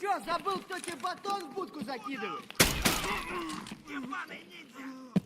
Чё, забыл, кто тебе батон в будку закидывает? Ебаный ниндзя!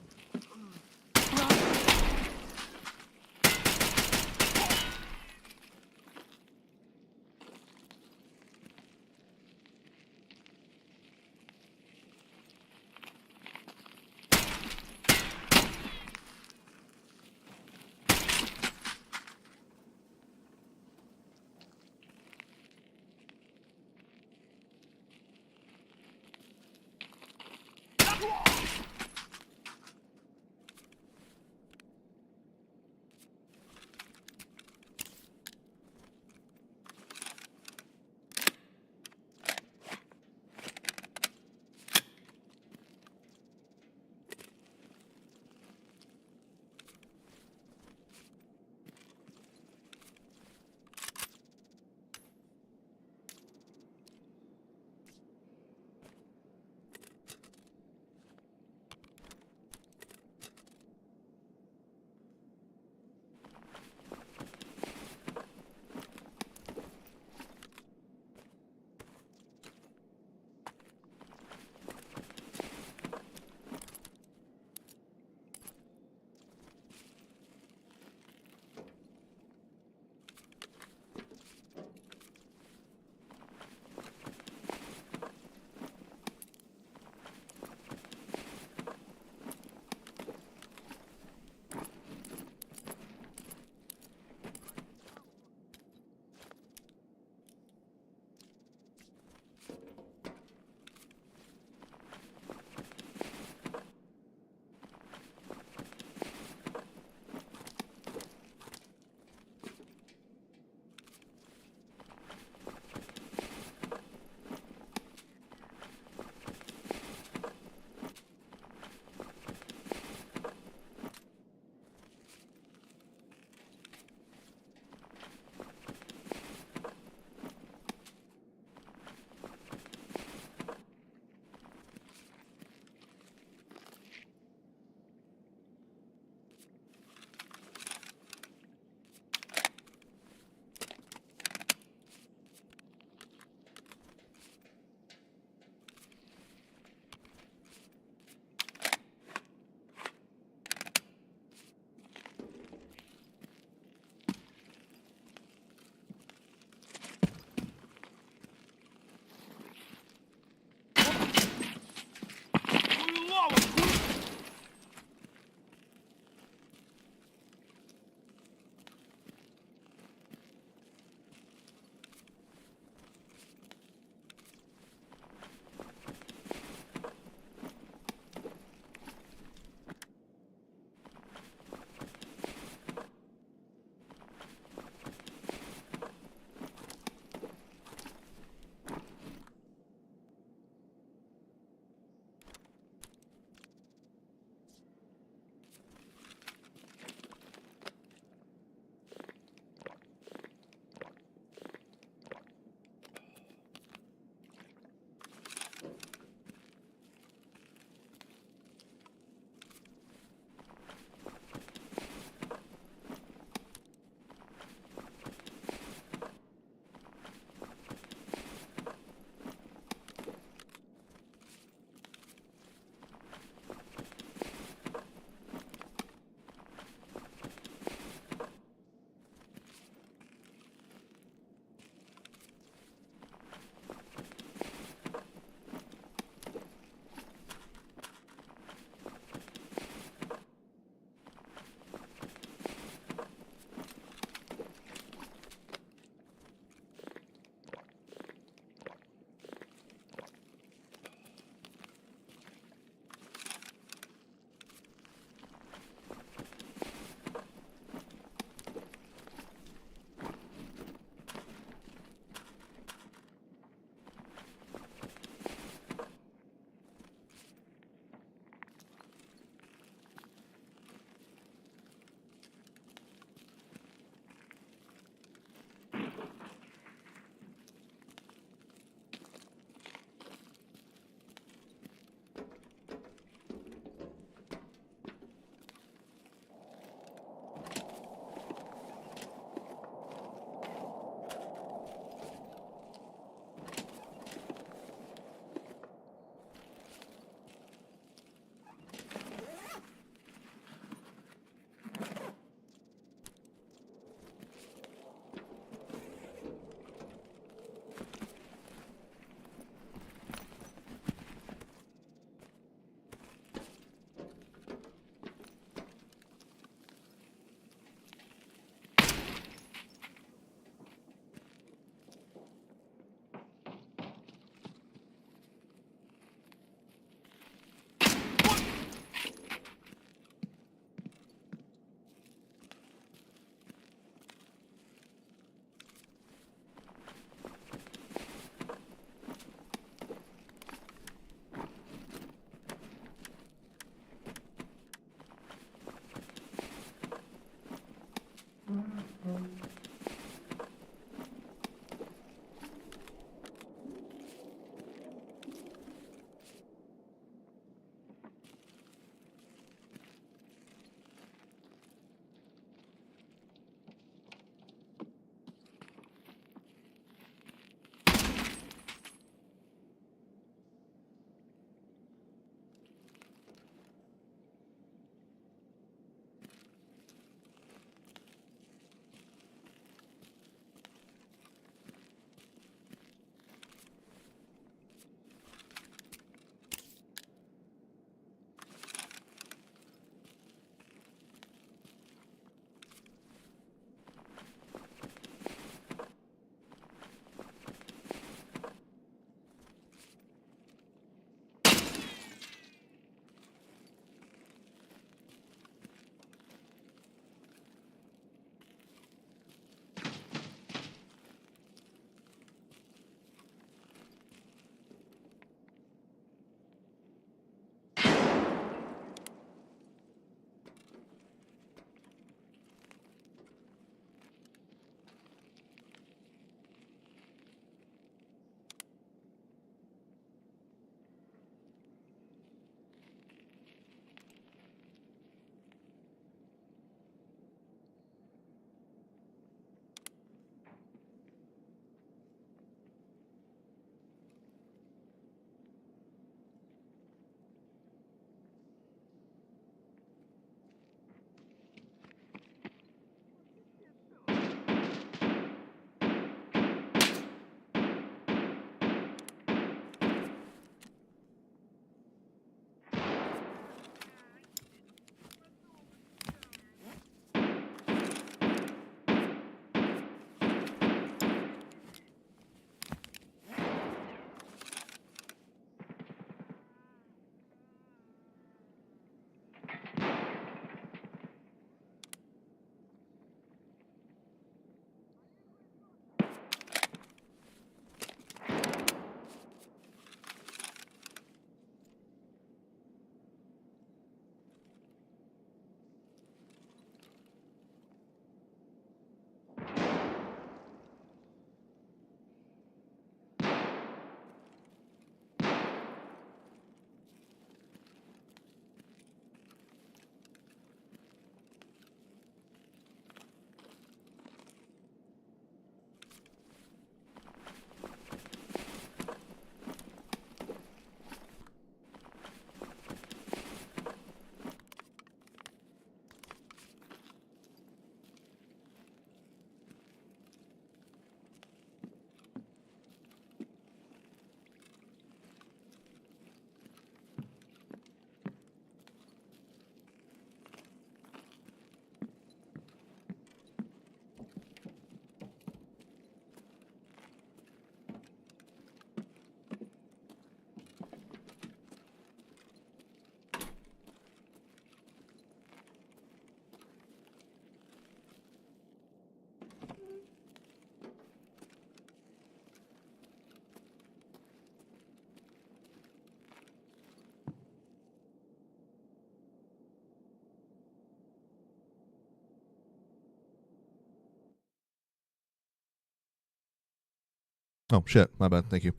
Oh, shit. My bad. Thank you.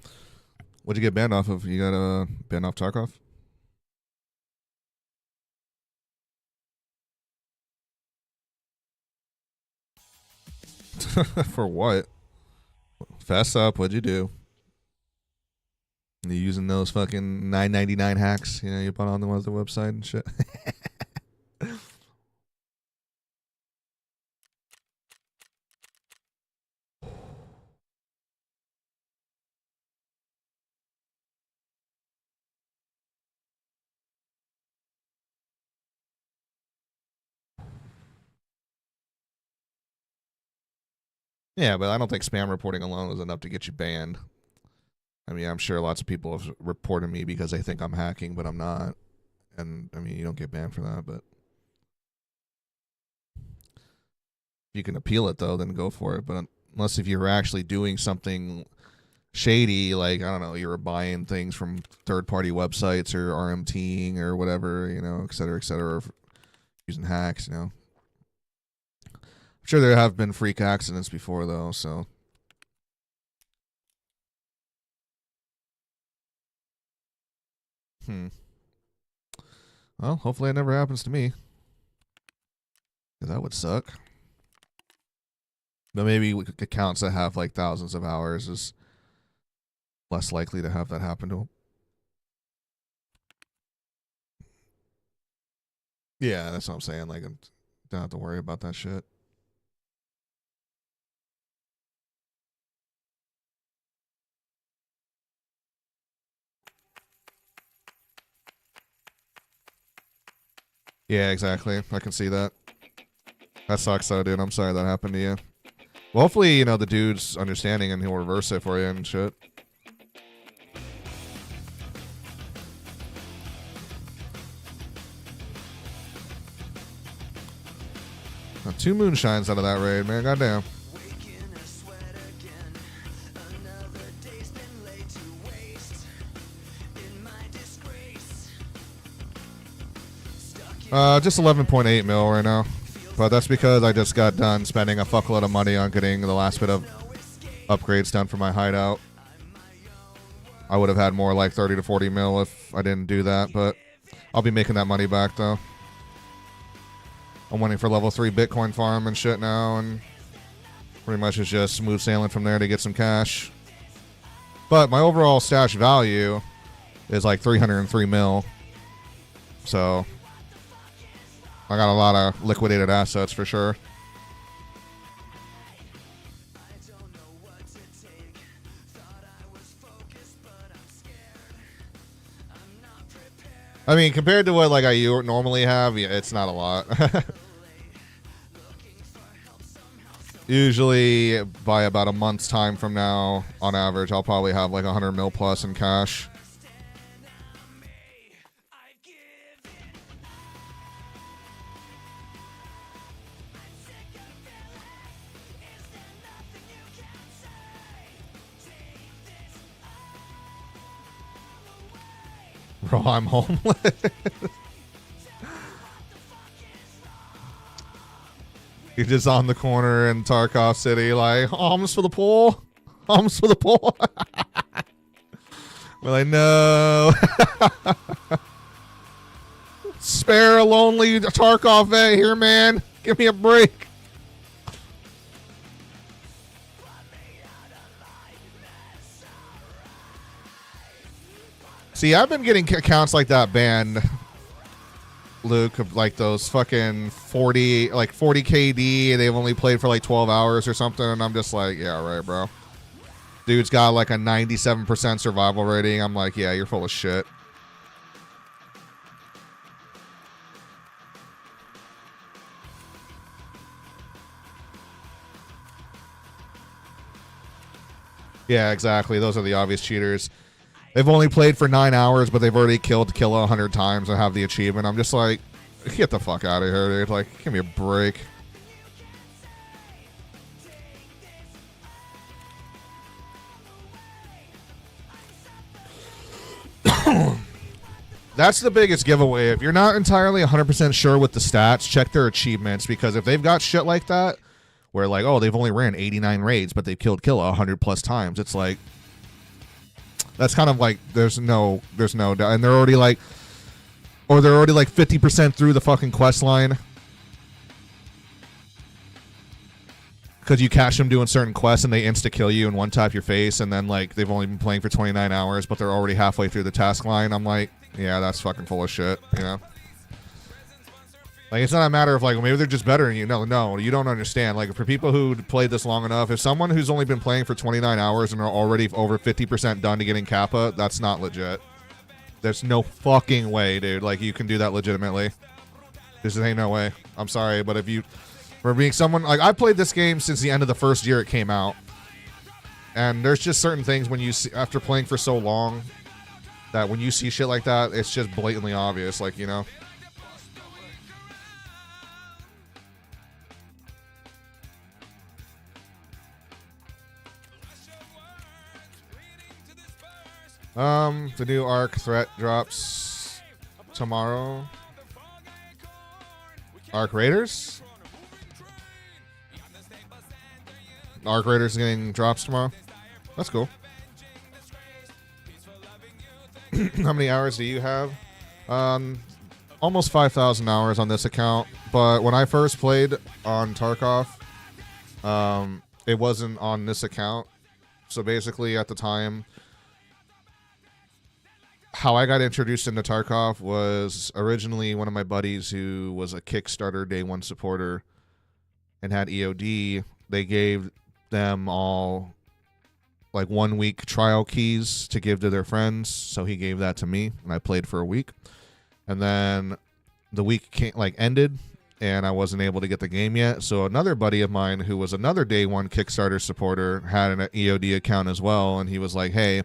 What'd you get banned off of? You got banned off Tarkov? For what? Fess up. What'd you do? You using those fucking $9.99 hacks? You know, you put on the website and shit. Yeah, but I don't think spam reporting alone is enough to get you banned. I mean, I'm sure lots of people have reported me because they think I'm hacking, but I'm not. And I mean, you don't get banned for that, but if you can appeal it though, then go for it. But unless if you're actually doing something shady, like I don't know, you were buying things from third-party websites or RMTing or whatever, you know, et cetera, or using hacks, you know. I'm sure there have been freak accidents before though, so. Well, hopefully it never happens to me. Because that would suck. But maybe accounts that have like thousands of hours is less likely to have that happen to them. Yeah, that's what I'm saying. Like, I don't have to worry about that shit. Yeah, exactly. I can see that. That sucks though, dude. I'm sorry that happened to you. Well, hopefully, you know, the dude's understanding and he'll reverse it for you and shit. Now, 2 moonshines out of that raid, man. Goddamn. Just 11.8 mil right now. But that's because I just got done spending a fuckload of money on getting the last bit of upgrades done for my hideout. I would have had more like 30 to 40 mil if I didn't do that, but I'll be making that money back though. I'm waiting for level 3 Bitcoin farm and shit now, and pretty much it's just smooth sailing from there to get some cash. But my overall stash value is like 303 mil. So I got a lot of liquidated assets for sure. I mean, compared to what like I normally have, yeah, it's not a lot. Usually, by about a month's time from now, on average, I'll probably have like 100 mil plus in cash. Bro, I'm homeless. You're just on the corner in Tarkov City, like, alms for the pool? Alms for the pool? We're like, no. Spare a lonely Tarkov vet here, man. Give me a break. See, I've been getting accounts like that banned, Luke, of like those fucking 40 KD. They've only played for like 12 hours or something, and I'm just like, yeah, right, bro. Dude's got like a 97% survival rating. I'm like, yeah, you're full of shit. Yeah, exactly. Those are the obvious cheaters. They've only played for 9 hours, but they've already killed Killa 100 times and have the achievement. I'm just like, get the fuck out of here, dude. Like, give me a break. That's the biggest giveaway. If you're not entirely 100% sure with the stats, check their achievements, because if they've got shit like that, where like, oh, they've only ran 89 raids, but they've killed Killa 100 plus times. It's like, that's kind of like, there's no and they're already like 50% through the fucking quest line. Because you catch them doing certain quests and they insta-kill you and one-tap your face, and then, like, they've only been playing for 29 hours, but they're already halfway through the task line. I'm like, yeah, that's fucking full of shit, you know? Like, it's not a matter of, like, well, maybe they're just better than you. No, you don't understand. Like, for people who played this long enough, if someone who's only been playing for 29 hours and are already over 50% done to getting Kappa, that's not legit. There's no fucking way, dude. Like, you can do that legitimately. There's ain't no way. I'm sorry, but if you... For being someone like I played this game since the end of the first year it came out, and there's just certain things when you see after playing for so long that when you see shit like that, it's just blatantly obvious, like, you know. The new Arc threat drops tomorrow. Arc Raiders? Arc Raiders getting drops tomorrow. That's cool. How many hours do you have? Almost 5,000 hours on this account. But when I first played on Tarkov, it wasn't on this account. So basically, at the time, how I got introduced into Tarkov was originally one of my buddies who was a Kickstarter Day 1 supporter and had EOD. They gave them all like 1 week trial keys to give to their friends, so he gave that to me and I played for a week, and then the week ended and I wasn't able to get the game yet, so another buddy of mine who was another Day 1 Kickstarter supporter had an EOD account as well, and he was like, hey,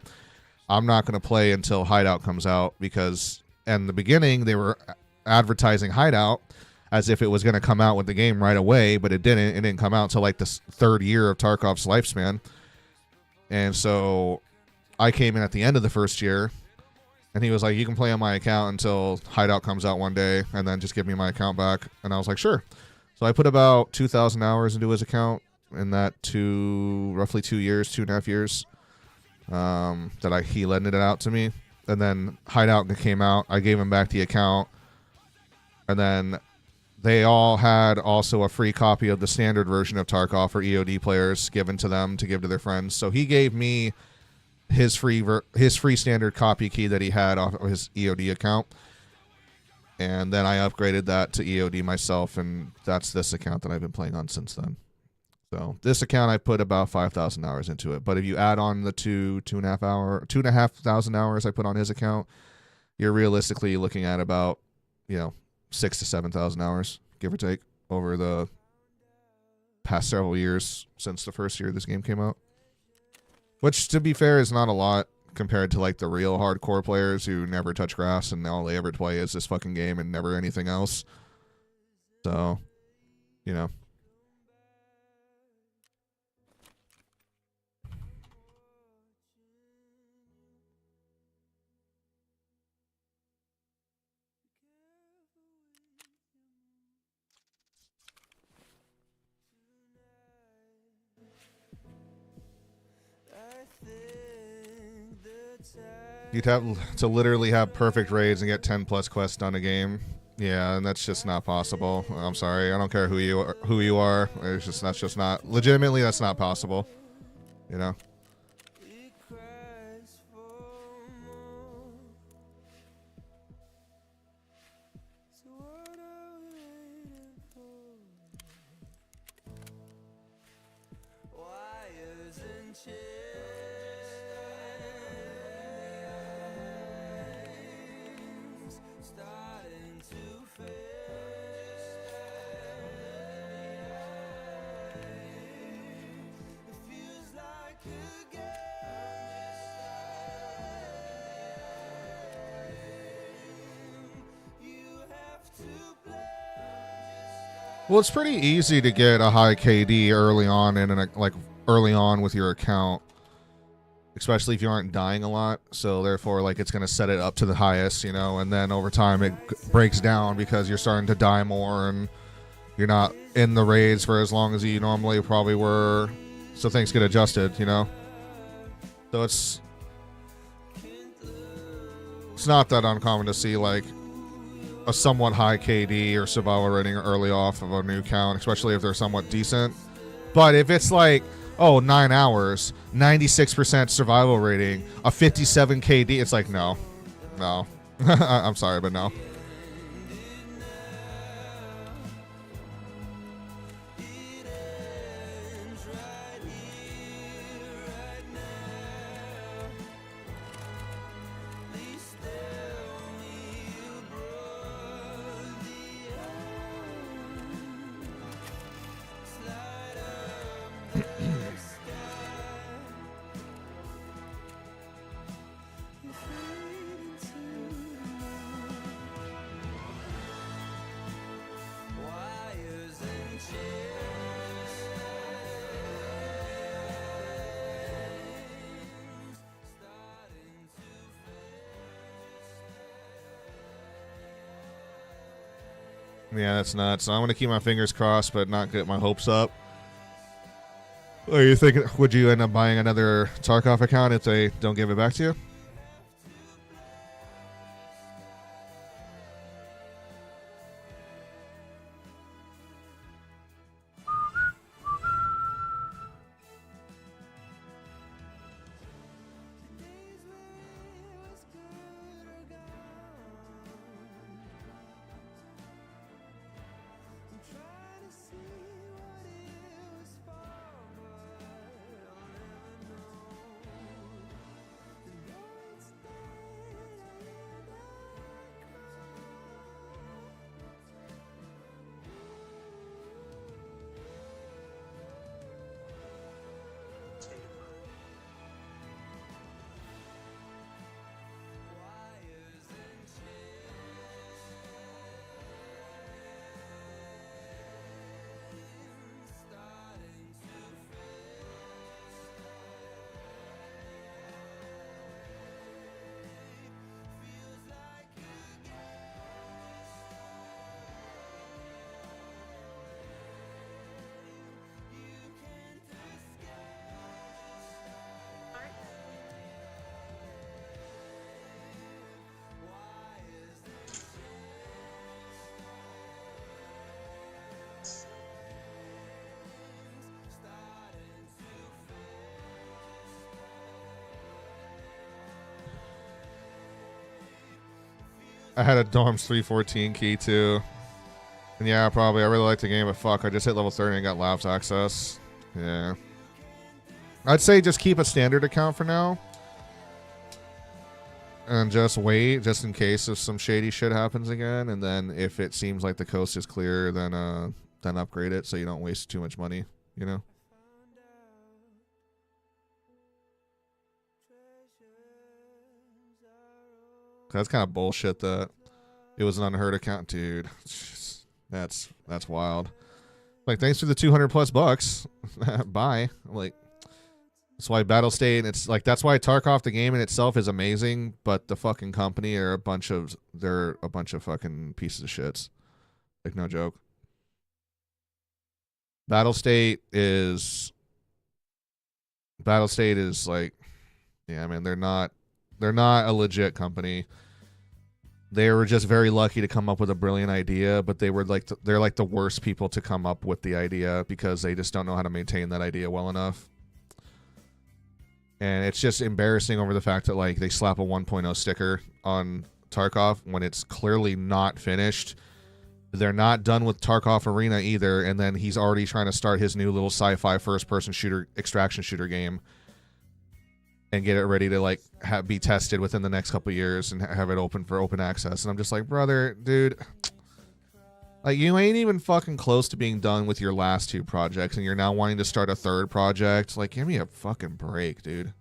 I'm not going to play until Hideout comes out, because in the beginning they were advertising Hideout as if it was going to come out with the game right away, but it didn't. It didn't come out until like the third year of Tarkov's lifespan. And so I came in at the end of the first year, and he was like, you can play on my account until Hideout comes out one day, and then just give me my account back. And I was like, sure. So I put about 2,000 hours into his account in that roughly 2 years, 2.5 years, he lended it out to me. And then Hideout came out. I gave him back the account. And then they all had also a free copy of the standard version of Tarkov for EOD players given to them to give to their friends. So he gave me his free standard copy key that he had off of his EOD account. And then I upgraded that to EOD myself, and that's this account that I've been playing on since then. So this account, I put about 5,000 hours into it. But if you add on the 2,500 hours I put on his account, you're realistically looking at about, 6,000 to 7,000 hours, give or take, over the past several years since the first year this game came out. Which, to be fair, is not a lot compared to like the real hardcore players who never touch grass and all they ever play is this fucking game and never anything else. So, you'd have to literally have perfect raids and get 10 plus quests done a game. Yeah, and that's just not possible. I'm sorry. I don't care who you are. That's just not legitimately, that's not possible. Well, it's pretty easy to get a high KD early on early on with your account, especially if you aren't dying a lot. So therefore, it's going to set it up to the highest, and then over time it breaks down because you're starting to die more and You're not in the raids for as long as you normally probably were, so things get adjusted, you know? So it's not that uncommon to see, like, a somewhat high KD or survival rating early off of a new count, especially if they're somewhat decent. But if it's like, oh, 9 hours, 96% survival rating, a 57 KD, it's like, no. I'm sorry, but no. Yeah, that's nuts. So I'm gonna keep my fingers crossed, but not get my hopes up. Are you thinking? Would you end up buying another Tarkov account if they don't give it back to you? I had a Dorms 314 key too. And yeah, probably. I really like the game, but fuck, I just hit level 30 and got labs access. Yeah. I'd say just keep a standard account for now. And just wait, just in case if some shady shit happens again. And then if it seems like the coast is clear, then upgrade it so you don't waste too much money, you know? That's kind of bullshit that it was an unheard account, dude. That's wild. Like, thanks for the 200 plus bucks. Bye. Like, that's why Battle State. It's like that's why Tarkov the game in itself is amazing, but the fucking company are a bunch of fucking pieces of shits. Like, no joke. Battle State is like, yeah, man, they're not a legit company. They were just very lucky to come up with a brilliant idea, but they were like they're like the worst people to come up with the idea because they just don't know how to maintain that idea well enough. And it's just embarrassing over the fact that like they slap a 1.0 sticker on Tarkov when it's clearly not finished. They're not done with Tarkov Arena either, and then he's already trying to start his new little sci-fi first-person shooter, extraction shooter game, and get it ready to like be tested within the next couple of years and have it open for open access. And I'm just like, brother, dude, like you ain't even fucking close to being done with your last two projects, and you're now wanting to start a third project. Like, give me a fucking break, dude.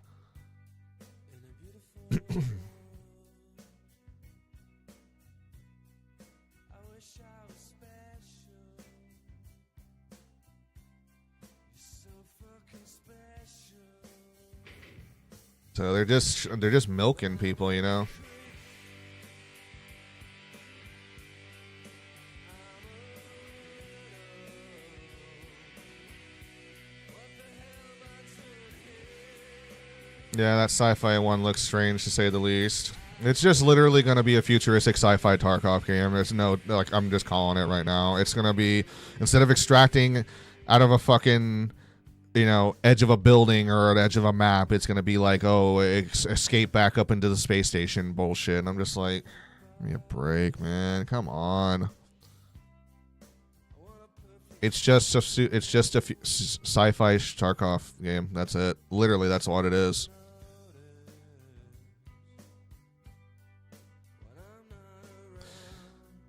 So they're just milking people, you know. Yeah, that sci-fi one looks strange to say the least. It's just literally going to be a futuristic sci-fi Tarkov game. There's no, like, I'm just calling it right now. It's going to be, instead of extracting out of a fucking, you know, edge of a building or an edge of a map, it's going to be like, oh, escape back up into the space station bullshit. And I'm just like, give me a break, man. Come on. It's just a sci-fi Tarkov game. That's it. Literally, that's what it is.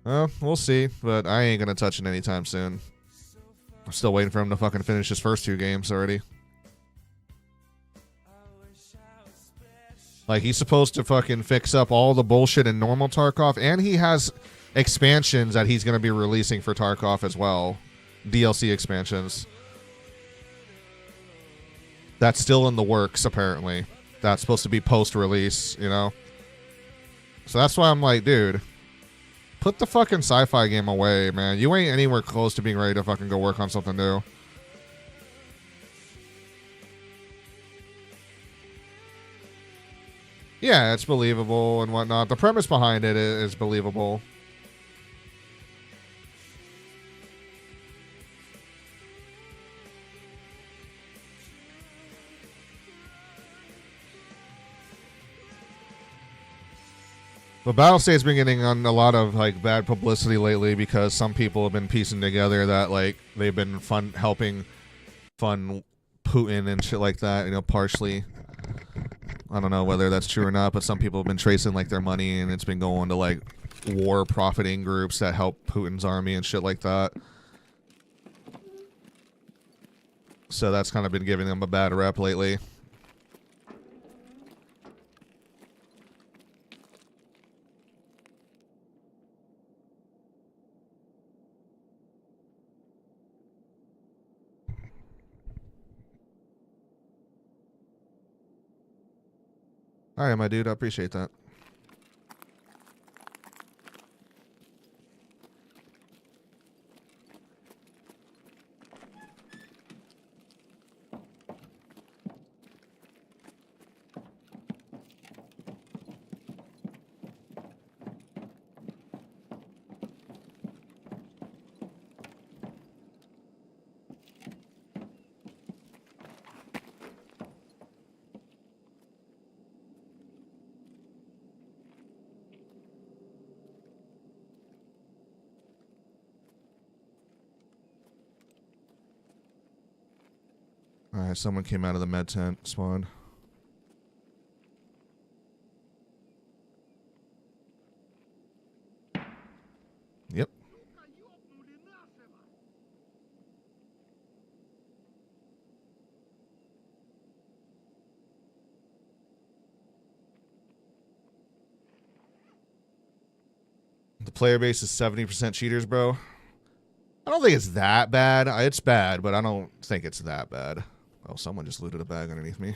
Well, we'll see, but I ain't gonna touch it anytime soon. I'm still waiting for him to fucking finish his first 2 games already. Like, he's supposed to fucking fix up all the bullshit in normal Tarkov, and he has expansions that he's gonna be releasing for Tarkov as well. DLC expansions. That's still in the works, apparently. That's supposed to be post-release, you know? So that's why I'm like, dude, put the fucking sci-fi game away, man. You ain't anywhere close to being ready to fucking go work on something new. Yeah, it's believable and whatnot. The premise behind it is believable. But Battlestate's been getting on a lot of like bad publicity lately because some people have been piecing together that like they've been helping fund Putin and shit like that, you know, partially. I don't know whether that's true or not, but some people have been tracing like their money and it's been going to like war profiting groups that help Putin's army and shit like that. So that's kind of been giving them a bad rep lately. All right, my dude, I appreciate that. Alright, someone came out of the med tent spawn. Yep. The player base is 70% cheaters, bro. I don't think it's that bad. It's bad, but I don't think it's that bad. Oh, someone just looted a bag underneath me.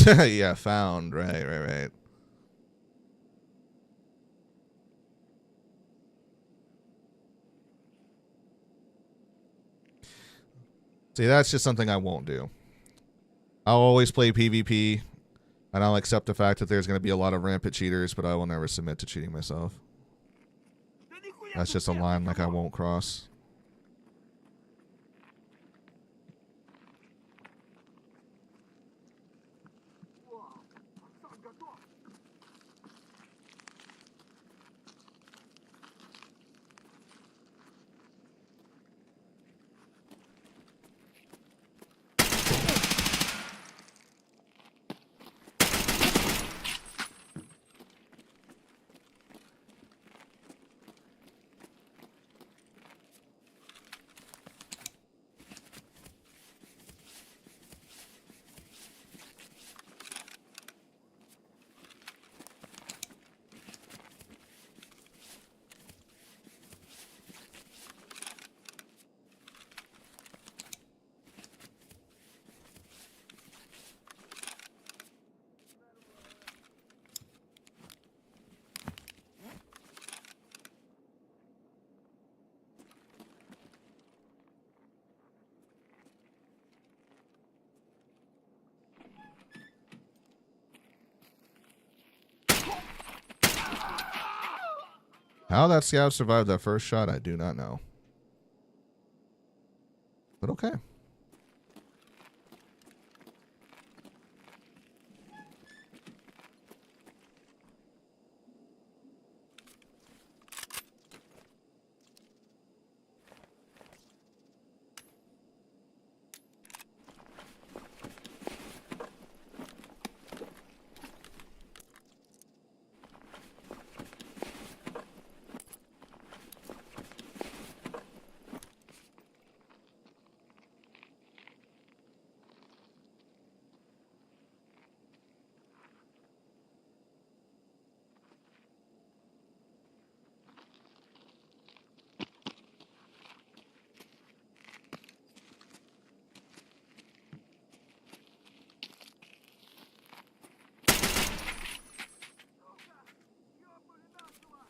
Yeah, found. Right. See, that's just something I won't do. I'll always play PvP, and I'll accept the fact that there's going to be a lot of rampant cheaters, but I will never submit to cheating myself. That's just a line like I won't cross. How that scout survived that first shot, I do not know. But okay.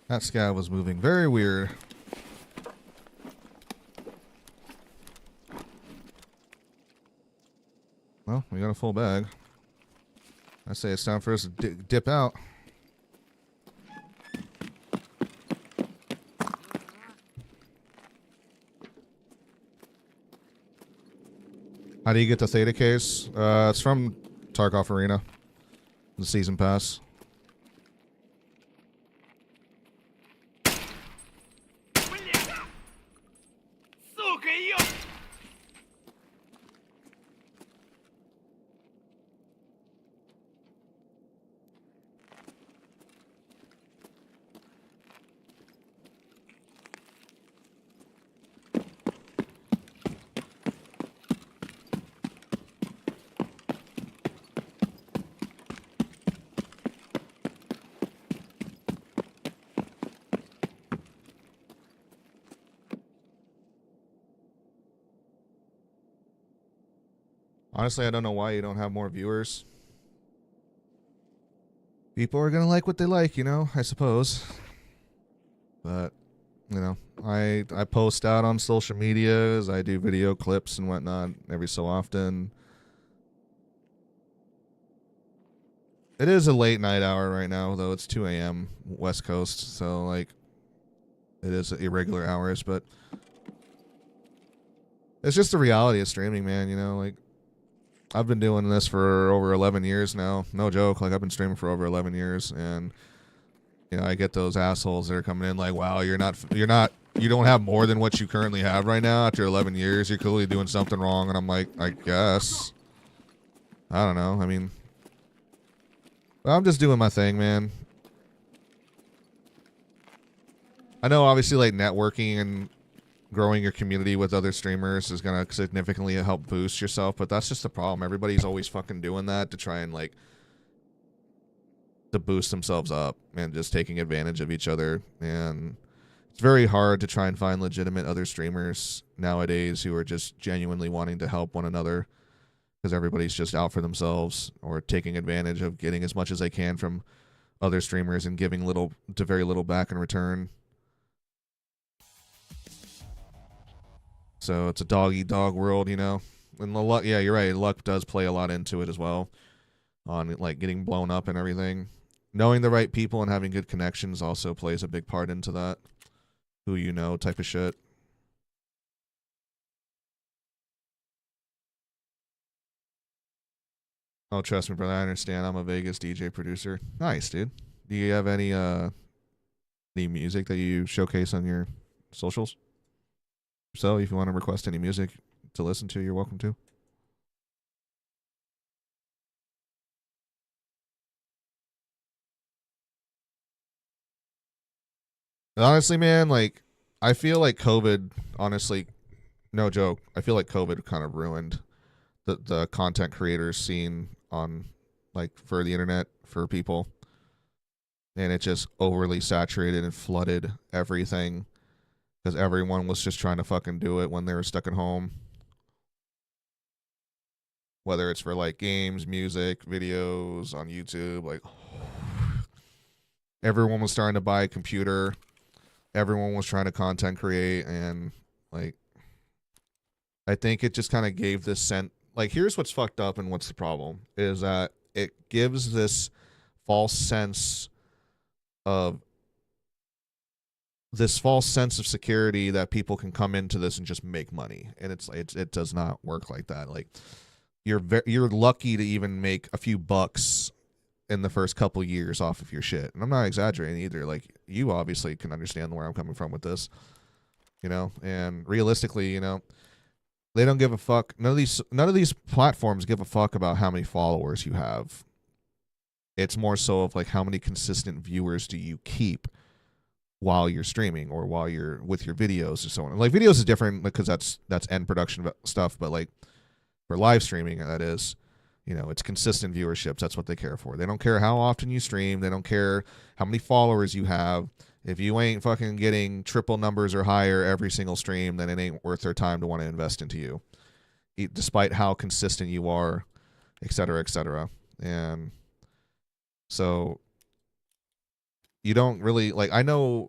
That scout was moving very weird. Well, we got a full bag. I say it's time for us to dip out. How do you get the Theta case? It's from Tarkov Arena. The season pass. Honestly, I don't know why you don't have more viewers. People are gonna like what they like, you know, I suppose. But, you know, I post out on social medias, I do video clips and whatnot every so often. It is a late night hour right now, though. It's 2 a.m. West Coast, so, like, it is irregular hours, but it's just the reality of streaming, man, you know, like, I've been doing this for over 11 years now. No joke. Like, I've been streaming for over 11 years, and you know, I get those assholes that are coming in like, "Wow, you don't have more than what you currently have right now after 11 years. You're clearly doing something wrong." And I'm like, I guess. I don't know. I mean, I'm just doing my thing, man. I know, obviously, like, networking and growing your community with other streamers is gonna significantly help boost yourself, but that's just the problem. Everybody's always fucking doing that to try and, like, to boost themselves up and just taking advantage of each other. And it's very hard to try and find legitimate other streamers nowadays who are just genuinely wanting to help one another, because everybody's just out for themselves or taking advantage of getting as much as they can from other streamers and giving little to very little back in return. So it's a dog eat dog world, you know. And the luck, yeah, you're right. Luck does play a lot into it as well, on, like, getting blown up and everything. Knowing the right people and having good connections also plays a big part into that. Who you know type of shit. Oh, trust me, brother. I understand. I'm a Vegas DJ producer. Nice, dude. Do you have any music that you showcase on your socials? So, if you want to request any music to listen to, you're welcome to. Honestly, man, like, I feel like COVID, honestly, no joke, I feel like COVID kind of ruined the content creators scene on, like, for the internet, for people. And it just overly saturated and flooded everything, because everyone was just trying to fucking do it when they were stuck at home. Whether it's for, like, games, music, videos on YouTube, like, everyone was starting to buy a computer. Everyone was trying to content create, and, like, I think it just kind of gave this sense. Like, here's what's fucked up and what's the problem is that it gives this false sense of this false sense of security that people can come into this and just make money, and it does not work like that. Like you're lucky to even make a few bucks in the first couple years off of your shit, and I'm not exaggerating either. Like you obviously can understand where I'm coming from with this, you know. And realistically, you know, they don't give a fuck. None of these platforms give a fuck about how many followers you have. It's more so of like how many consistent viewers do you keep while you're streaming or while you're with your videos or so on. Like videos is different because that's end production stuff, but like for live streaming, that is, you know, it's consistent viewerships. That's what they care for. They don't care how often you stream. They don't care how many followers you have. If you ain't fucking getting triple numbers or higher every single stream, then it ain't worth their time to want to invest into you, despite how consistent you are, et cetera, et cetera. And so you don't really like. I know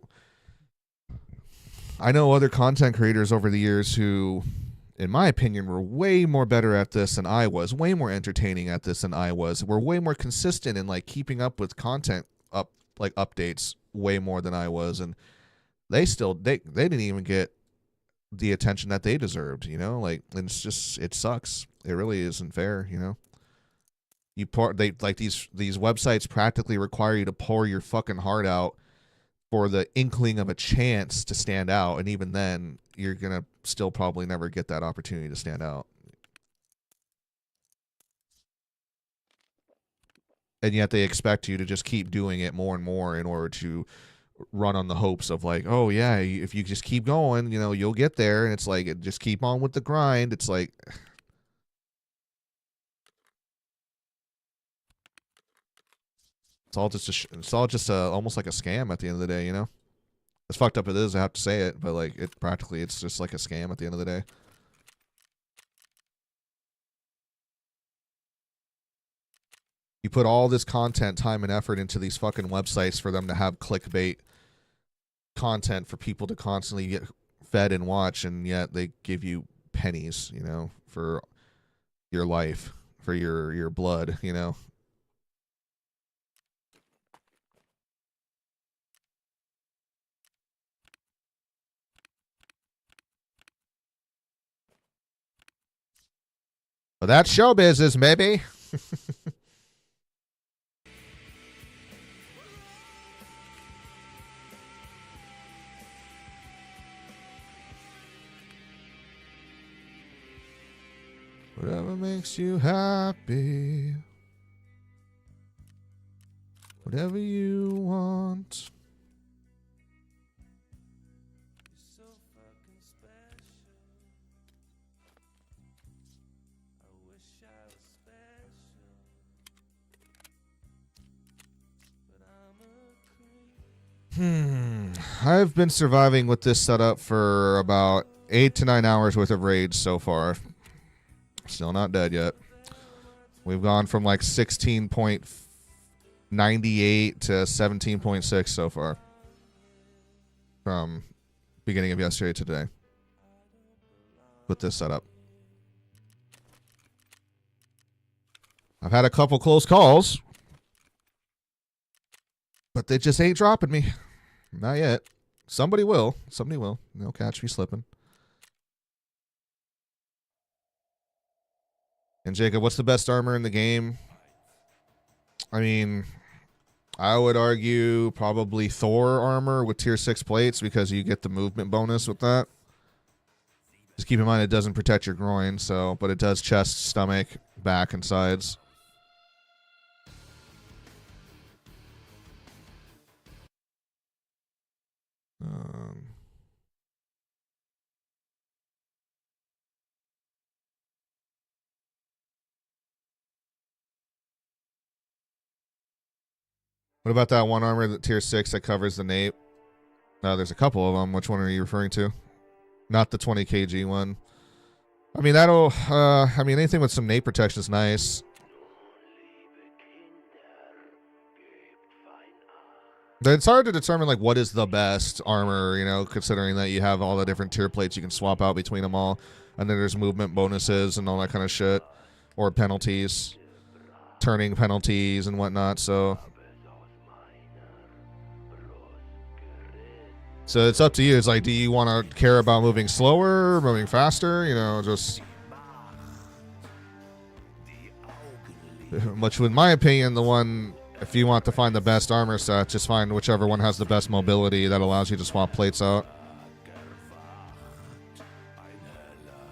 other content creators over the years who, in my opinion, were way more better at this than I was, way more entertaining at this than I was. Were way more consistent in like keeping up with content updates way more than I was, and they didn't even get the attention that they deserved, you know? Like, and it's just, it sucks. It really isn't fair, you know? These websites practically require you to pour your fucking heart out for the inkling of a chance to stand out, and even then you're gonna still probably never get that opportunity to stand out. And yet they expect you to just keep doing it more and more in order to run on the hopes of like, oh yeah, if you just keep going, you know, you'll get there. And it's like, just keep on with the grind. It's like, it's all just almost like a scam at the end of the day, you know? As fucked up it is, I have to say it, but like it's just like a scam at the end of the day. You put all this content, time, and effort into these fucking websites for them to have clickbait content for people to constantly get fed and watch, and yet they give you pennies, you know, for your life, for your blood, you know. But that's show business, maybe. Whatever makes you happy. Whatever you want. I've been surviving with this setup for about 8 to 9 hours worth of raids so far. Still not dead yet. We've gone from like 16.98 to 17.6 so far. From beginning of yesterday to today. With this setup. I've had a couple close calls. But they just ain't dropping me. Not yet. Somebody will. Somebody will. They'll catch me slipping. And Jacob, what's the best armor in the game? I mean, I would argue probably Thor armor with tier 6 plates because you get the movement bonus with that. Just keep in mind it doesn't protect your groin, so but it does chest, stomach, back, and sides. What about that one armor that tier 6 that covers the nape? There's a couple of them. Which one are you referring to? Not the 20 kg one. I mean, that'll... I mean, anything with some nape protection is nice. It's hard to determine, like, what is the best armor, you know, considering that you have all the different tier plates you can swap out between them all. And then there's movement bonuses and all that kind of shit. Or penalties. Turning penalties and whatnot, so... So it's up to you. It's like, do you want to care about moving slower, moving faster? You know, just. Which, in my opinion, the one, if you want to find the best armor set, just find whichever one has the best mobility that allows you to swap plates out.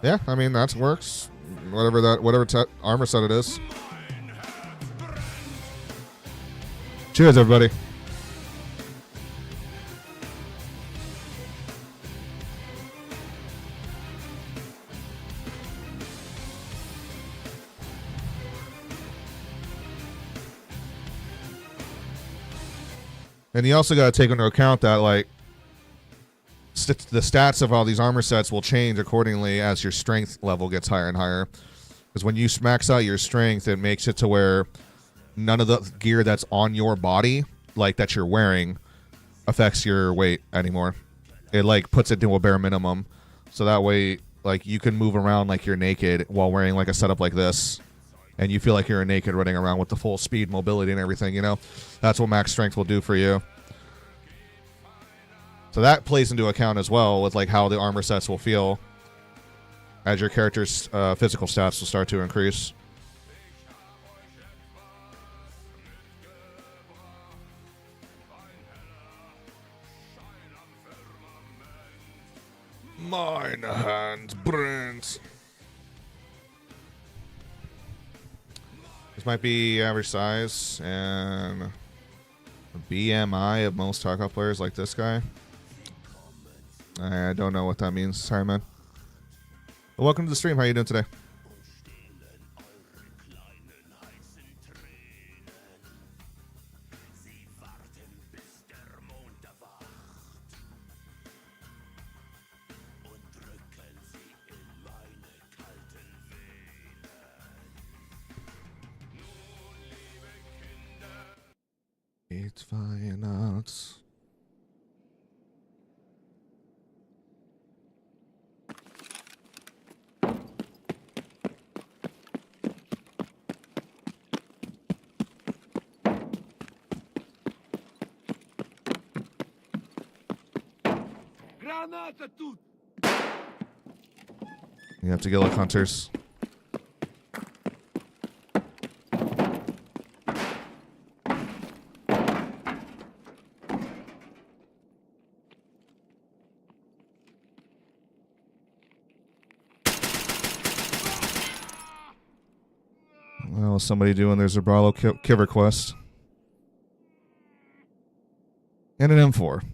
Yeah, I mean, that works. Whatever armor set it is. Cheers, everybody. And you also got to take into account that, like, the stats of all these armor sets will change accordingly as your strength level gets higher and higher. Because when you max out your strength, it makes it to where none of the gear that's on your body, like that you're wearing, affects your weight anymore. It, like, puts it to a bare minimum. So that way, like, you can move around like you're naked while wearing, like, a setup like this. And you feel like you're naked running around with the full speed, mobility, and everything, you know? That's what max strength will do for you. So that plays into account as well with, like, how the armor sets will feel as your character's physical stats will start to increase. Mine hand burns. This might be average size and BMI of most Tarkov players, like this guy. I don't know what that means. Sorry, man. Well, welcome to the stream. How are you doing today? It's fine out. You have to get like hunters. Well, somebody doing their Zabralo Kiver quest. And an M4.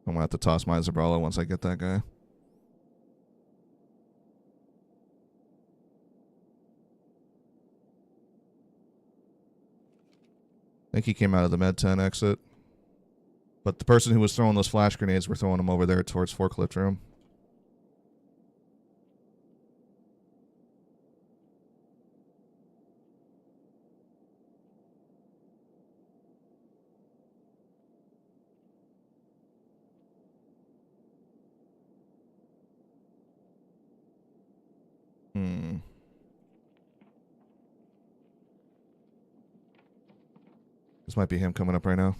I'm going to have to toss my Zabralo once I get that guy. I think he came out of the Med 10 exit. But the person who was throwing those flash grenades were throwing them over there towards forklift room. This might be him coming up right now.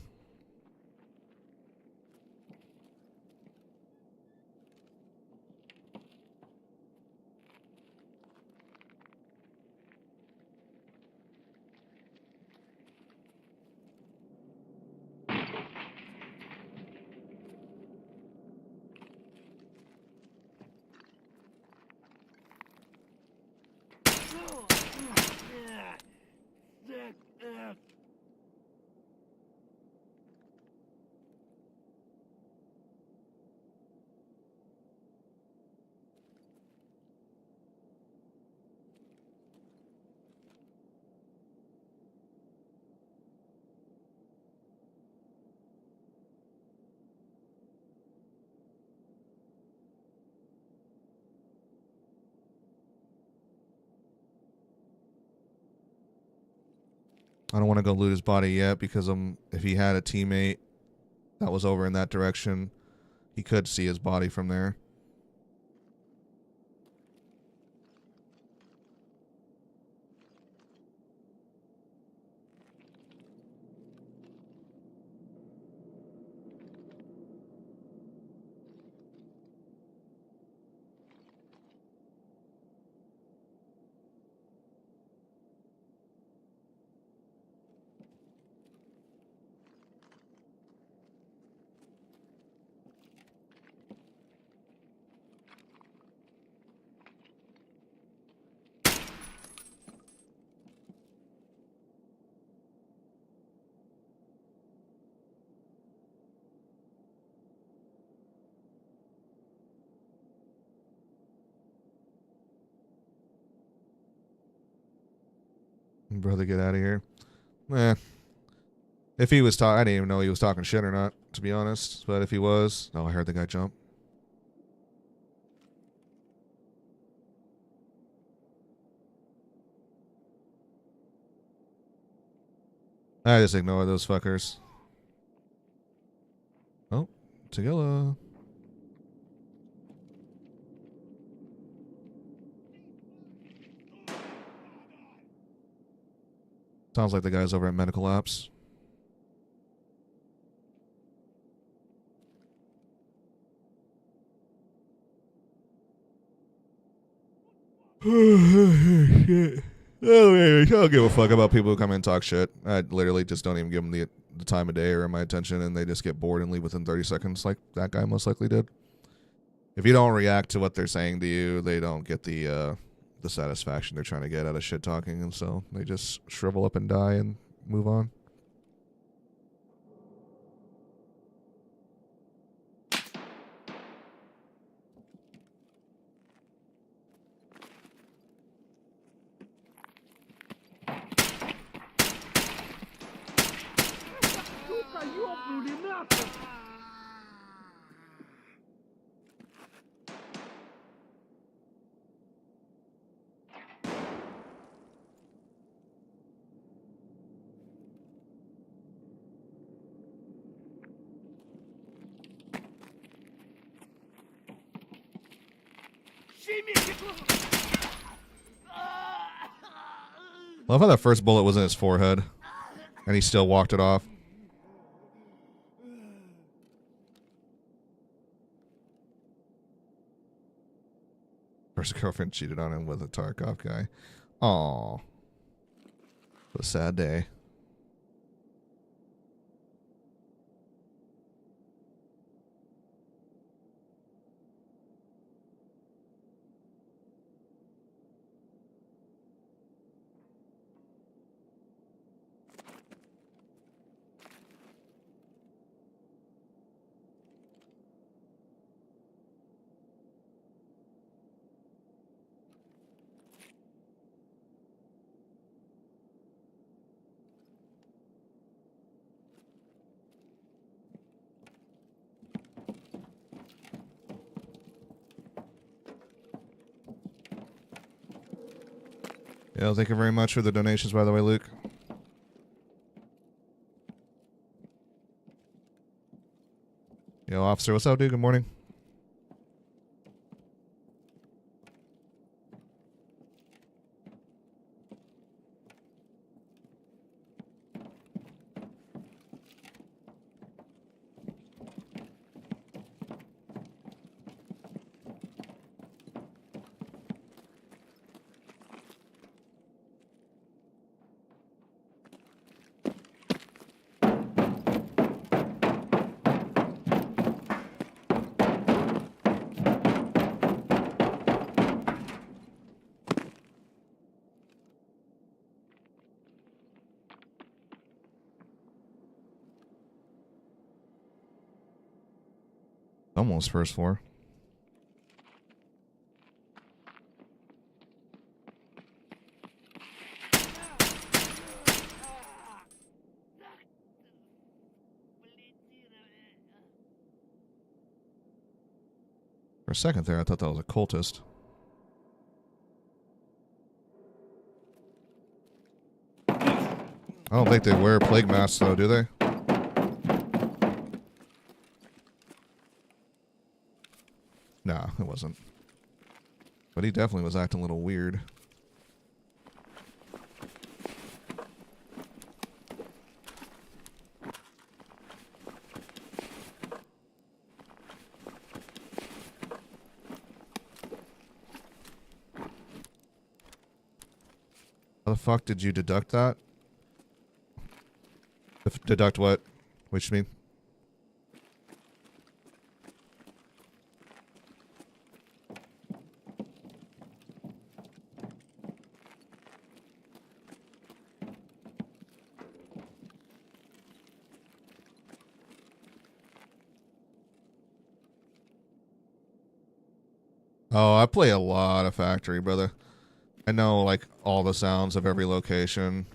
I don't want to go loot his body yet because if he had a teammate that was over in that direction, he could see his body from there. Brother, get out of here. Eh. If he was talking, I didn't even know he was talking shit or not, to be honest. But if he was, oh, I heard the guy jump. I just ignore those fuckers. Oh, Tegilla. Sounds like the guys over at Medical Apps. Shit. I don't give a fuck about people who come in and talk shit. I literally just don't even give them the time of day or my attention, and they just get bored and leave within 30 seconds like that guy most likely did. If you don't react to what they're saying to you, they don't get the satisfaction they're trying to get out of shit talking, and so they just shrivel up and die and move on. Love how that first bullet was in his forehead, and he still walked it off. First girlfriend cheated on him with a Tarkov guy. Aw. What a sad day. Yeah, thank you very much for the donations, by the way, Luke. Yo, officer, what's up, dude? Good morning. Almost first floor. For a second there, I thought that was a cultist. I don't think they wear plague masks, though, do they? Nah, it wasn't. But he definitely was acting a little weird. How the fuck did you deduct that? Deduct what? Which mean? Oh, I play a lot of Factory, brother. I know, like, all the sounds of every location.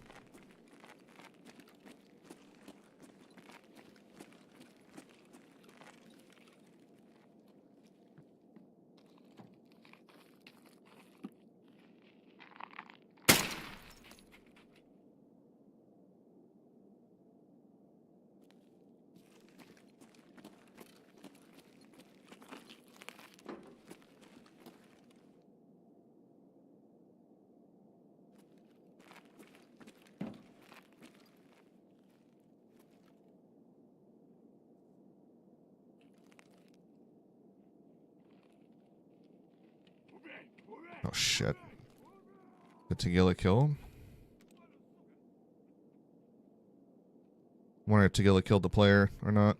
Oh, shit. Did Tagila kill him? I wonder if Tagila killed the player or not.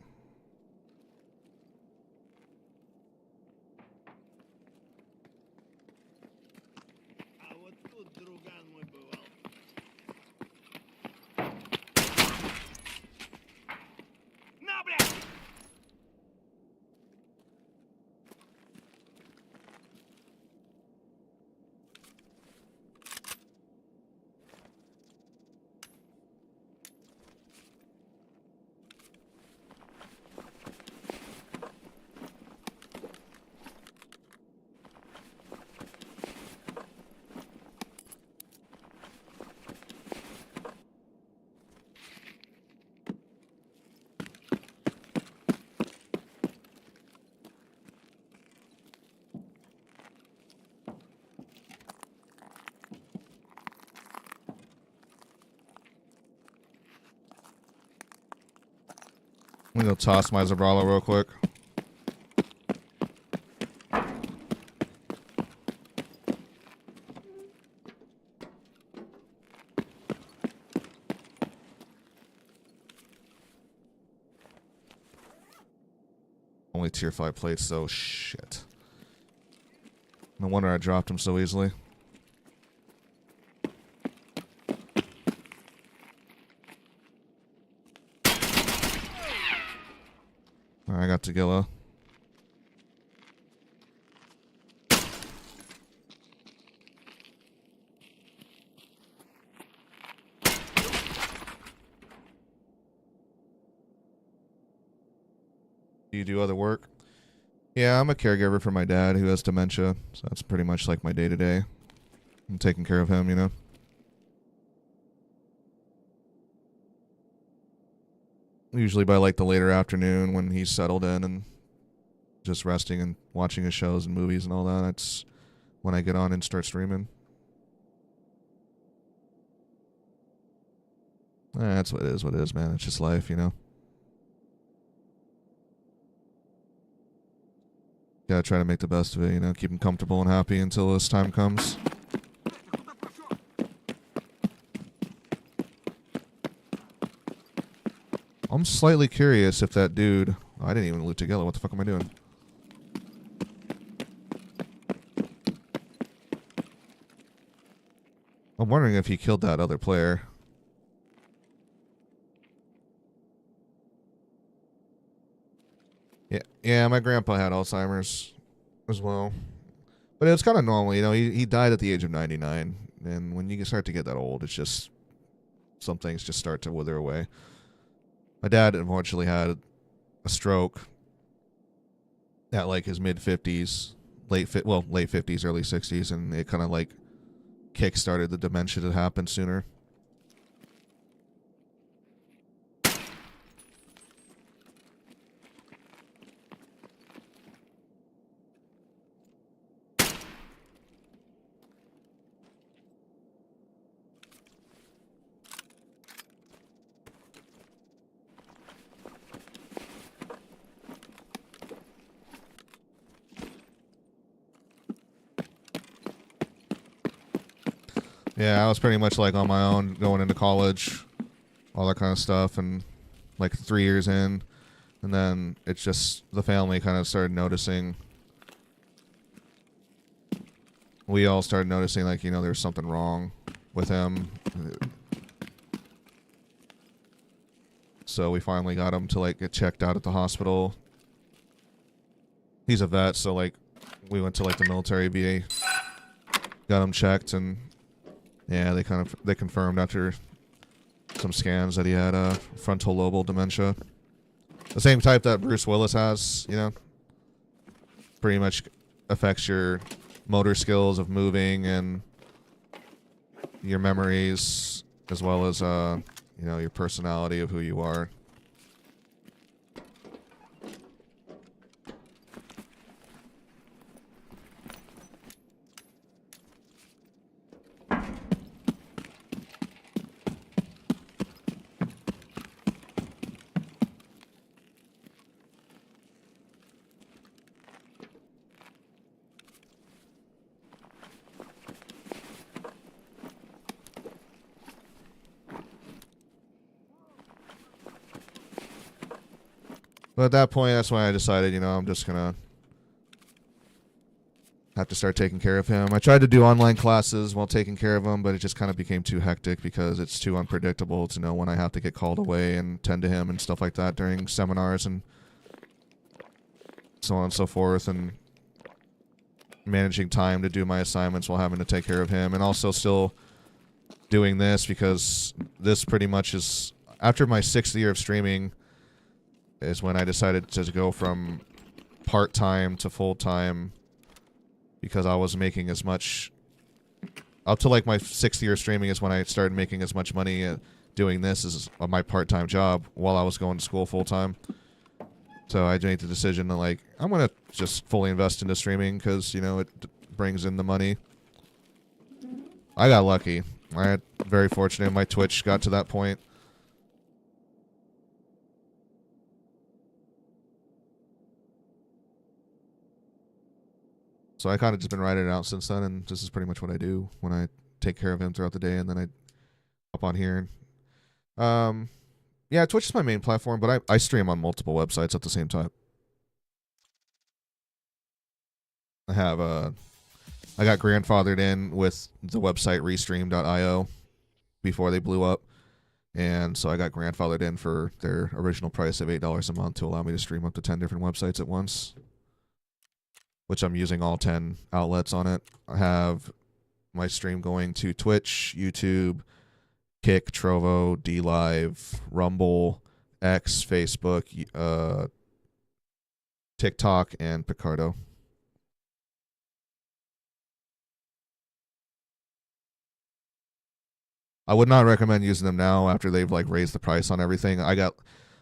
I'm gonna go toss my Zabralo real quick. Only tier 5 plates though, shit. No wonder I dropped him so easily. Alright, I got Tagila. Do you do other work? Yeah, I'm a caregiver for my dad who has dementia, so that's pretty much like my day-to-day. I'm taking care of him, you know? Usually by like the later afternoon when he's settled in and just resting and watching his shows and movies and all that. That's when I get on and start streaming. That's what it is, man. It's just life, you know? Gotta try to make the best of it, you know? Keep him comfortable and happy until this time comes. I'm slightly curious if that dude... Oh, I didn't even loot together. What the fuck am I doing? I'm wondering if he killed that other player. Yeah, my grandpa had Alzheimer's as well. But it was kind of normal, you know? He died at the age of 99. And when you start to get that old, it's just... Some things just start to wither away. My dad unfortunately had a stroke at like his mid-50s, late 50s, early 60s, and it kind of like kick-started the dementia to happen sooner. Yeah, I was pretty much like on my own going into college, all that kind of stuff, and like 3 years in, and then it's just the family kind of started noticing. We all started noticing, like, you know, there's something wrong with him. So we finally got him to like get checked out at the hospital. He's a vet, so like we went to like the military VA got him checked, and yeah, they confirmed after some scans that he had frontal lobal dementia, the same type that Bruce Willis has. You know, pretty much affects your motor skills of moving and your memories, as well as you know, your personality of who you are. But at that point, that's when I decided, you know, I'm just gonna have to start taking care of him. I tried to do online classes while taking care of him, but it just kind of became too hectic because it's too unpredictable to know when I have to get called away and tend to him and stuff like that during seminars and so on and so forth, and managing time to do my assignments while having to take care of him, and also still doing this because this pretty much is, after my 6th year of streaming, is when I decided to go from part-time to full-time, because I was making as much, up to like my 6th year of streaming is when I started making as much money doing this as my part-time job while I was going to school full-time. So I made the decision to, like, I'm going to just fully invest into streaming because, you know, it brings in the money. I got lucky. I got very fortunate. My Twitch got to that point. So I kind of just been riding it out since then, and this is pretty much what I do when I take care of him throughout the day, and then I hop on here. Yeah, Twitch is my main platform, but I stream on multiple websites at the same time. I have I got grandfathered in with the website restream.io before they blew up, and so I got grandfathered in for their original price of $8 a month to allow me to stream up to 10 different websites at once, which I'm using all 10 outlets on it. I have my stream going to Twitch, YouTube, Kick, Trovo, DLive, Rumble, X, Facebook, TikTok, and Picardo. I would not recommend using them now after they've like raised the price on everything. I got,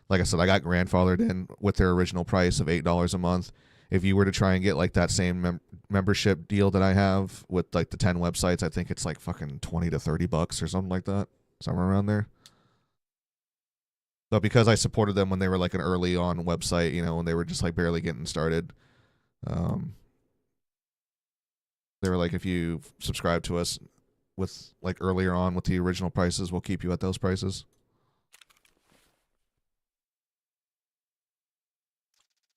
like I said, I got grandfathered in with their original price of $8 a month. If you were to try and get like that same membership deal that I have with like the 10 websites, I think it's like fucking $20 to $30 or something like that, somewhere around there. But because I supported them when they were like an early on website, you know, when they were just like barely getting started, they were like, if you subscribe to us with like earlier on with the original prices, we'll keep you at those prices.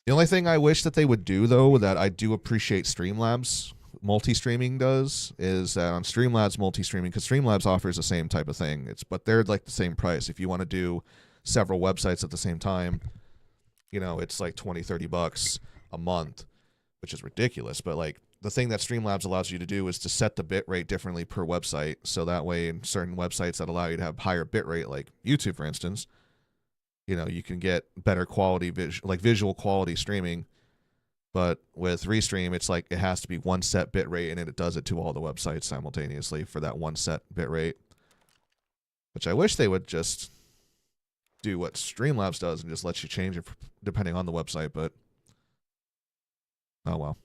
The only thing I wish that they would do, though, that I do appreciate Streamlabs multi-streaming does, is that on Streamlabs multi-streaming, because Streamlabs offers the same type of thing, but they're like the same price. If you want to do several websites at the same time, you know, it's like $20-30 a month, which is ridiculous. But like the thing that Streamlabs allows you to do is to set the bit rate differently per website, so that way in certain websites that allow you to have higher bit rate, like YouTube, for instance, you know, you can get better quality, visual quality streaming. But with Restream, it's like it has to be one set bit rate, and it does it to all the websites simultaneously for that one set bit rate. Which I wish they would just do what Streamlabs does and just let you change it depending on the website, but oh well.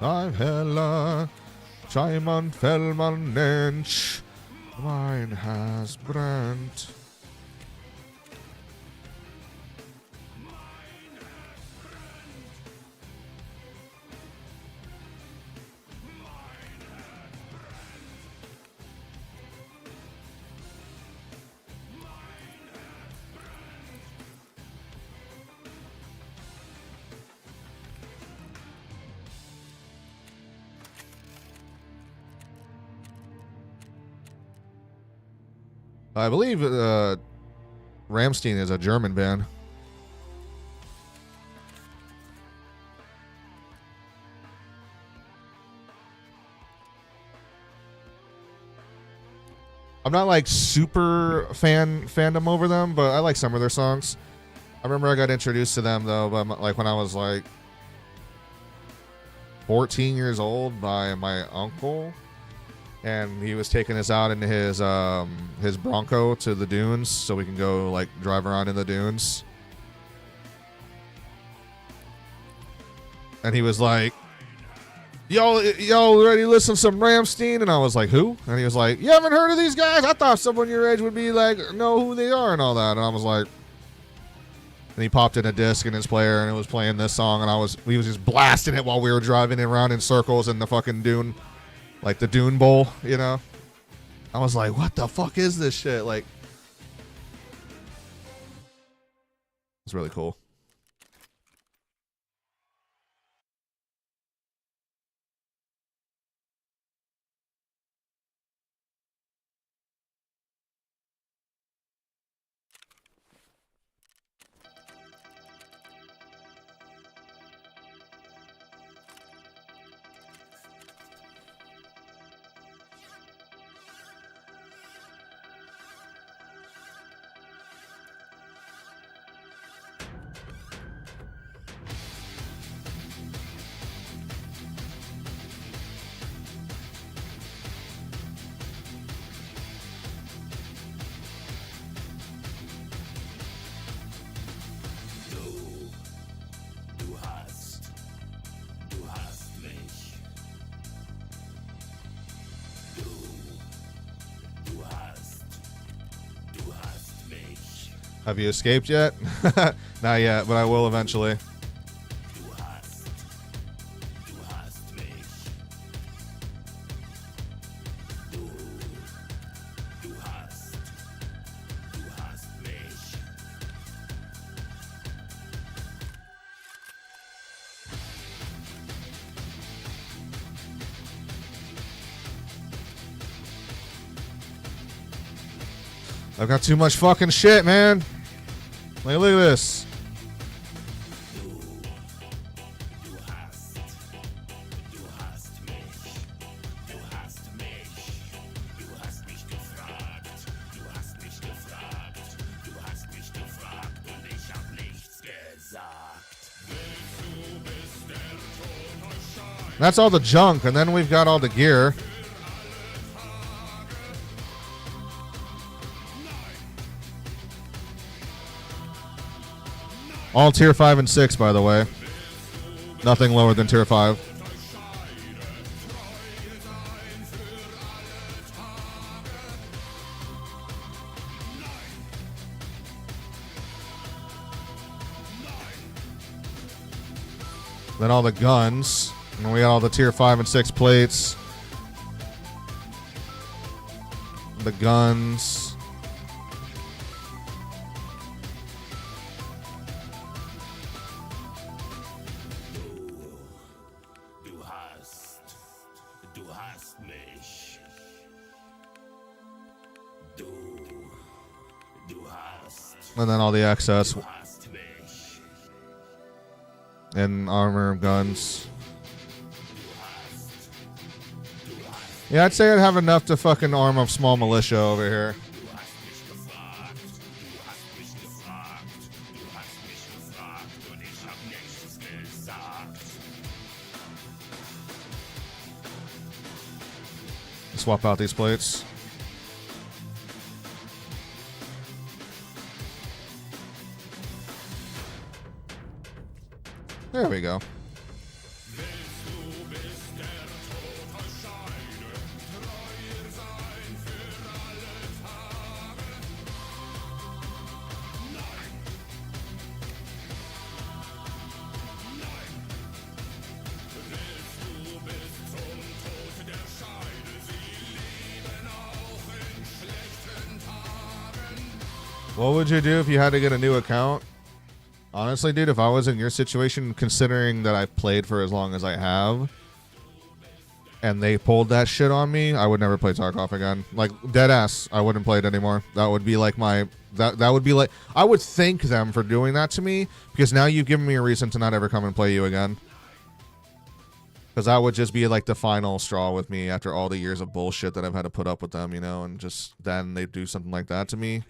I'm Hella, Simon Fellman Lynch, mine has Brent. I believe Rammstein is a German band. I'm not like super fandom over them, but I like some of their songs. I remember I got introduced to them though, but like when I was like 14 years old by my uncle, and he was taking us out in his Bronco to the dunes so we can go like drive around in the dunes. And he was like, Yo, ready to listen to some Rammstein? And I was like, who? And he was like, you haven't heard of these guys? I thought someone your age would be like, know who they are and all that. And I was like, and he popped in a disc in his player and it was playing this song. And we was just blasting it while we were driving it around in circles in the fucking dune, like the Dune Bowl, you know? I was like, what the fuck is this shit? Like, it's really cool. Have you escaped yet? Not yet, but I will eventually. I've got too much fucking shit, man. Like, look at this. That's all the junk, and then we've got all the gear. All tier 5 and 6, by the way. Nothing lower than tier 5. Then all the guns. And we got all the tier 5 and 6 plates. The guns. And then all the excess. And armor, guns. Yeah, I'd say I'd have enough to fucking arm up small militia over here. Swap out these plates. There we go. What would you do if you had to get a new account? Honestly, dude, if I was in your situation, considering that I've played for as long as I have, and they pulled that shit on me, I would never play Tarkov again. Like, dead ass, I wouldn't play it anymore. That would be like my, that would be like, I would thank them for doing that to me, because now you've given me a reason to not ever come and play you again. Because that would just be like the final straw with me after all the years of bullshit that I've had to put up with them, you know, and just then they do something like that to me.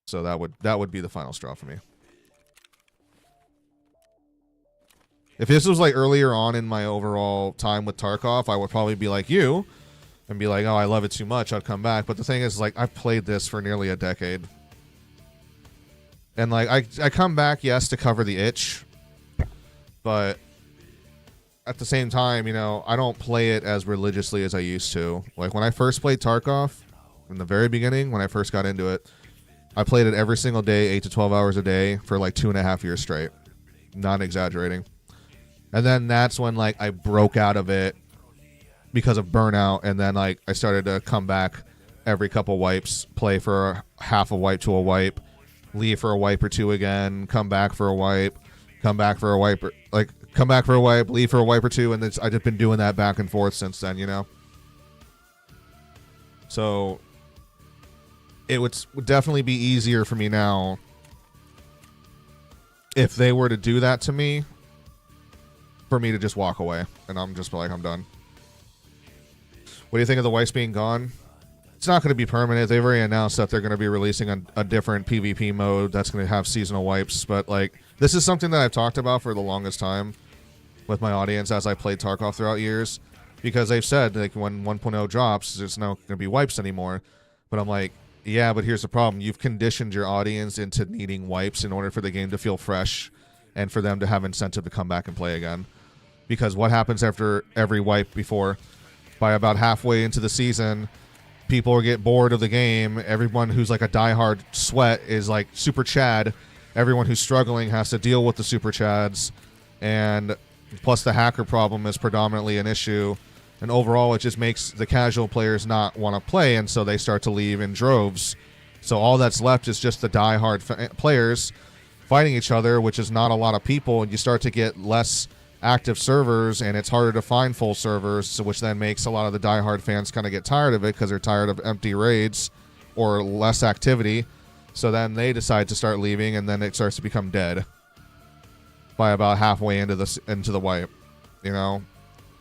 So that would be the final straw for me. If this was like earlier on in my overall time with Tarkov, I would probably be like you and be like, oh, I love it too much, I'd come back. But the thing is, like, I've played this for nearly a decade. And like I come back, yes, to cover the itch, but at the same time, you know, I don't play it as religiously as I used to. Like, when I first played Tarkov, in the very beginning, when I first got into it, I played it every single day, 8 to 12 hours a day, for like 2.5 years straight. Not exaggerating. And then that's when, like, I broke out of it because of burnout, and then, like, I started to come back every couple wipes, play for half a wipe to a wipe, leave for a wipe or two again, come back for a wipe, come back for a wipe, like, come back for a wipe, leave for a wipe or two, and I've just been doing that back and forth since then, you know? So it would definitely be easier for me now if they were to do that to me, for me to just walk away, and I'm just like, I'm done. What do you think of the wipes being gone? It's not going to be permanent. They've already announced that they're going to be releasing a different PvP mode that's going to have seasonal wipes, but like, this is something that I've talked about for the longest time with my audience as I played Tarkov throughout years, because they've said, like, when 1.0 drops, there's no going to be wipes anymore. But I'm like, yeah, but here's the problem. You've conditioned your audience into needing wipes in order for the game to feel fresh and for them to have incentive to come back and play again. Because what happens after every wipe before? By about halfway into the season, people get bored of the game. Everyone who's like a diehard sweat is like super Chad. Everyone who's struggling has to deal with the super Chads. And plus the hacker problem is predominantly an issue. And overall, it just makes the casual players not want to play, and so they start to leave in droves. So all that's left is just the diehard players fighting each other, which is not a lot of people, and you start to get less active servers, and it's harder to find full servers, which then makes a lot of the diehard fans kind of get tired of it because they're tired of empty raids or less activity. So then they decide to start leaving, and then it starts to become dead by about halfway into the wipe, you know,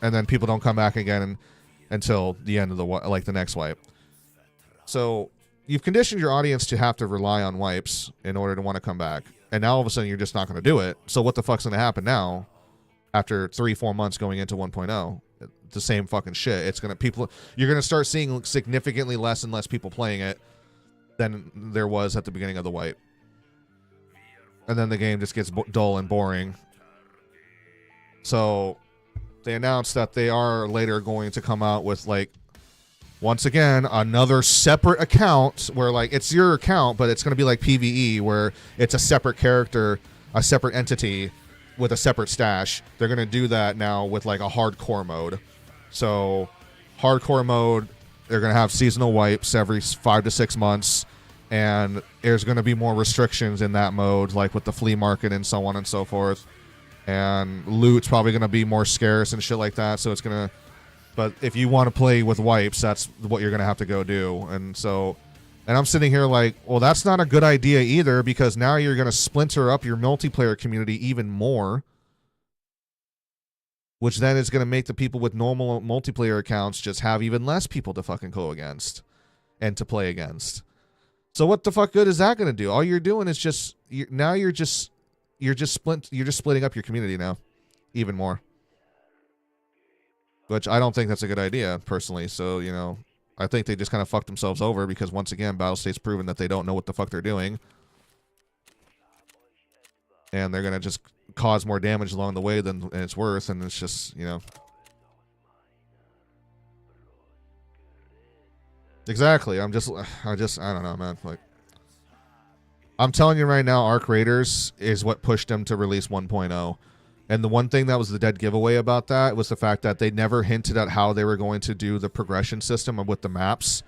and then people don't come back again until the end of the next wipe. So you've conditioned your audience to have to rely on wipes in order to want to come back, and now all of a sudden you're just not going to do it. So what the fuck's going to happen now? After 3-4 months going into 1.0, the same fucking shit. It's gonna you're gonna start seeing significantly less and less people playing it than there was at the beginning of the wipe, and then the game just gets dull and boring. So they announced that they are later going to come out with, like, once again, another separate account where, like, it's your account, but it's gonna be like PvE, where it's a separate character, a separate entity with a separate stash. They're going to do that now with, like, a hardcore mode. So hardcore mode, they're going to have seasonal wipes every 5 to 6 months, and there's going to be more restrictions in that mode, like with the flea market and so on and so forth. And loot's probably going to be more scarce and shit like that. So it's going to, but if you want to play with wipes, that's what you're going to have to go do. And I'm sitting here like, well, that's not a good idea either, because now you're going to splinter up your multiplayer community even more, which then is going to make the people with normal multiplayer accounts just have even less people to fucking go against and to play against. So what the fuck good is that going to do? All you're doing is you're just splitting up your community now even more, which I don't think that's a good idea personally. So, you know, I think they just kind of fucked themselves over, because once again, Battlestate's proven that they don't know what the fuck they're doing. And they're going to just cause more damage along the way than it's worth, and it's just, you know. Exactly. I don't know, man. Like, I'm telling you right now, Arc Raiders is what pushed them to release 1.0. And the one thing that was the dead giveaway about that was the fact that they never hinted at how they were going to do the progression system with the maps.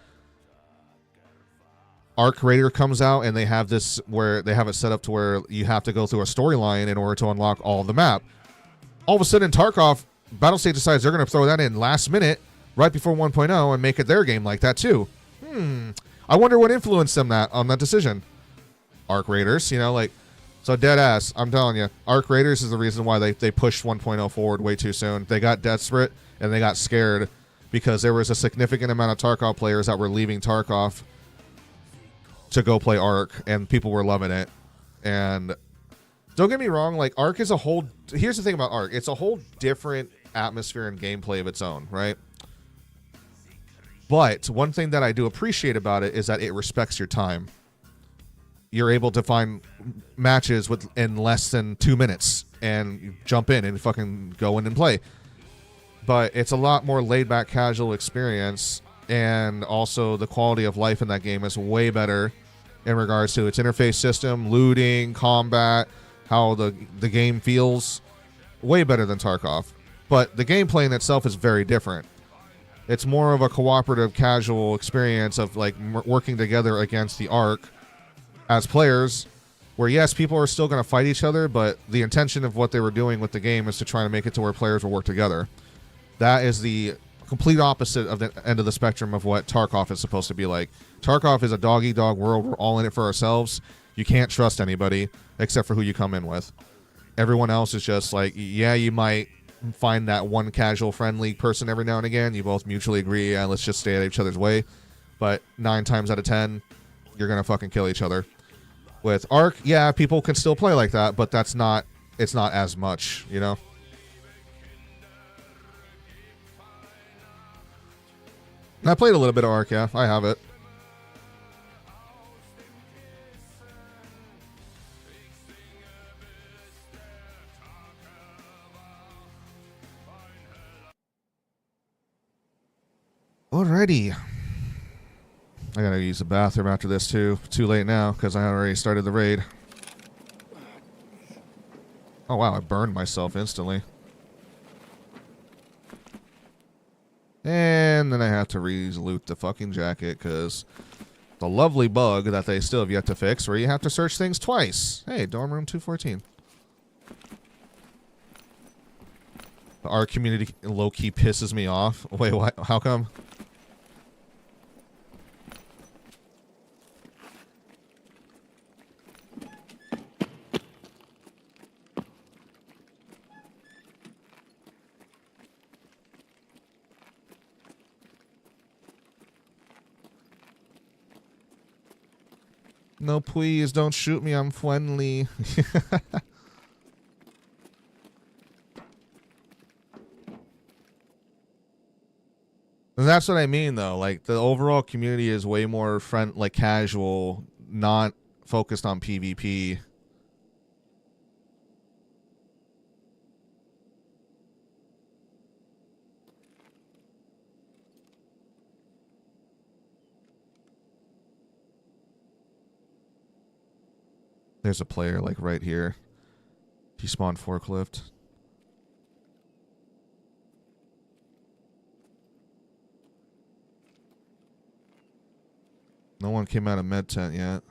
Arc Raider comes out, and they have this where they have it set up to where you have to go through a storyline in order to unlock all the map. All of a sudden, Tarkov Battlestate decides they're going to throw that in last minute, right before 1.0, and make it their game like that too. I wonder what influenced them on that decision. Arc Raiders, you know, like, so dead ass. I'm telling you, Arc Raiders is the reason why they pushed 1.0 forward way too soon. They got desperate and they got scared because there was a significant amount of Tarkov players that were leaving Tarkov to go play Arc, and people were loving it. And don't get me wrong, like, Arc is a whole... Here's the thing about Arc. It's a whole different atmosphere and gameplay of its own, right? But one thing that I do appreciate about it is that it respects your time. You're able to find matches in less than 2 minutes, and you jump in and fucking go in and play. But it's a lot more laid-back, casual experience, and also the quality of life in that game is way better in regards to its interface system, looting, combat, how the game feels. Way better than Tarkov. But the gameplay in itself is very different. It's more of a cooperative, casual experience of like working together against the Ark as players, where yes, people are still going to fight each other, but the intention of what they were doing with the game is to try to make it to where players will work together. That is the complete opposite of the end of the spectrum of what Tarkov is supposed to be like. Tarkov is a dog-eat-dog world. We're all in it for ourselves. You can't trust anybody except for who you come in with. Everyone else is just like, yeah, you might find that one casual friendly person every now and again. You both mutually agree, yeah, let's just stay out of each other's way. But 9 times out of 10, you're going to fucking kill each other. With Ark, yeah, people can still play like that, but it's not as much, you know? And I played a little bit of Ark, yeah, I have it. Alrighty. I gotta use the bathroom after this too. Too late now because I already started the raid. Oh wow, I burned myself instantly. And then I have to re-loot the fucking jacket because the lovely bug that they still have yet to fix where you have to search things twice. Hey, dorm room 214. Our community low-key pisses me off. Wait, what? How come? No, please, don't shoot me. I'm friendly. And that's what I mean, though. Like, the overall community is way more like casual, not focused on PvP. There's a player, like, right here. He spawned forklift. No one came out of med tent yet.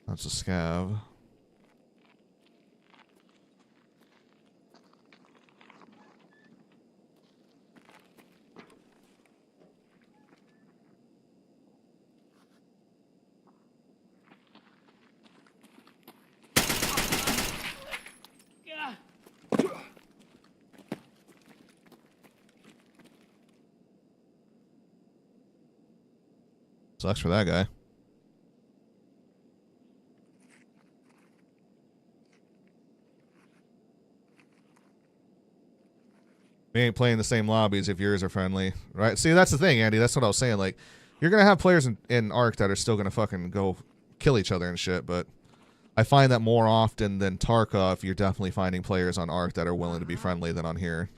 That's a scav. Sucks for that guy. We ain't playing the same lobbies if yours are friendly, right? See, that's the thing, Andy. That's what I was saying. Like, you're going to have players in Ark that are still going to fucking go kill each other and shit, but I find that more often than Tarkov, you're definitely finding players on Ark that are willing to be friendly than on here.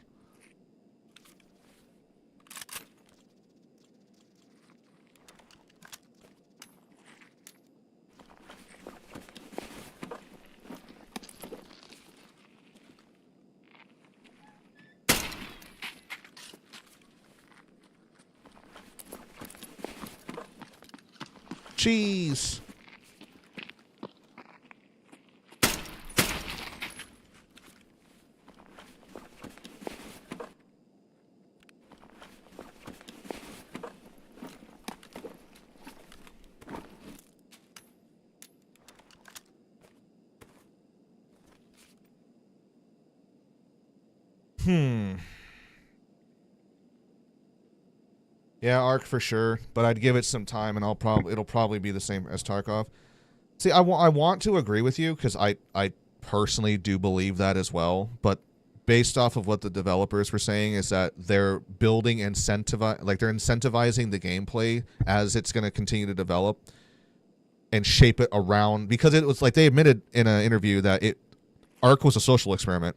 Cheese. Yeah, Ark for sure, but I'd give it some time, and it'll probably be the same as Tarkov. See, I want to agree with you because I personally do believe that as well, but based off of what the developers were saying is that they're building they're incentivizing the gameplay as it's going to continue to develop and shape it around, because it was like they admitted in an interview that Ark was a social experiment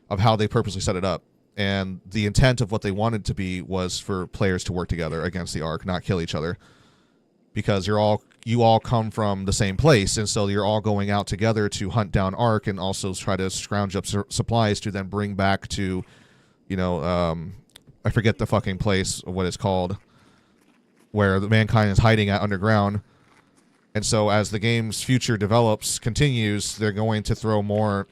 of how they purposely set it up. And the intent of what they wanted to be was for players to work together against the Ark, not kill each other. Because you all come from the same place, and so you're all going out together to hunt down Ark and also try to scrounge up supplies to then bring back to, I forget the fucking place, what it's called, where the mankind is hiding at underground. And so as the game's future continues, they're going to throw more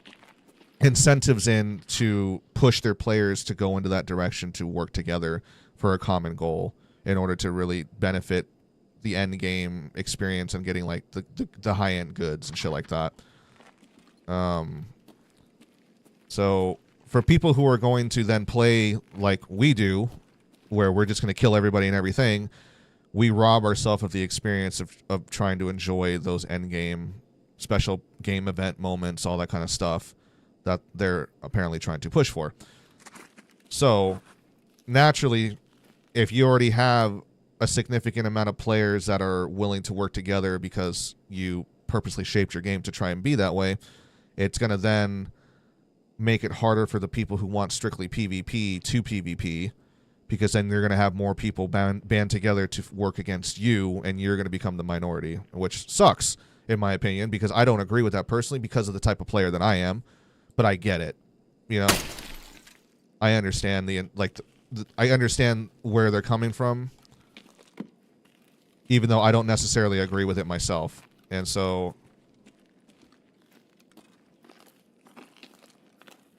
incentives in to push their players to go into that direction to work together for a common goal in order to really benefit the end game experience and getting like the high end goods and shit like that. So for people who are going to then play like we do, where we're just going to kill everybody and everything, we rob ourselves of the experience of trying to enjoy those end game special game event moments, all that kind of stuff that they're apparently trying to push for. So naturally, if you already have a significant amount of players that are willing to work together because you purposely shaped your game to try and be that way, it's going to then make it harder for the people who want strictly PvP to PvP, because then you're going to have more people band together to work against you, and you're going to become the minority, which sucks, in my opinion, because I don't agree with that personally because of the type of player that I am. But I get it, I understand I understand where they're coming from, even though I don't necessarily agree with it myself. And so,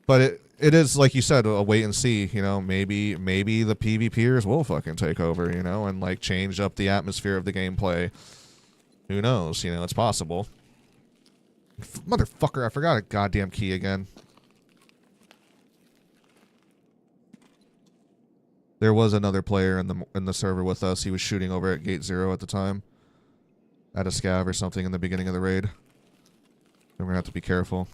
but it is, like you said, a wait and see. Maybe the PvPers will fucking take over, and like change up the atmosphere of the gameplay. Who knows? It's possible. Motherfucker, I forgot a goddamn key again. There was another player in the server with us. He was shooting over at Gate 0 at the time. At a scav or something in the beginning of the raid. We're going to have to be careful.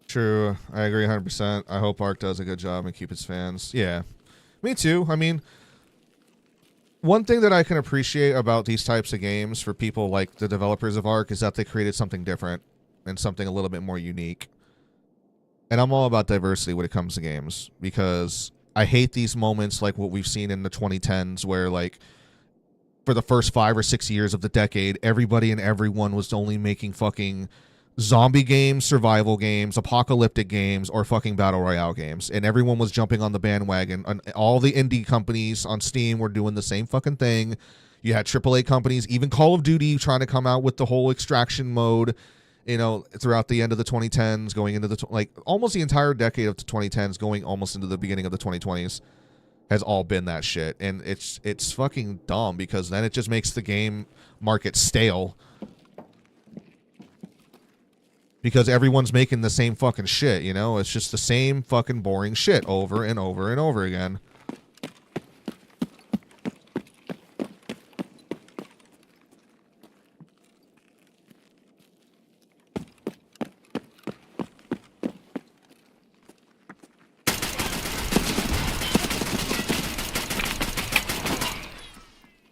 True. I agree 100%. I hope Ark does a good job and keep its fans. Yeah. Me too. I mean, one thing that I can appreciate about these types of games for people like the developers of Ark is that they created something different and something a little bit more unique. And I'm all about diversity when it comes to games, because I hate these moments like what we've seen in the 2010s where, like, for the first 5 or 6 years of the decade, everybody and everyone was only making fucking zombie games, survival games, apocalyptic games, or fucking battle royale games. And everyone was jumping on the bandwagon. And all the indie companies on Steam were doing the same fucking thing. You had AAA companies, even Call of Duty, trying to come out with the whole extraction mode, throughout the end of the 2010s, going into almost the entire decade of the 2010s, going almost into the beginning of the 2020s, has all been that shit. And it's fucking dumb, because then it just makes the game market stale. because everyone's making the same fucking shit, you know? It's just the same fucking boring shit over and over and over again.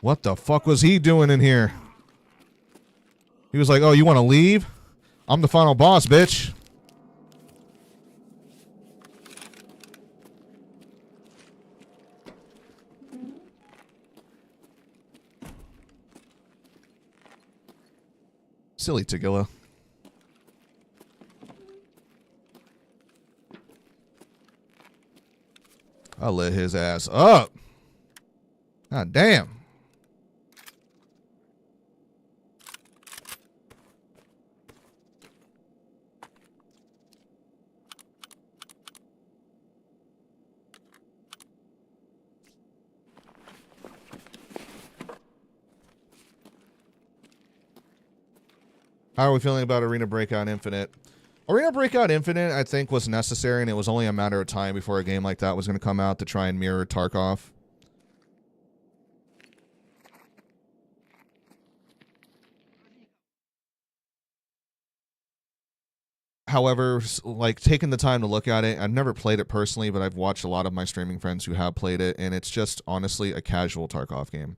What the fuck was he doing in here? He was like, oh, you want to leave? I'm the final boss, bitch. Silly Tagilla. I lit his ass up. God damn. How are we feeling about Arena Breakout Infinite? Arena Breakout Infinite, I think, was necessary, and it was only a matter of time before a game like that was going to come out to try and mirror Tarkov. However, like, taking the time to look at it, I've never played it personally, but I've watched a lot of my streaming friends who have played it, and it's just, honestly, a casual Tarkov game.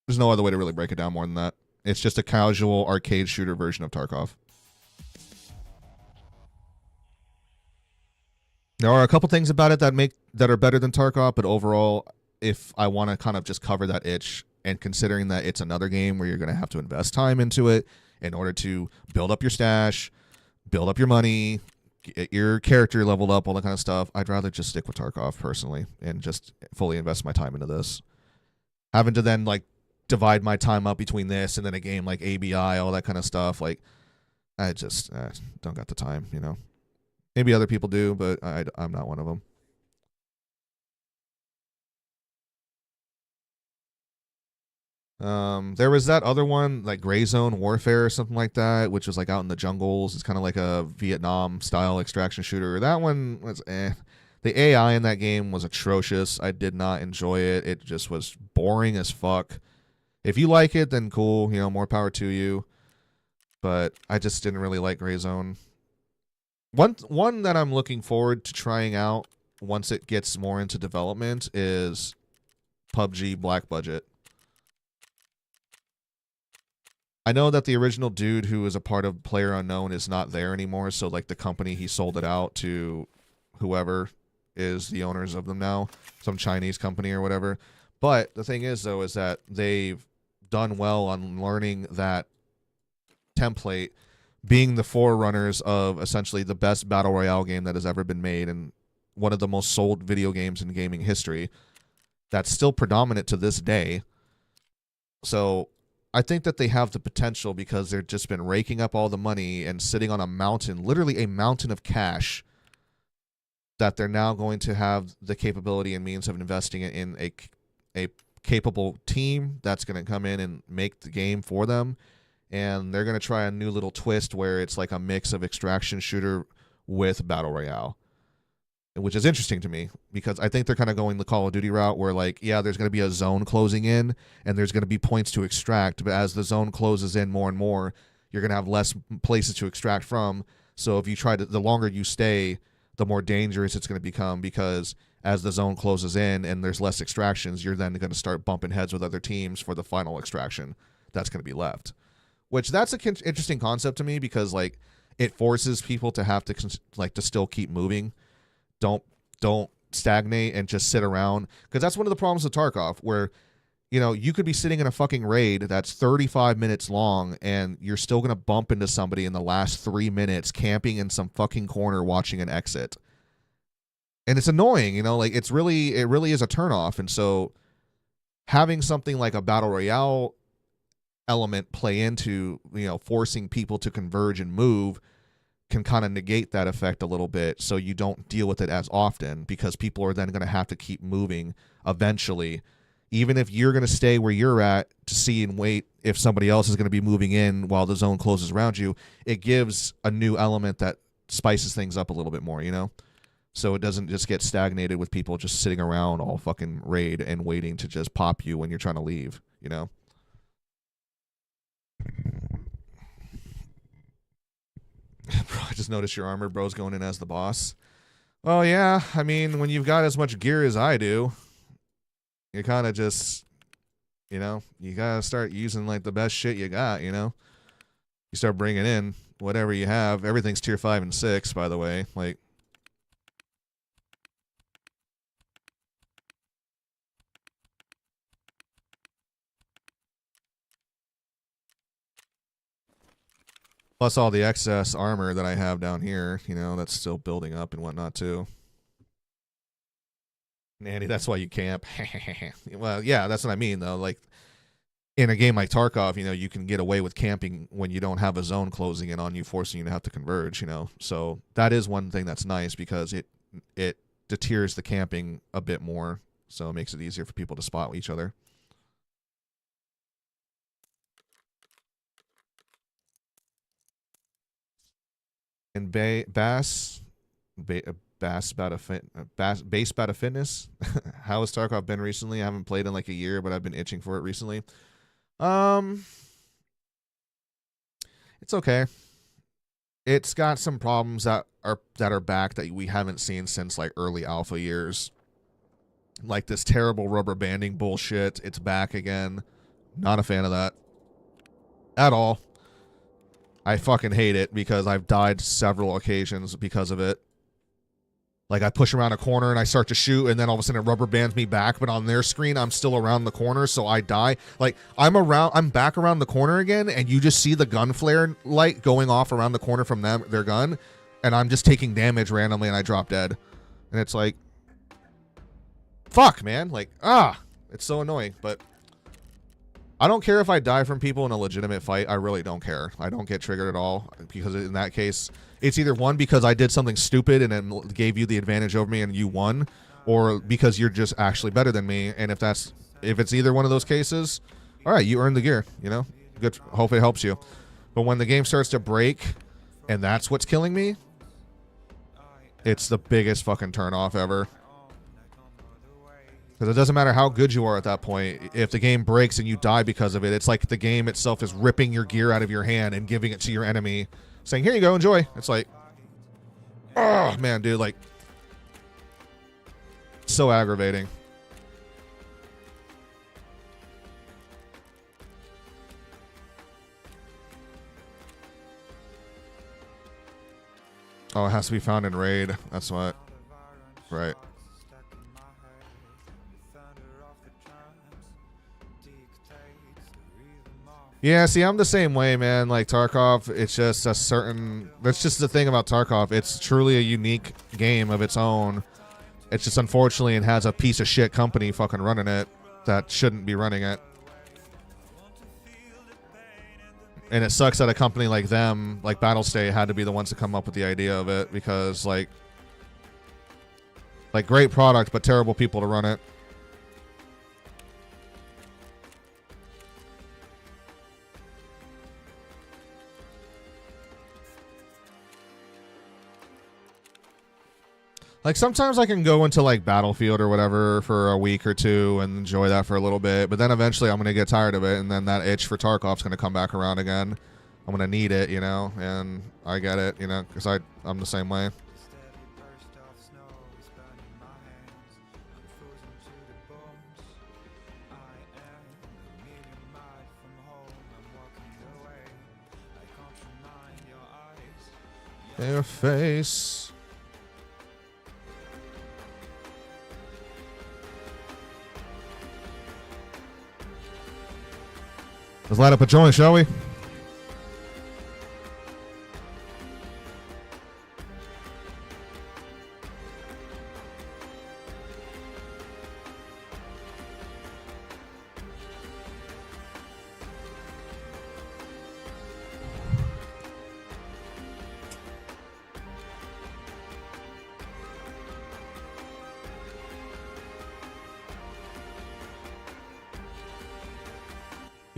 There's no other way to really break it down more than that. It's just a casual arcade shooter version of Tarkov. There are a couple things about it that are better than Tarkov, but overall, if I want to kind of just cover that itch, and considering that it's another game where you're going to have to invest time into it in order to build up your stash, build up your money, get your character leveled up, all that kind of stuff, I'd rather just stick with Tarkov personally and just fully invest my time into this. Having to then, like, divide my time up between this and then a game like ABI, all that kind of stuff, like, I just don't got the time, you know. Maybe other people do, but I'm not one of them. There was that other one, like Gray Zone Warfare or something like that, which was like out in the jungles. It's kind of like a Vietnam style extraction shooter. That one was The AI in that game was atrocious. I did not enjoy it. It just was boring as fuck. If you like it, then cool, you know, more power to you. But I just didn't really like Gray Zone. One that I'm looking forward to trying out once it gets more into development is PUBG Black Budget. I know that the original dude who was a part of PlayerUnknown is not there anymore, so like the company, he sold it out to whoever is the owners of them now, some Chinese company or whatever. But the thing is, though, is that they've done well on learning that template, being the forerunners of essentially the best battle royale game that has ever been made and one of the most sold video games in gaming history that's still predominant to this day. So I think that they have the potential because they've just been raking up all the money and sitting on a mountain, literally a mountain of cash, that they're now going to have the capability and means of investing in a capable team that's going to come in and make the game for them. And they're going to try a new little twist where it's like a mix of extraction shooter with battle royale, which is interesting to me because I think they're kind of going the Call of Duty route where, like, yeah, there's going to be a zone closing in and there's going to be points to extract, but as the zone closes in more and more, you're going to have less places to extract from. So if you try to, the longer you stay, the more dangerous it's going to become because as the zone closes in and there's less extractions, you're then going to start bumping heads with other teams for the final extraction that's going to be left. Which that's an interesting concept to me because, like, it forces people to have to, like, to still keep moving. Don't stagnate and just sit around, because that's one of the problems with Tarkov, where, you know, you could be sitting in a fucking raid that's 35 minutes long and you're still going to bump into somebody in the last 3 minutes camping in some fucking corner watching an exit. And it's annoying, you know, like it really is a turnoff. And so having something like a battle royale element play into, you know, forcing people to converge and move can kind of negate that effect a little bit, so you don't deal with it as often because people are then going to have to keep moving eventually even if you're going to stay where you're at to see and wait if somebody else is going to be moving in while the zone closes around you, it gives a new element that spices things up a little bit more, you know? So it doesn't just get stagnated with people just sitting around all fucking raid and waiting to just pop you when you're trying to leave, you know? Bro, I just noticed your armor bro's going in as the boss. Oh, yeah. I mean, when you've got as much gear as I do, you kind of just, you know, you got to start using, like, the best shit you got, you know? You start bringing in whatever you have. Everything's tier 5 and 6, by the way. Like, plus all the excess armor that I have down here, you know, that's still building up and whatnot, too. Nanny, that's why you camp. Well, yeah, that's what I mean, though. Like, in a game like Tarkov, you know, you can get away with camping when you don't have a zone closing in on you, forcing you to have to converge, you know. So that is one thing that's nice because it deters the camping a bit more, so it makes it easier for people to spot each other. And Bass Base Bata Fitness. How has Tarkov been recently? I haven't played in like a year, but I've been itching for it recently. It's okay. It's got some problems that are back that we haven't seen since like early alpha years. Like this terrible rubber banding bullshit. It's back again. Not a fan of that at all. I fucking hate it because I've died several occasions because of it. Like, I push around a corner and I start to shoot, and then all of a sudden it rubber bands me back, but on their screen, I'm still around the corner, so I die. Like, I'm back around the corner again, and you just see the gun flare light going off around the corner from their gun, and I'm just taking damage randomly, and I drop dead. And it's like, fuck, man. Like, it's so annoying, but I don't care if I die from people in a legitimate fight. I really don't care. I don't get triggered at all, because in that case, it's either one, because I did something stupid and it gave you the advantage over me and you won, or because you're just actually better than me. And if it's either one of those cases, all right, you earned the gear, you know? Good. Hope it helps you. But when the game starts to break and that's what's killing me, it's the biggest fucking turnoff ever. Because it doesn't matter how good you are at that point. If the game breaks and you die because of it, it's like the game itself is ripping your gear out of your hand and giving it to your enemy, saying, here you go, enjoy. It's like, oh, man, dude, like, so aggravating. Oh, it has to be found in raid. That's what. Right. Yeah, see, I'm the same way, man. Like, Tarkov, it's just a certain... That's just the thing about Tarkov. It's truly a unique game of its own. It's just, unfortunately, it has a piece of shit company fucking running it that shouldn't be running it. And it sucks that a company like them, like Battlestate, had to be the ones to come up with the idea of it, because, like, great product, but terrible people to run it. Like, sometimes I can go into, like, Battlefield or whatever for a week or two and enjoy that for a little bit, but then eventually I'm going to get tired of it, and then that itch for Tarkov's going to come back around again. I'm going to need it, you know, and I get it, you know, because I'm the same way. Their face. Let's light up a joint, shall we?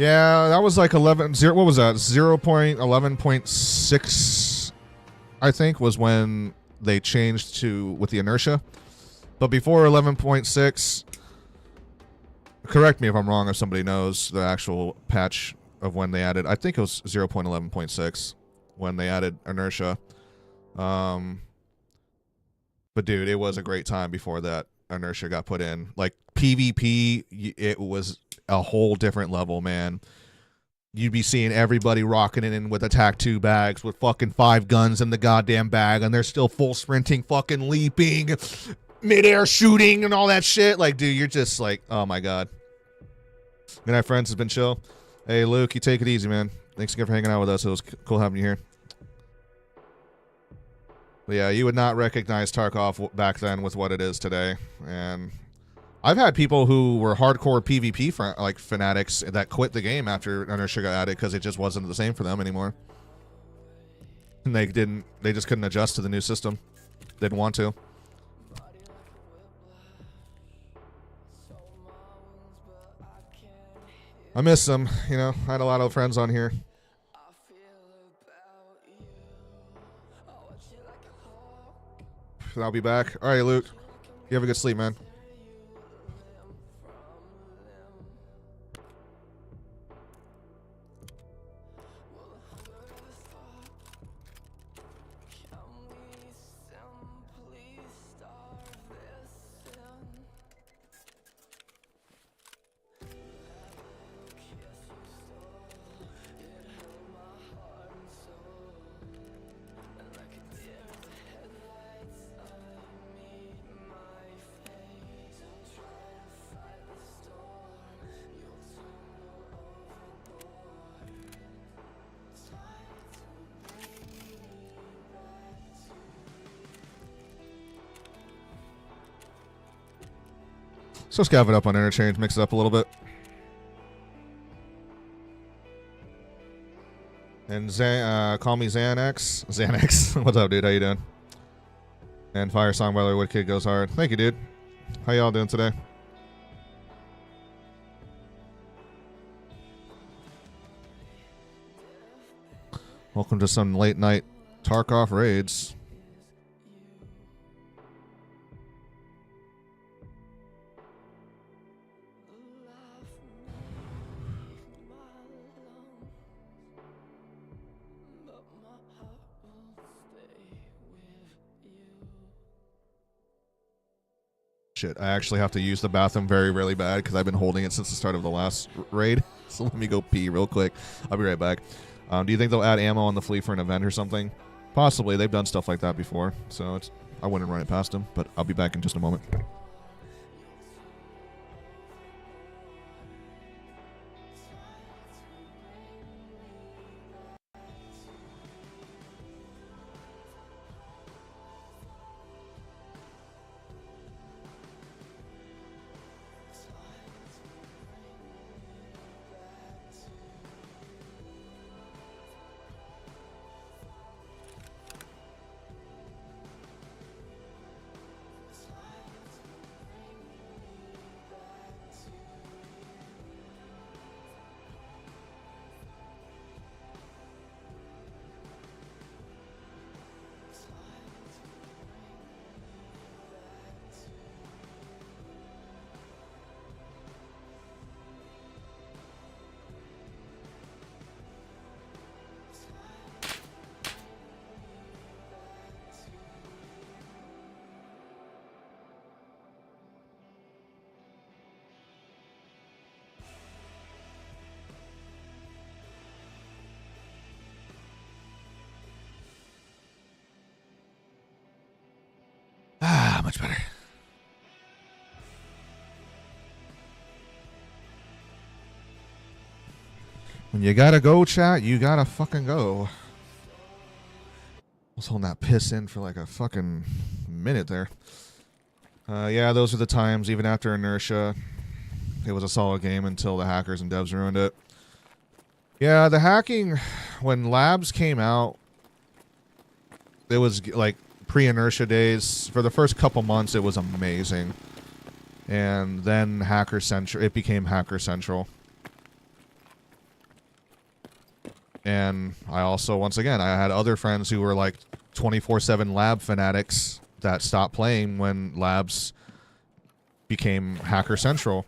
Yeah, that was like 11. What was that? 0.11.6, I think, was when they changed to with the inertia. But before 11.6, correct me if I'm wrong if somebody knows the actual patch of when they added. I think it was 0.11.6 when they added inertia. But dude, it was a great time before that inertia got put in. Like PvP, it was a whole different level, man. You'd be seeing everybody rocking it in with attack 2 bags with fucking 5 guns in the goddamn bag, and they're still full sprinting, fucking leaping, midair shooting, and all that shit. Like, dude, you're just like, oh my god. Good night, friends. It's been chill. Hey, Luke, you take it easy, man. Thanks again for hanging out with us. It was cool having you here. But yeah, you would not recognize Tarkov back then with what it is today. And I've had people who were hardcore PvP like fanatics that quit the game after inertia got added because it just wasn't the same for them anymore. And they just couldn't adjust to the new system. Didn't want to. I miss them, you know. I had a lot of friends on here. I'll be back. All right, Luke. You have a good sleep, man. So scav it up on interchange, mix it up a little bit. And call me Xanax. Xanax. What's up, dude? How you doing? And Fire Song by the Wood Kid goes hard. Thank you, dude. How y'all doing today? Welcome to some late night Tarkov raids. Shit, I actually have to use the bathroom very, really bad because I've been holding it since the start of the last raid. So let me go pee real quick. I'll be right back. Do you think they'll add ammo on the flea for an event or something? Possibly. They've done stuff like that before, so I wouldn't run it past them, but I'll be back in just a moment. Much better. When you gotta go, chat, you gotta fucking go. I was holding that piss in for like a fucking minute there. Yeah, those are the times, even after inertia. It was a solid game until the hackers and devs ruined it. Yeah, the hacking, when labs came out, it was like pre-inertia days. For the first couple months, it was amazing. And then Hacker Central, it became Hacker Central. And I also, once again, I had other friends who were like 24/7 lab fanatics that stopped playing when labs became hacker central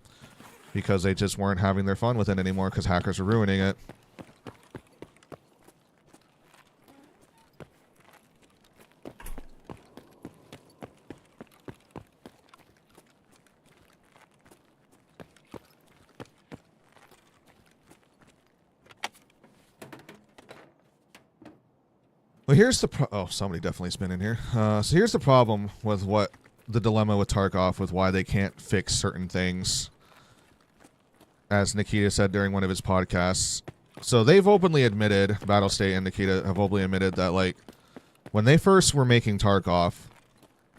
because they just weren't having their fun with it anymore because hackers were ruining it. Well, here's the oh, somebody definitely's been in here. So here's the problem with what the dilemma with Tarkov, with why they can't fix certain things. As Nikita said during one of his podcasts, so they've openly admitted, Battlestate and Nikita have openly admitted that, like, when they first were making Tarkov,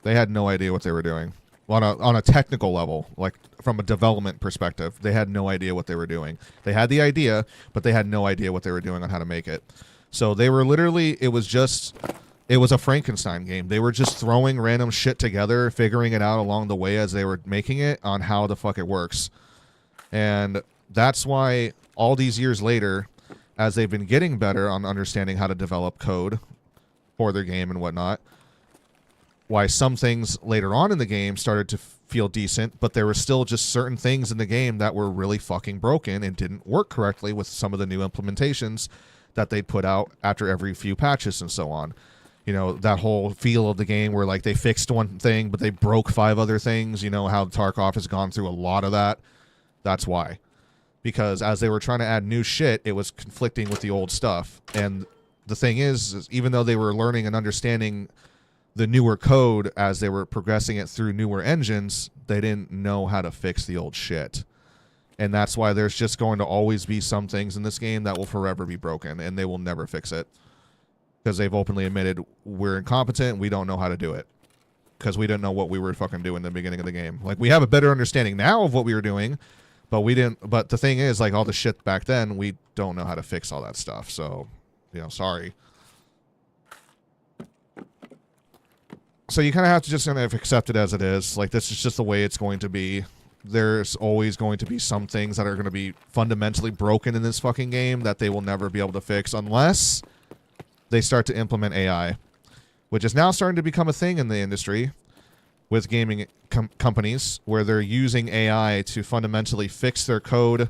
they had no idea what they were doing on a technical level, like from a development perspective. They had no idea what they were doing. They had the idea, but they had no idea what they were doing on how to make it. So they were literally, it was a Frankenstein game. They were just throwing random shit together, figuring it out along the way as they were making it on how the fuck it works. And that's why all these years later, as they've been getting better on understanding how to develop code for their game and whatnot, why some things later on in the game started to feel decent, but there were still just certain things in the game that were really fucking broken and didn't work correctly with some of the new implementations that they put out after every few patches and so on. You know, that whole feel of the game where, like, they fixed one thing, but they broke 5 other things. You know, how Tarkov has gone through a lot of that. That's why. Because as they were trying to add new shit, it was conflicting with the old stuff. And the thing is even though they were learning and understanding the newer code as they were progressing it through newer engines, they didn't know how to fix the old shit. And that's why there's just going to always be some things in this game that will forever be broken, and they will never fix it. Because they've openly admitted, we're incompetent, we don't know how to do it. Because we didn't know what we were fucking doing in the beginning of the game. Like, we have a better understanding now of what we were doing, but we didn't. But the thing is, like, all the shit back then, we don't know how to fix all that stuff. So, you know, sorry. So you kind of have to just kind of accept it as it is. Like, this is just the way it's going to be. There's always going to be some things that are going to be fundamentally broken in this fucking game that they will never be able to fix unless they start to implement AI, which is now starting to become a thing in the industry with gaming companies, where they're using AI to fundamentally fix their code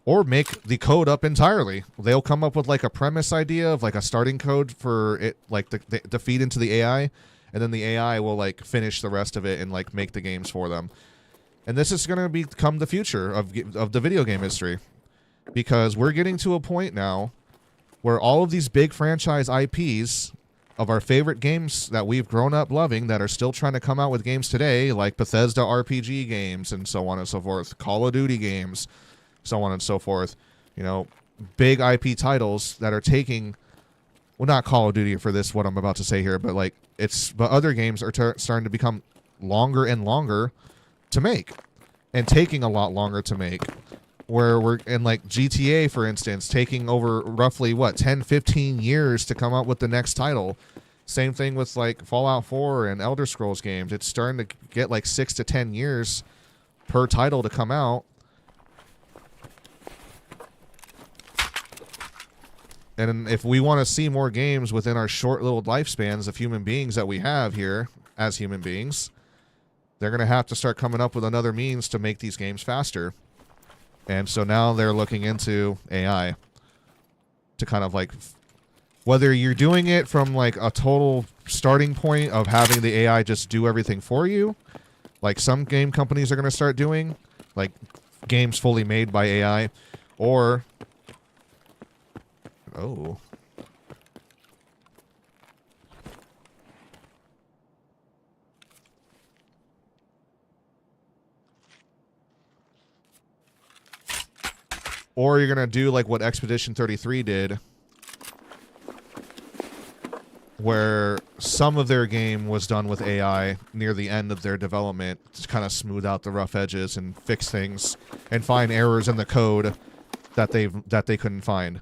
or make the code up entirely. They'll come up with, like, a premise idea of, like, a starting code for it, like, to feed into the AI, and then the AI will, like, finish the rest of it and, like, make the games for them. And this is going to become the future of the video game industry, because we're getting to a point now where all of these big franchise IPs of our favorite games that we've grown up loving that are still trying to come out with games today, like Bethesda RPG games and so on and so forth, Call of Duty games, so on and so forth, you know, big IP titles that are taking, well, not Call of Duty for this, what I'm about to say here, but, like, but other games are starting to become longer and longer to make, and taking a lot longer to make, where we're in, like, GTA, for instance, taking over roughly, 10-15 years to come up with the next title. Same thing with, like, Fallout 4 and Elder Scrolls games. It's starting to get, like, 6 to 10 years per title to come out. And if we want to see more games within our short little lifespans of human beings that we have here as human beings, they're going to have to start coming up with another means to make these games faster. And so now they're looking into AI to kind of, like, whether you're doing it from, like, a total starting point of having the AI just do everything for you, like some game companies are going to start doing, like games fully made by AI, or or you're going to do like what Expedition 33 did, where some of their game was done with AI near the end of their development to kind of smooth out the rough edges and fix things and find errors in the code that they couldn't find.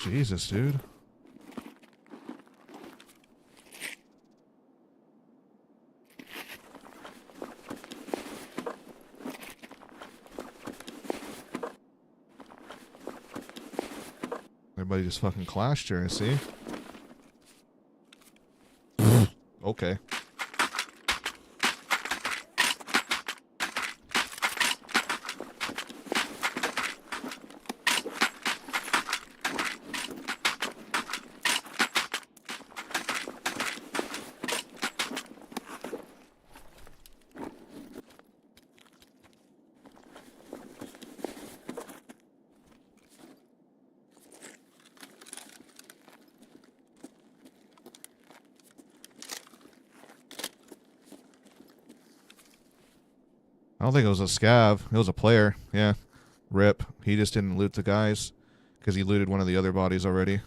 Jesus, dude. Everybody just fucking clashed here, I see. Okay. I don't think it was a scav. It was a player. Yeah. Rip. He just didn't loot the guys because he looted one of the other bodies already.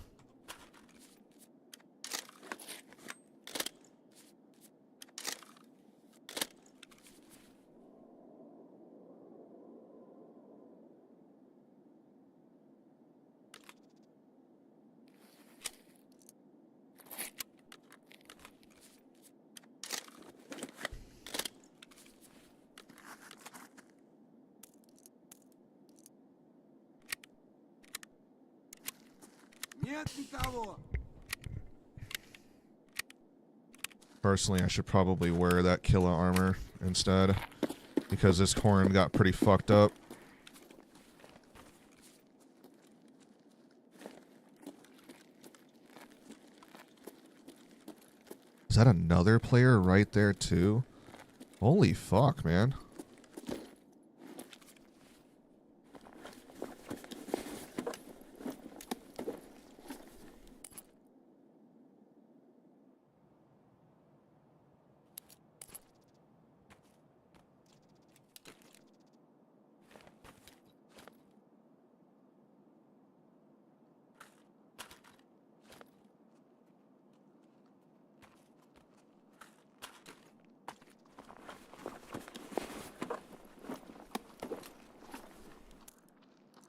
Personally, I should probably wear that Killa armor instead because this corn got pretty fucked up. Is that another player right there too? Holy fuck, man.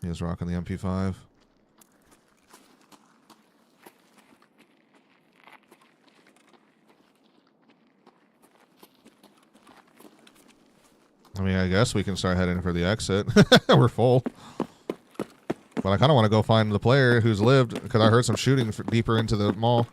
He was rocking the MP5. I mean, I guess we can start heading for the exit. We're full. But I kind of want to go find the player who's lived because I heard some shooting deeper into the mall.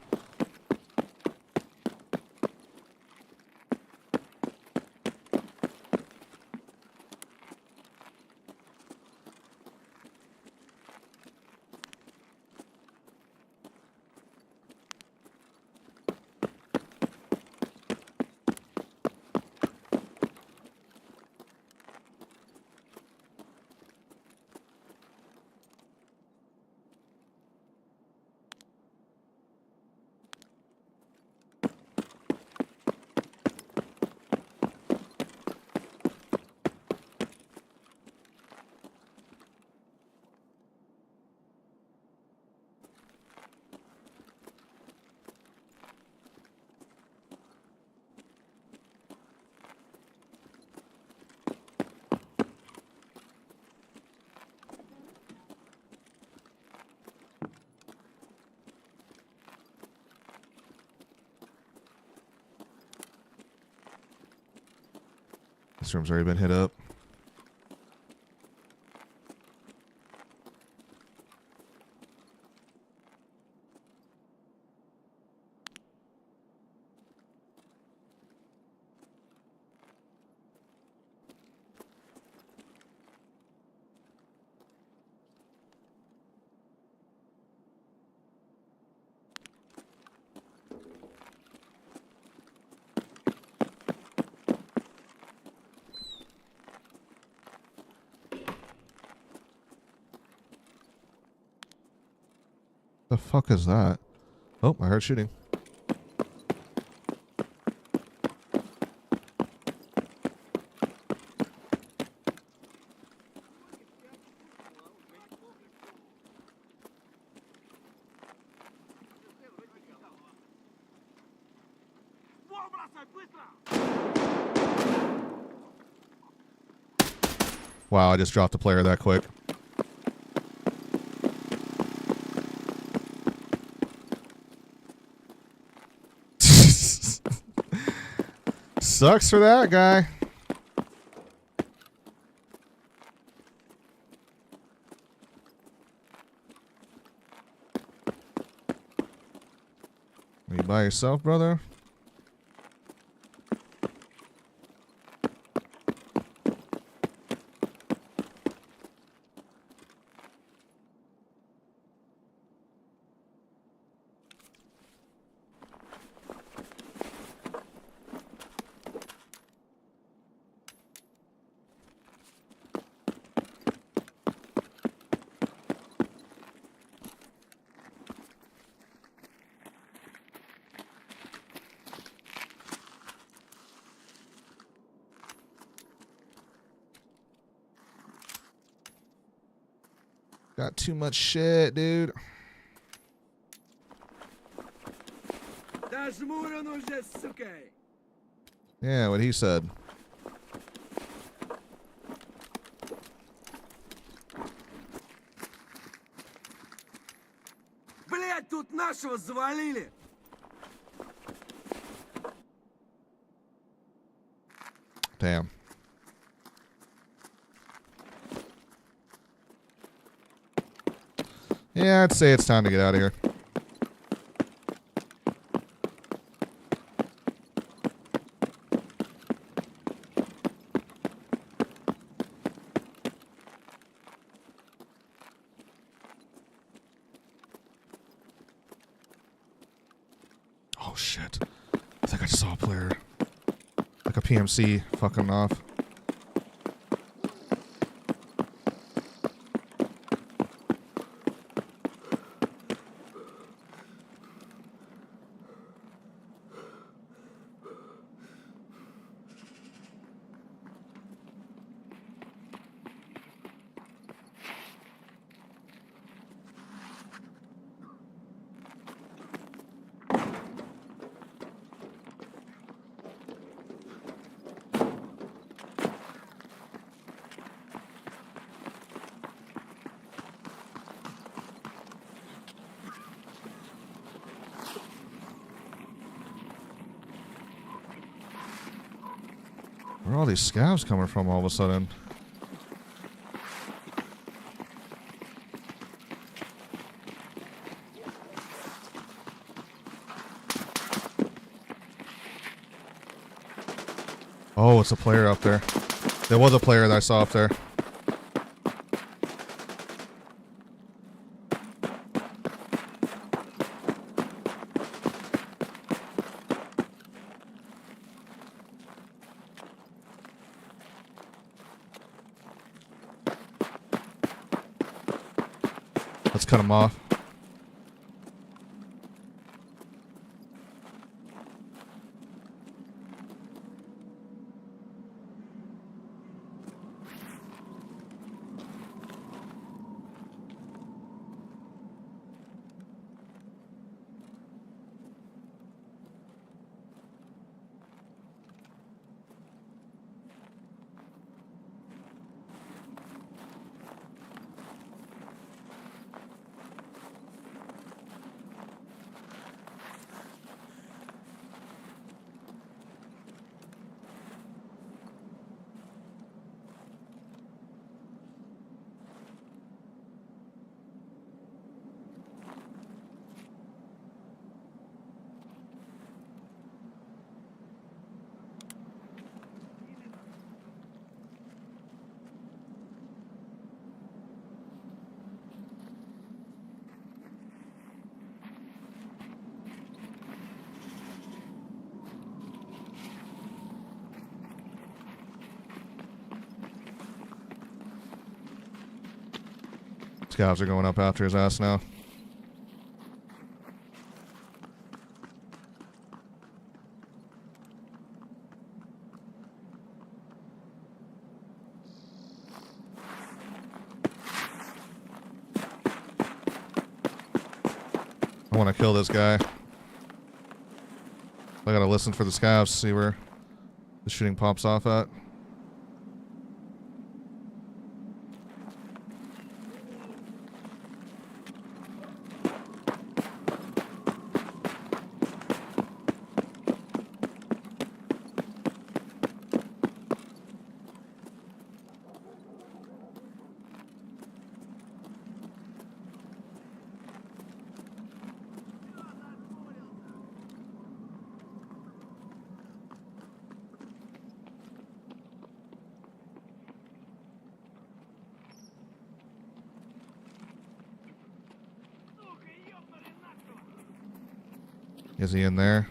This room's already been hit up. The fuck is that? Oh, I heard shooting. Wow, I just dropped the player that quick. Sucks for that guy. Are you by yourself, brother? Got too much shit, dude. Yeah, what he said. Блять, тут нашего завалили! Damn. Yeah, I'd say it's time to get out of here. Oh shit. I think I saw a player. Like a PMC fucking off. Where are all these scavs coming from all of a sudden? Oh, it's a player up there. There was a player that I saw up there. Let's cut him off. Scavs are going up after his ass now. I want to kill this guy. I gotta listen for the scavs, see where the shooting pops off at. Is he in there?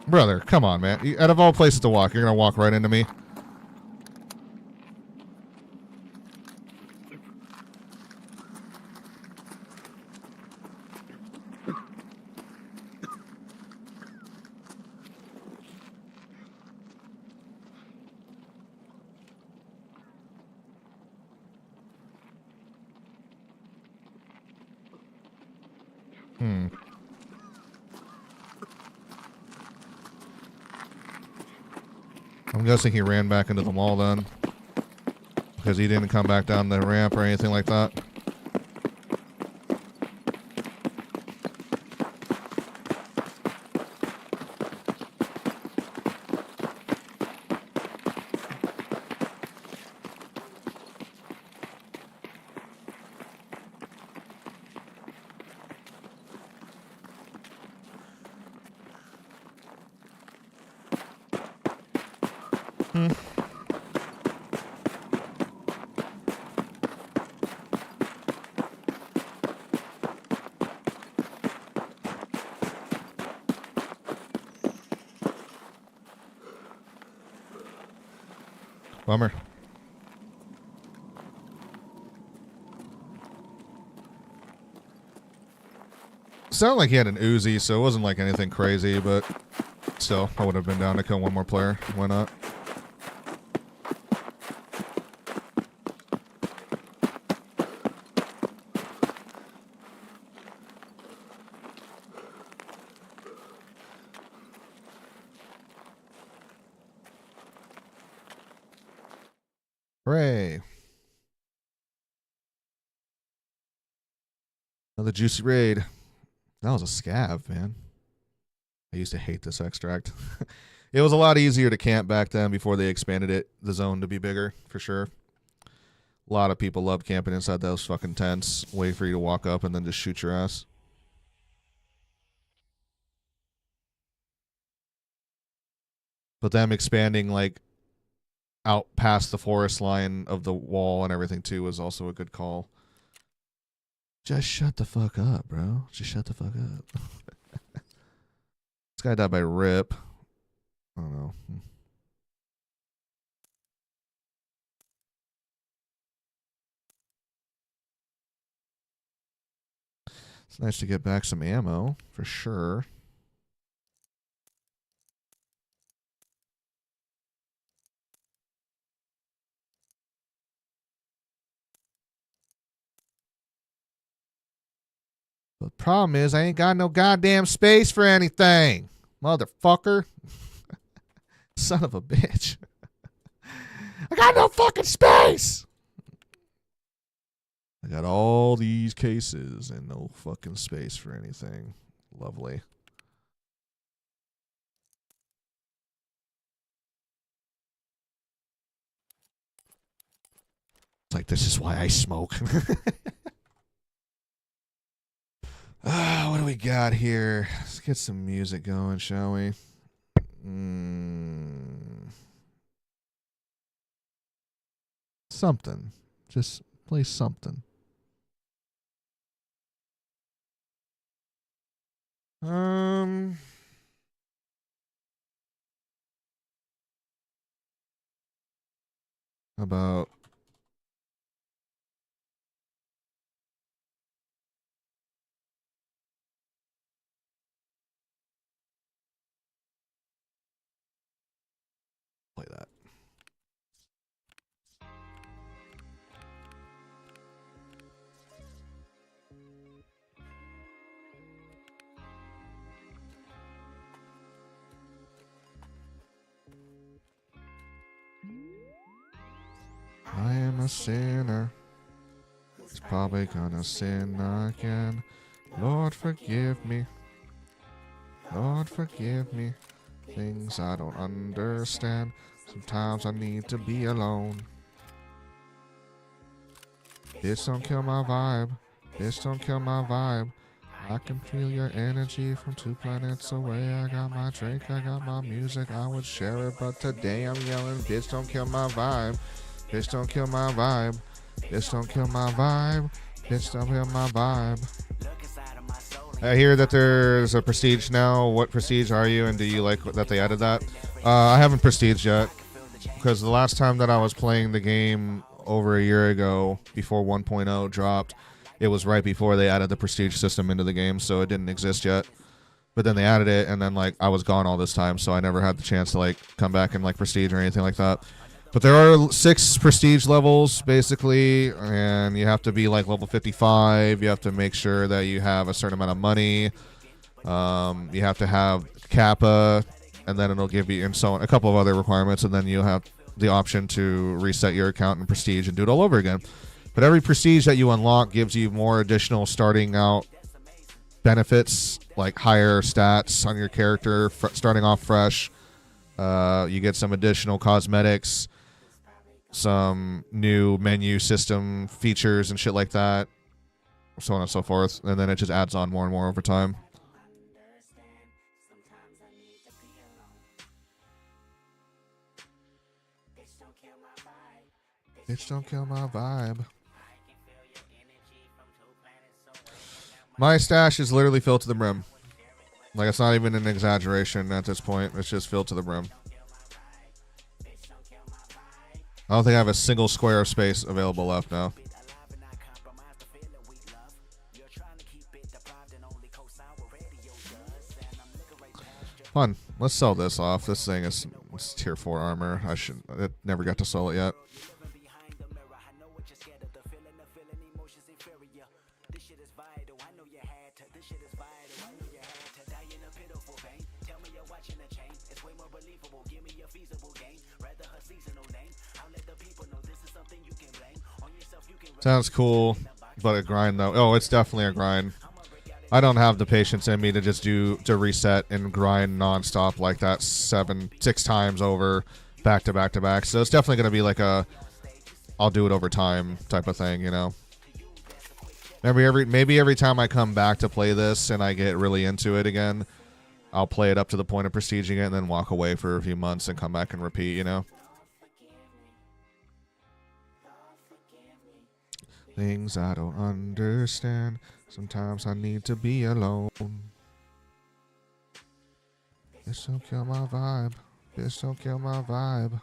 Brother, come on, man. Out of all places to walk, you're going to walk right into me? I'm guessing he ran back into the mall then. Because he didn't come back down the ramp or anything like that. Bummer. Sounded like he had an Uzi, so it wasn't like anything crazy, but still, I would have been down to kill one more player. Why not? Hooray. Another juicy raid. That was a scav, man. I used to hate this extract. It was a lot easier to camp back then before they expanded the zone to be bigger, for sure. A lot of people loved camping inside those fucking tents. Wait for you to walk up and then just shoot your ass. But them expanding, like, out past the forest line of the wall and everything, too, was also a good call. Just shut the fuck up, bro. Just shut the fuck up. This guy died by rip. I don't know. It's nice to get back some ammo, for sure. The problem is I ain't got no goddamn space for anything. Motherfucker. Son of a bitch. I got no fucking space. I got all these cases and no fucking space for anything. Lovely. It's like, this is why I smoke. What do we got here? Let's get some music going, shall we? Something. Just play something. About play that. I am a sinner. He's probably gonna sin again. Lord, forgive me. Lord, forgive me. Things I don't understand. Sometimes I need to be alone. Bitch, don't kill my vibe. Bitch, don't kill my vibe. I can feel your energy from 2 planets away. I got my drink, I got my music, I would share it, but today I'm yelling, bitch, don't kill my vibe. Bitch, don't kill my vibe. Bitch, don't kill my vibe. Bitch, don't kill my vibe. I hear that there's a prestige now. What prestige are you, and do you like that they added that? I haven't prestige yet, because the last time that I was playing the game over a year ago, before 1.0 dropped, it was right before they added the prestige system into the game, so it didn't exist yet. But then they added it, and then like I was gone all this time, so I never had the chance to like come back and like prestige or anything like that. But there are 6 prestige levels basically, and you have to be like level 55. You have to make sure that you have a certain amount of money. You have to have Kappa, and then it'll give you, and so on, a couple of other requirements, and then you have the option to reset your account in prestige and do it all over again. But every prestige that you unlock gives you more additional starting out benefits, like higher stats on your character, starting off fresh. You get some additional cosmetics, some new menu system features and shit like that, so on and so forth. And then it just adds on more and more over time. Bitch, don't kill my vibe. My stash is literally filled to the brim. Like, it's not even an exaggeration at this point. It's just filled to the brim. I don't think I have a single square of space available left now. Fun. Let's sell this off. This thing is tier 4 armor. I never got to sell it yet. Sounds cool, but a grind though. Oh, it's definitely a grind. I don't have the patience in me to just to reset and grind nonstop like that 6 times over, back to back to back. So it's definitely gonna be like a, I'll do it over time type of thing, you know. Maybe every time I come back to play this and I get really into it again, I'll play it up to the point of prestiging it and then walk away for a few months and come back and repeat, you know. Things I don't understand. Sometimes I need to be alone. Bitch, don't kill my vibe. Bitch, don't kill my vibe.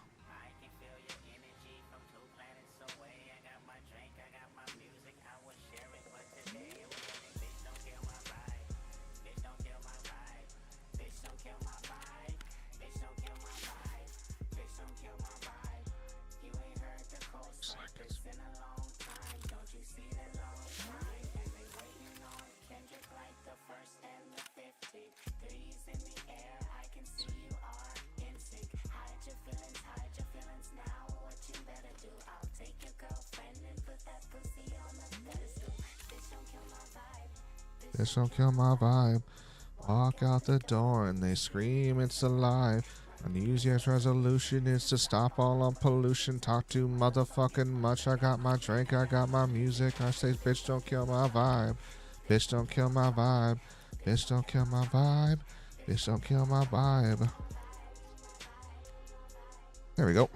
Bitch, don't kill my vibe. Walk out the door and they scream it's alive. A New Year's resolution is to stop all on pollution. Talk too motherfucking much. I got my drink, I got my music. I say, bitch, don't kill my vibe. Bitch, don't kill my vibe. Bitch, don't kill my vibe. Bitch, don't kill my vibe. There we go.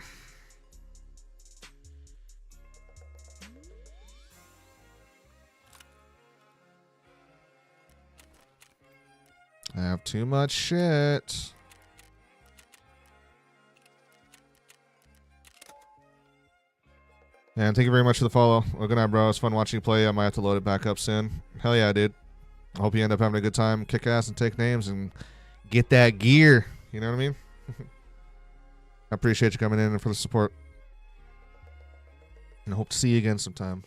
I have too much shit. And thank you very much for the follow. Well, good night, bro. It's fun watching you play. I might have to load it back up soon. Hell yeah, dude. I hope you end up having a good time. Kick ass and take names and get that gear. You know what I mean? I appreciate you coming in and for the support. And I hope to see you again sometime.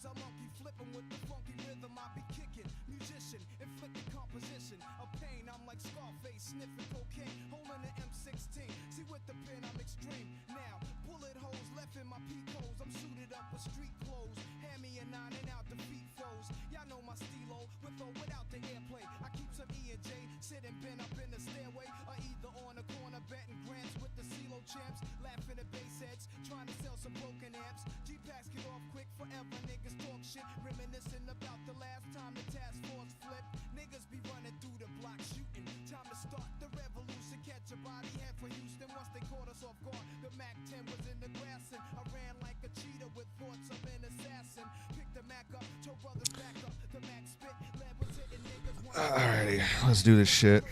a monkey flipping with the funky rhythm I be kicking. Musician, inflicting composition of pain. I'm like Scarface, sniffing cocaine, holding an M16. See with the pen I'm extreme. Now, bullet holes left in my peak holes. I'm suited up with street clothes. Hand me a 9 and out defeat foes. Y'all know my stilo, with or without the airplay. I keep some E&J, sitting bent up in the stairway, or either on the corner betting grants with the CeeLo champs. Laughing at bass heads, trying to sell some broken amps. G-Packs get off quick forever, niggas talk shit. Reminiscing about the last time the task force flipped. Niggas be running through the block shooting. Time to start the revolution, catch a body, head for Houston. Once they caught us off guard, the MAC-10 was in the grass and I ran like a cheetah with thoughts of an assassin. Picked the Mac up, told brothers back up. The Mac spit, lead was hitting niggas. Alrighty, let's do this shit.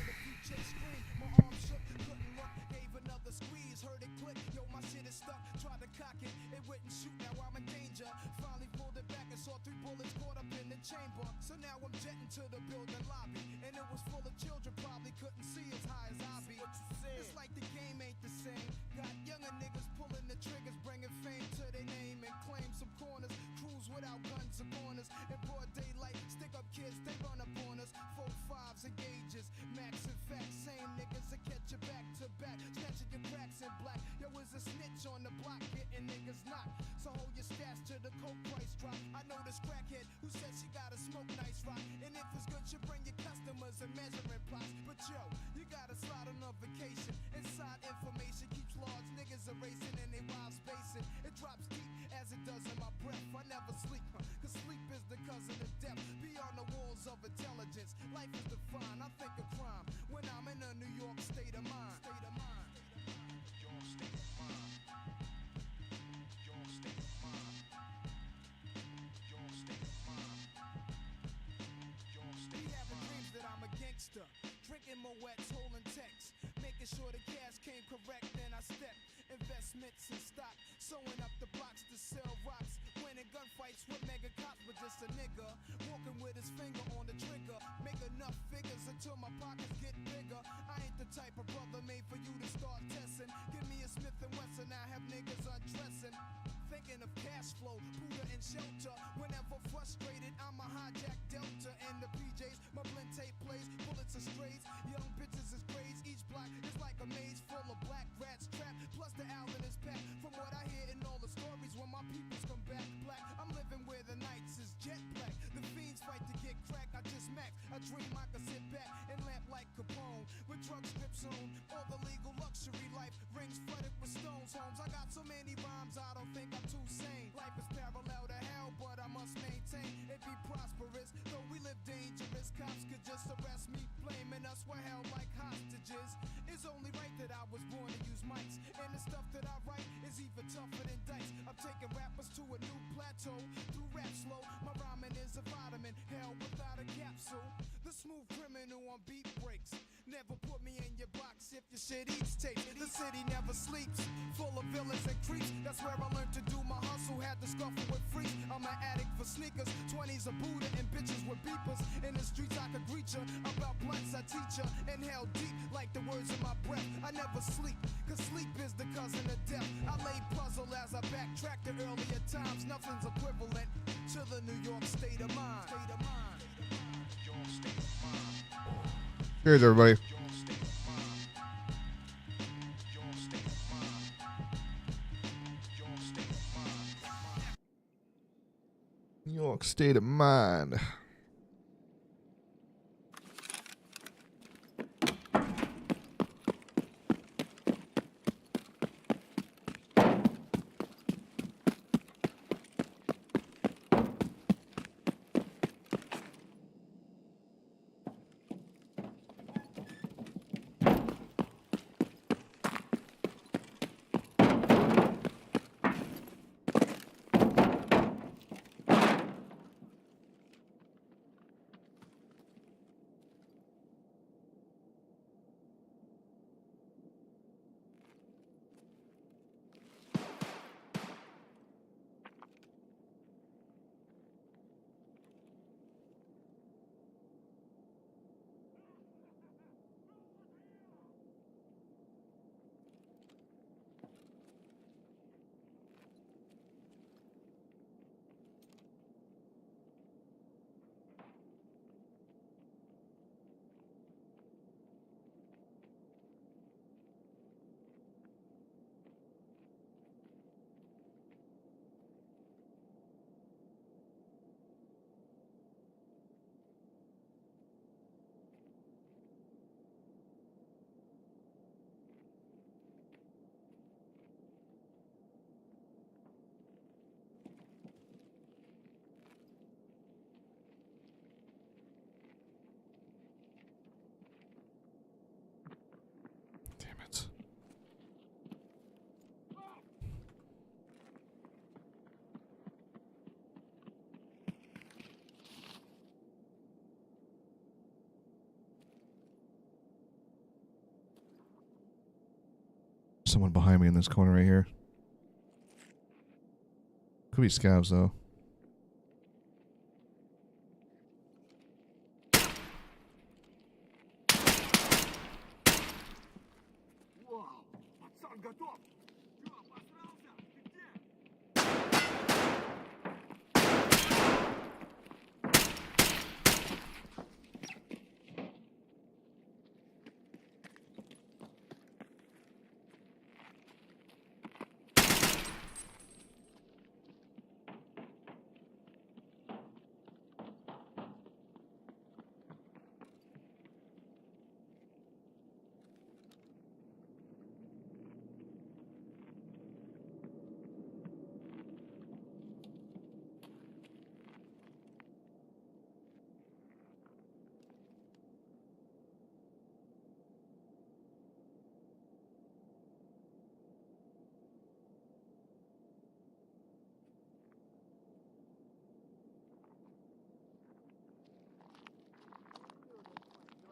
My arm shook, couldn't look, gave another squeeze, heard it click. Yo, my shit is stuck, tried to cock it, it wouldn't shoot. Now I'm in danger. Finally pulled it back and saw 3 bullets caught up in the chamber. So now I'm jetting to the building lobby, and it was full of children, probably couldn't see as high as I be. It's like the game ain't the same. Got younger niggas pulling the triggers, bringing fame to their name and claim some corners. Crews without guns or corners. In broad daylight, stick up kids, they run up on us. 4-5s and gauges, max and facts. Same niggas that catch you back to back, snatching your cracks in black. Yo, is a snitch on the block, getting niggas knocked. So hold your stash till the coke price drop. I know this crackhead who said she gotta smoke nice rock, and if it's good, you bring your customers and measuring plots. But yo, you gotta slide on a vacation. Inside information keeps large niggas erasing and they wild spacing. It drops deep as it does in my breath. I never sleep, cause sleep is the cousin of death. Beyond the walls of intelligence, life is defined. I think of crime when I'm in a New York state of mind. State of mind. Your state of mind. Your state of mind. Your state of mind. Your state of mind. Dreams that I'm a gangster, drinking Moet's, holding texts, making sure the cash came correct. Then I step investments and stock, sewing up the blocks to sell rocks. Winning gunfights with mega cops, but just a nigga walking with his finger on the trigger. Make enough figures until my pockets get bigger. I ain't the type of brother made for you to start testing. Give me a Smith & Wesson, I have niggas undressing. Thinking of cash flow, Buddha and shelter. Whenever frustrated, I'm a hijack Delta and the PJs. My blend tape plays, bullets are strays. Young bitches is braids. Each block is like a maze full of black rats trapped. Plus the owl in his pack. From what I hear in all the stories, when my peoples come back black, I'm living where the nights is jet black. The fiends fight to get crack. I just max. I dream I could sit back and lamp like Capone with drug strips on. All the legal luxury life, rings flooded with stones. Homes, I got so many rhymes, I don't think I'm too sane. Life is parallel to hell, but I must maintain it be prosperous. Though we live dangerous, cops could just arrest me, blaming us we're held like hostages. It's only right that I was born to use mics, and the stuff that I write is even tougher than dice. I'm taking rappers to a new plateau through rap slow. My rhyming is a vitamin, hell without a capsule. The smooth criminal on beat breaks. Never put me in your box if your shit eats tape. The city never sleeps, full of villains and creeps. That's where I learned to do my hustle. Had to scuffle with freaks. I'm an addict for sneakers, 20s a Buddha and bitches with beepers. In the streets I could greet ya. About blunts I teach ya. Inhale deep like the words in my breath. I never sleep, cause sleep is the cousin of death. I lay puzzle as I backtrack to earlier times. Nothing's equivalent to the New York state of mind. State of mind. Your state of mind. Cheers, everybody. New York state of mind. it. Someone behind me in this corner right here. Could be scavs though. Вау! Пацан готов! Чё, обосрался? Ты где?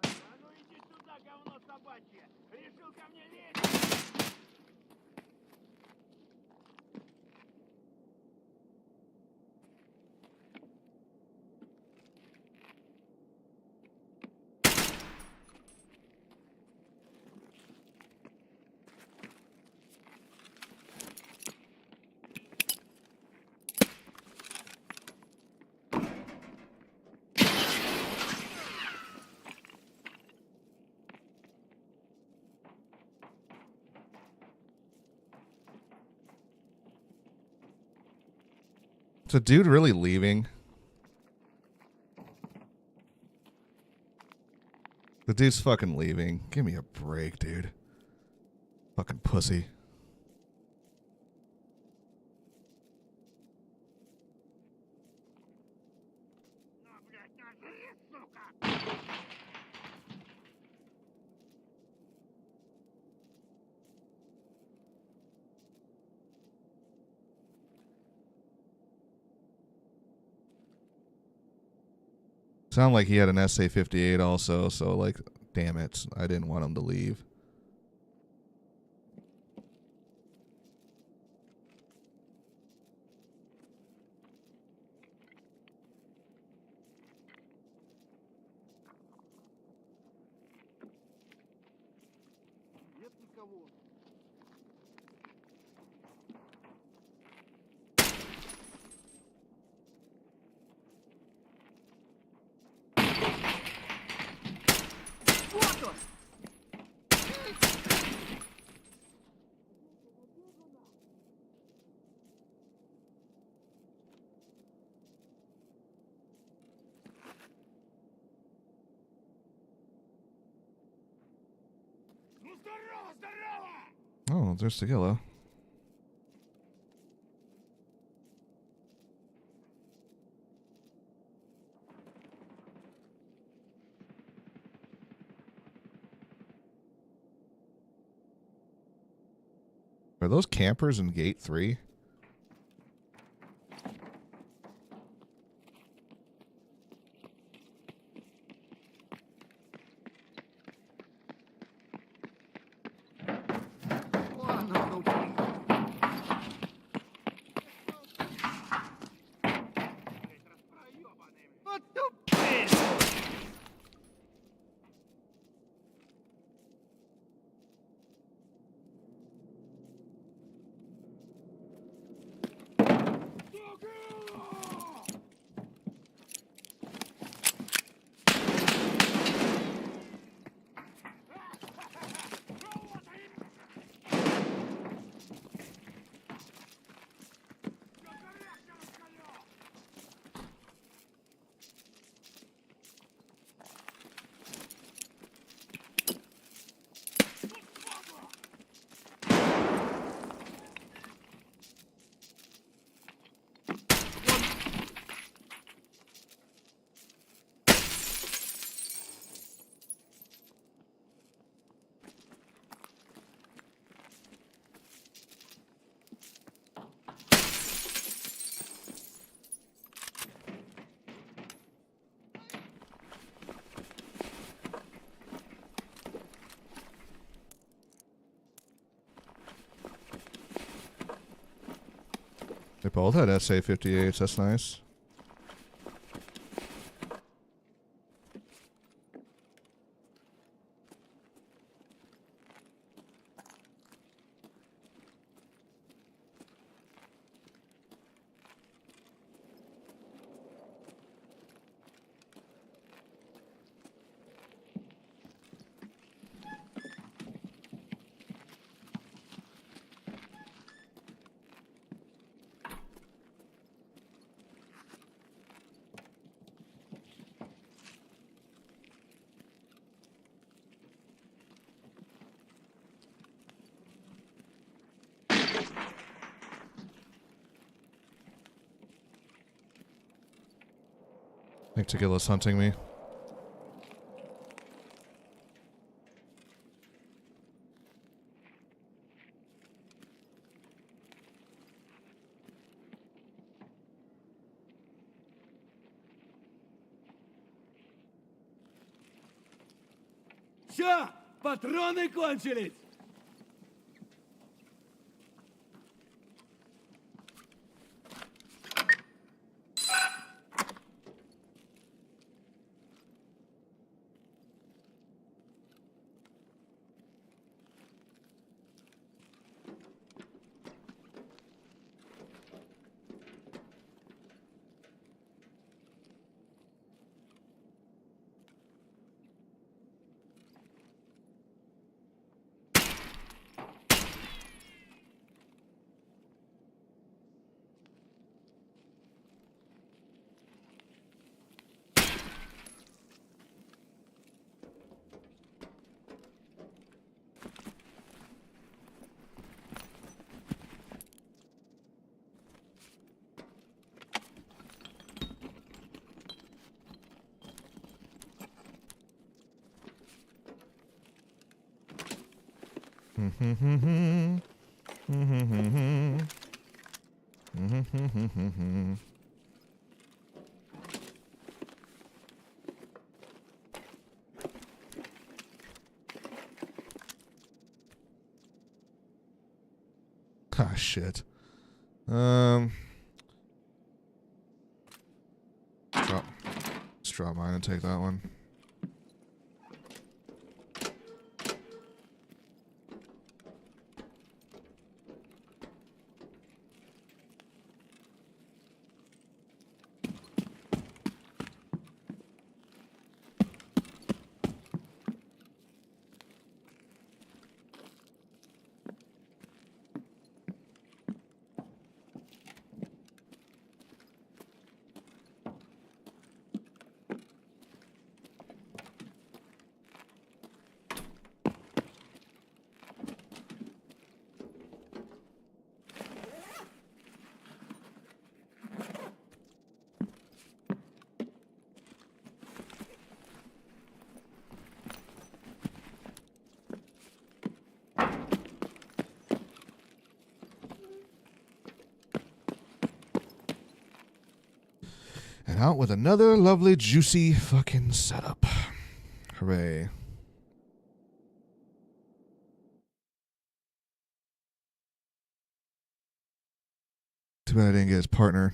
А ну иди сюда, говно собачье! Решил ко мне лезть! Is the dude really leaving? The dude's fucking leaving. Give me a break, dude. Fucking pussy. На, блядь, нажри, сука! Sound like he had an SA-58 also, so like, damn it. I didn't want him to leave. Нет никого. Вот он! Ну здорово, здорово! Oh, there's Tequila. Are those campers in gate 3? Вон он, блядь, распроёбанный. Вот тупые! They both had SA-58s. That's nice. I think Tequila's hunting me. Всё, патроны кончились. Ah, shit. Let's drop mine and take that one. And out with another lovely, juicy fucking setup. Hooray. Too bad I didn't get his partner.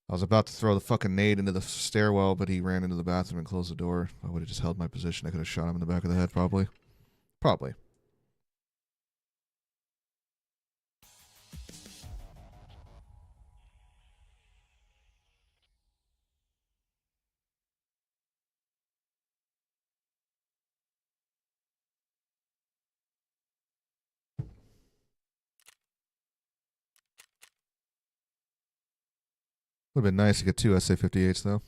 I was about to throw the fucking nade into the stairwell, but he ran into the bathroom and closed the door. I would have just held my position. I could have shot him in the back of the head, probably. Probably. Would have been nice to get 2 SA-58s, though.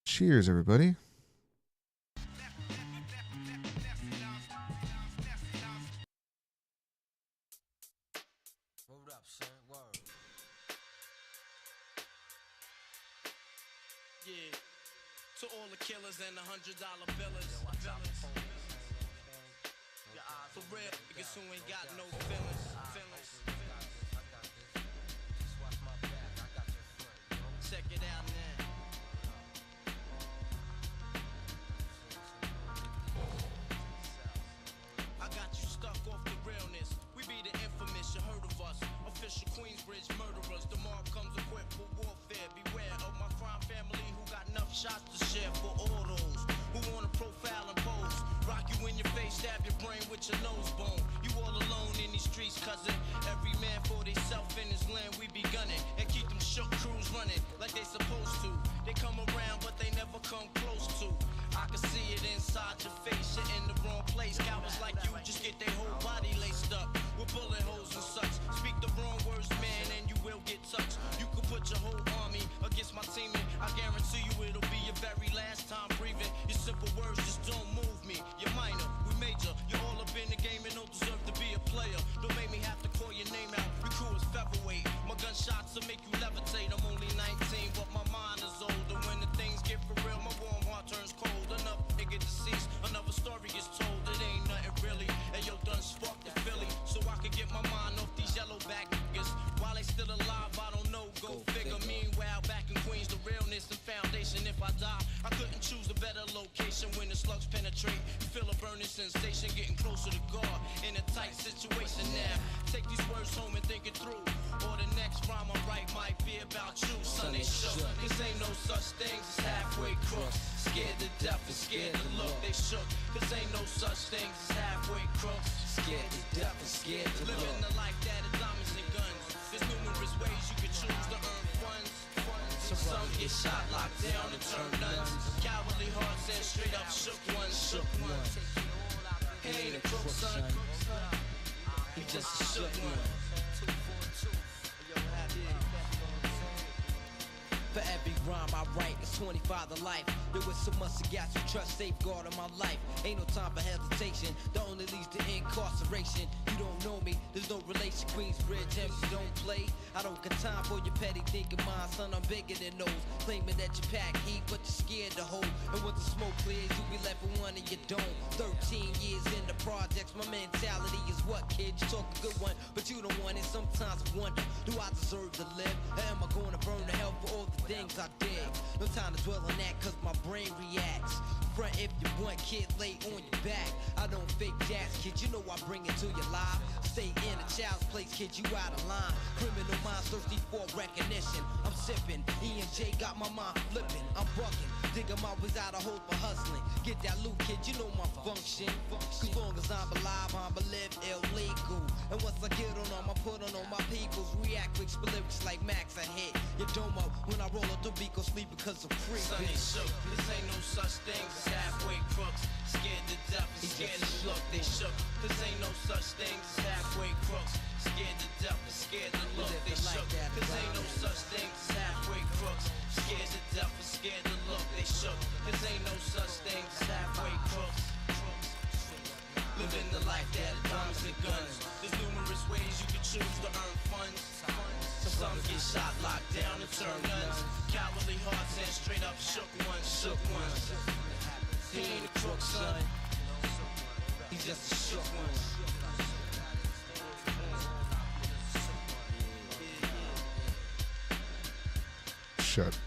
Cheers, everybody. Hold up, son. Word. Yeah. To all the killers and the $100 billers. For real, niggas who ain't got no feelings. Check it out now. with your nose bone. You all alone in these streets, cousin. Every man for theyself in his land, we be gunning. And keep them shook crews running like they supposed to. They come around, but they never come close to. I can see it inside your face, you're in the wrong place. Cowards like you just get their whole body laced up with bullet holes and such. Speak the wrong words, man, and you will get touched. You could put your whole army against my team, and I guarantee you it'll be your very last time breathing. Your simple words just don't move me. You're minor, we major. You're all up in the game and don't deserve to be a player. Don't make me have to call your name out. Your crew is featherweight. My gunshots will make you levitate. I'm only 19, but my mind is older. When the things get for real, my warm heart turns cold. Another nigga deceased, another story gets told. It ain't nothing really. And yo, done sparked the Philly, so I could get my mind off these yellow back niggas. While they still alive, I don't know. Go figure. Meanwhile, back in Queens, the realness and foundation. If I die, I couldn't choose a better location. When the slugs penetrate, you feel a burning sensation, getting closer to God in a tight situation. Now, take these words home and think it through. Or the next rhyme I write might be about you, son. They shook. Cause ain't no such things as halfway crooks. Scared to death and scared to look. They shook. Cause ain't no such things as halfway crooks. Scared to death and scared to look. Living the life that is diamonds and guns. There's numerous ways you can choose to earn funds. Some get shot, locked down, and turn nuns. Cowardly hearts and straight up shook ones. Shook ones. He ain't a crook, son. He just a shook one. For every rhyme I write, it's 25 to life. There was so much to gas, you trust, safeguard in my life. Ain't no time for hesitation, that only leads to incarceration. You don't know me, there's no relation. Queensbridge, MC don't play. I don't got time for your petty thinking, mine, son, I'm bigger than those. Claiming that you pack heat, but you're scared to hold. And when the smoke clears, you be left with one and you don't. 13 years in the projects, my mentality is what, kid? You talk a good one, but you don't want it. Sometimes I wonder, do I deserve to live? Or am I gonna burn to hell for all the things I did? No time to dwell on that, cause my brain reacts. Front if you want, kid, lay on your back. I don't fake jazz, kid, you know I bring it to your life. Stay in a child's place, kid, you out of line. Criminal minds thirsty for recognition. I'm sipping, E&J got my mind flipping. I'm bucking, digging my ways out of hope for hustling. Get that loot, kid, you know my function. Cause long as I'm alive, I'ma live illegal. And once I get on them, I put on all my peoples. React quick, spit lyrics like Max, I hit your dome up. When I roll up the beat, go sleep because I'm free. Son, they shook, this ain't no such thing as halfway crooks. Scared to death and scared to look, they shook. This ain't no such thing as halfway crooks. Scared to death and scared to look, they shook. This ain't no such thing as halfway crooks. Scared to death and scared to look, they shook. This ain't no such thing as halfway crooks. Living the life that is diamonds and guns. There's numerous ways you can choose to earn funds. Some get shot, locked down, and turn nuns. Cowardly hearts and straight up shook ones, shook ones. He ain't a crook, son. He's just a shook one. Shut.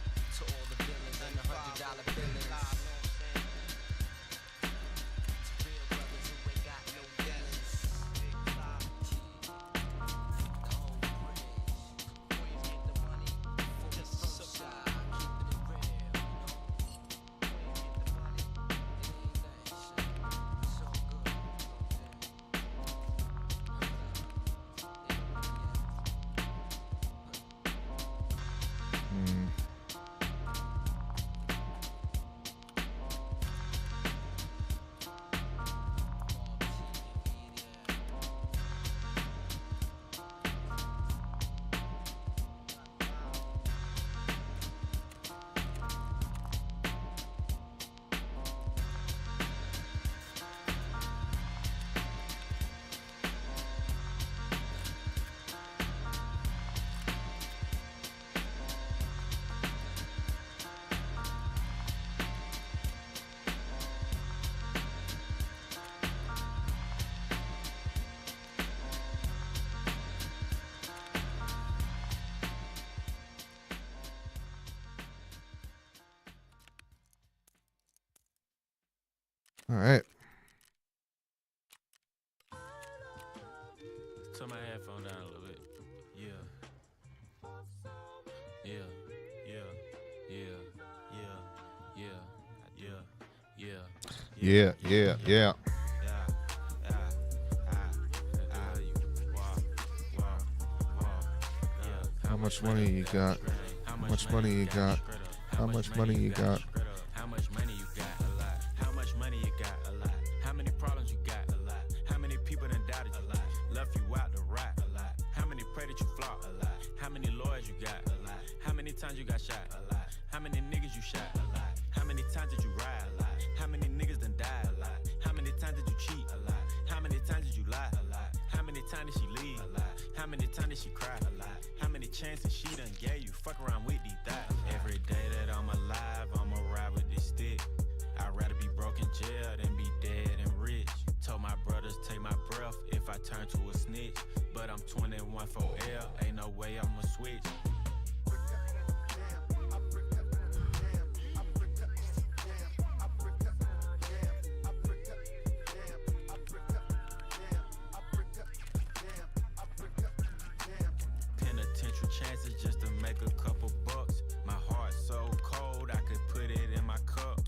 All right. Turn my headphone down a little bit. Yeah. Yeah. Yeah. Yeah. Yeah. Yeah. Yeah. Yeah, yeah, yeah. Yeah. How much money you got? How much money you got? How much money you got? How much money you got? A lot. How much money you got? A lot. How many problems you got? A lot. How many people done doubted you? A lot. Left you out to rot? A lot. How many pray that you flop? A lot. How many lawyers you got? A lot. How many times you got shot? A lot. How many niggas you shot? A lot. How many times did you ride? A lot. How many niggas done died? A lot. How many times did you cheat? A lot. How many times did you lie? A lot. How many times did she leave? A lot. How many times did she cry? A lot. How many chances she done gave you? Fuck around with these thighs. Every day that I'm alive, I'ma ride with this stick. I'd rather be broke in jail than be dead and rich. Told my brothers take my breath if I turn to a snitch. But I'm 21 for L, ain't no way I'ma switch. Penitential chances just to make a couple bucks. My heart so cold, I could put it in my cup.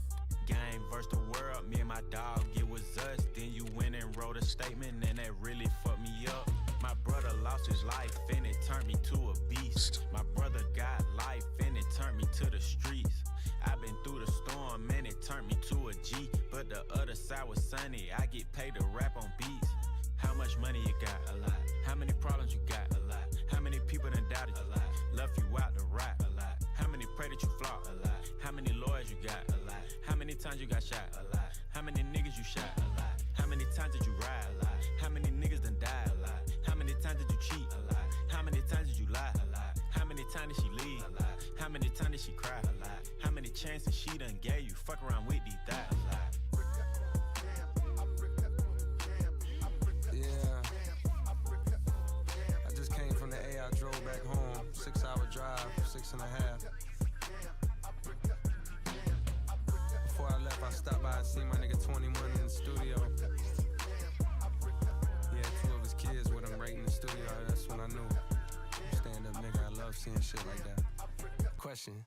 Game versus the world, me and my dog, it was us. Then you went and wrote a statement and that really fucked me up. My brother lost his life and it turned me to a beast. My brother got life and it turned me to the streets. I've been through the storm and it turned me to a G. But the other side was sunny, I get paid to rap on beats. How much money you got? A lot. How many problems you got? A lot. How many people done doubted you? A lot. Left you out to rot? A lot. How many pray that you flop? A lot. How many lawyers you got? A lot. How many times you got shot? A lot. How many niggas you shot? A lot. How many times did you ride? A lot. How many niggas done died? A lot. How many times did you cheat? A lot. How many times did you lie? A lot. How many times did she leave? A lot. How many times did she cry? A lot. How many chances she done gave you? Fuck around with these thighs. A lot. Yeah. I just came from the A, I drove back home. 6-hour drive, 6.5. Before I left, I stopped by and seen my nigga 21 in the studio. He had 2 of his kids with him right in the studio. That's when I knew. Stand up nigga, I love seeing shit like that. Question.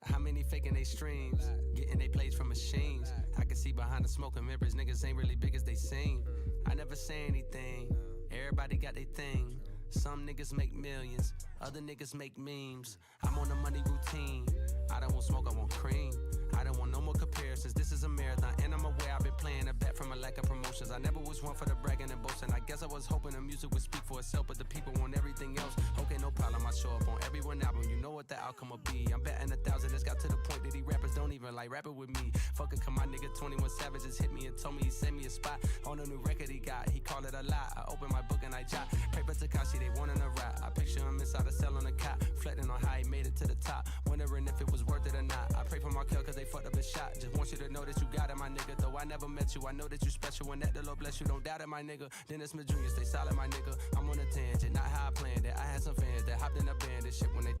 How many faking they streams? Getting they plays from machines. I can see behind the smoke and mirrors, niggas ain't really big as they seem. I never say anything. Everybody got their thing. Some niggas make millions, other niggas make memes. I'm on the money routine. I don't want smoke, I want cream. I don't want no more comparisons. This is a marathon, and I'm aware I've been playing a bet from a lack of promotions. I never was one for the bragging and boasting. I guess I was hoping the music would speak for itself, but the people want everything else. Okay, no problem, I show up on every one album. You know what the outcome will be. I'm betting 1,000. It's got to the point that these rappers don't even like rapping with me. Fuck it, come my nigga 21 Savage just hit me and told me he sent me a spot on a new record he got. He called it a lie. I opened my book and I jot. Paper Takashi, they wanting a rap. I picture him inside a cell on a cot, reflecting on how he made it to the top, wondering if it was worth it or not. I pray for Markel cause they fucked up his shot. Just want you to know that you got it, my nigga. Though I never met you, I know that you special and that the Lord bless you. Don't doubt it, my nigga. Dennis Smith Jr., stay solid, my nigga. I'm on a tangent, not how I planned it. I had some fans that hopped in a band and shit when they...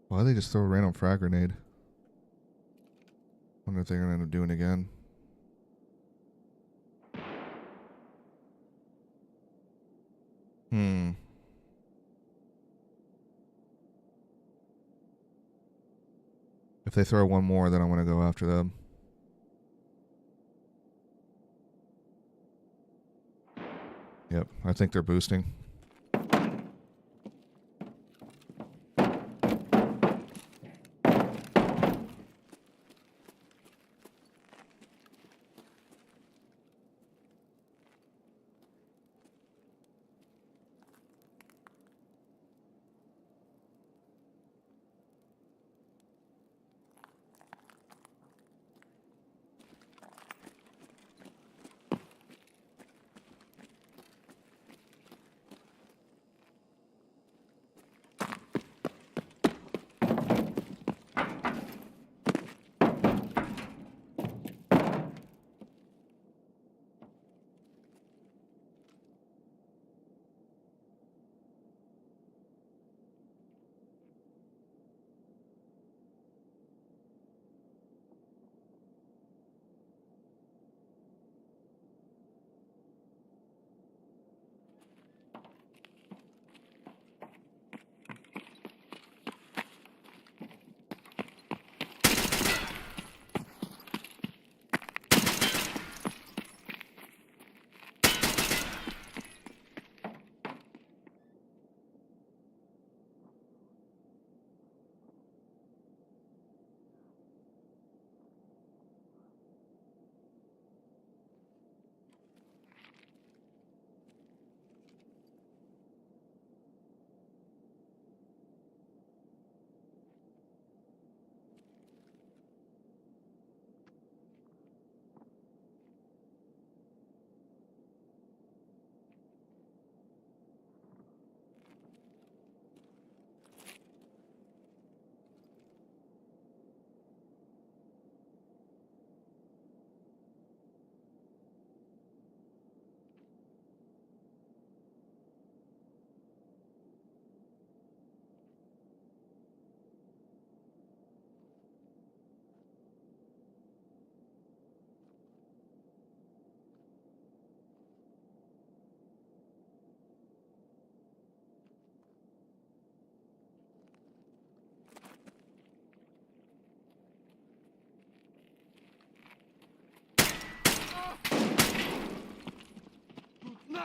Why'd they just throw a random frag grenade? Wonder if they're gonna end up doing it again. If they throw one more, then I'm gonna go after them. Yep, I think they're boosting.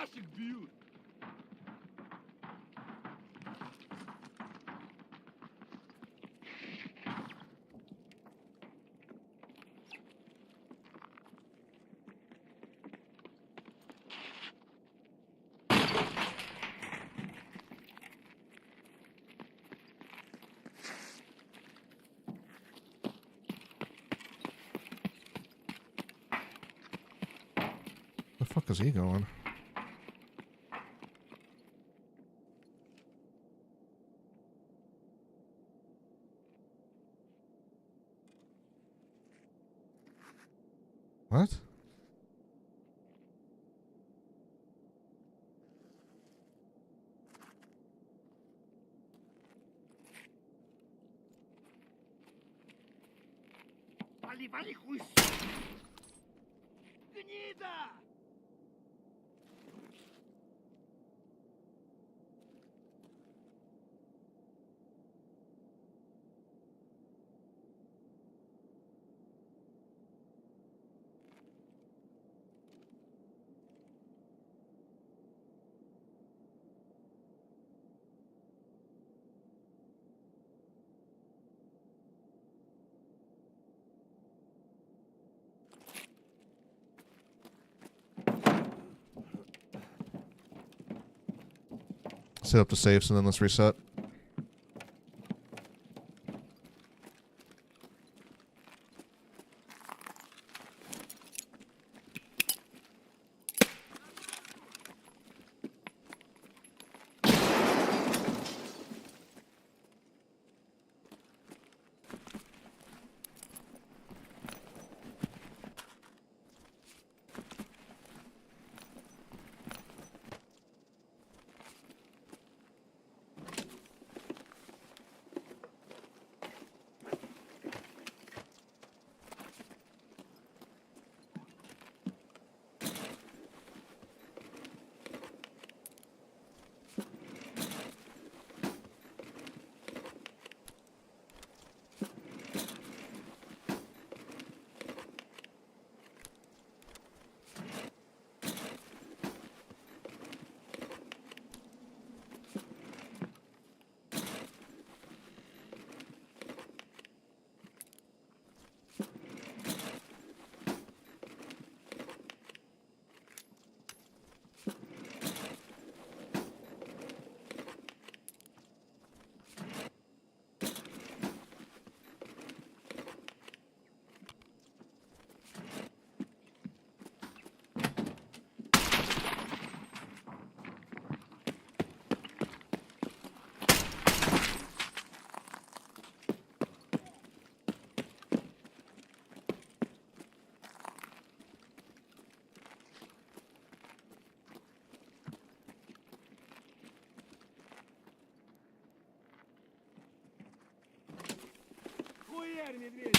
наших бьют. The fuck is he going? What? Вали, вали, хуй! Гнида! Set up the safes and then let's reset. Хуярь, медведь!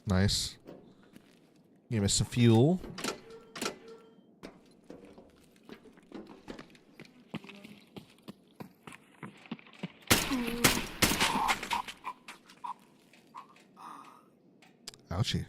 Nice. Give me some fuel. touchy.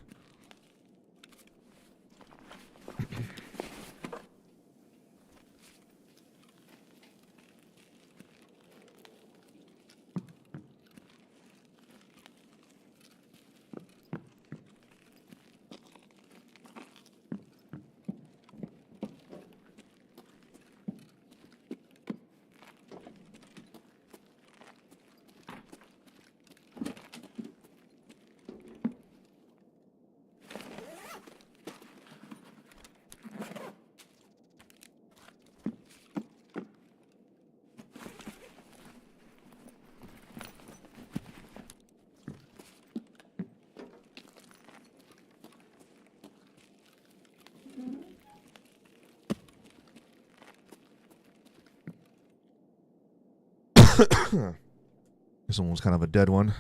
This one was kind of a dead one.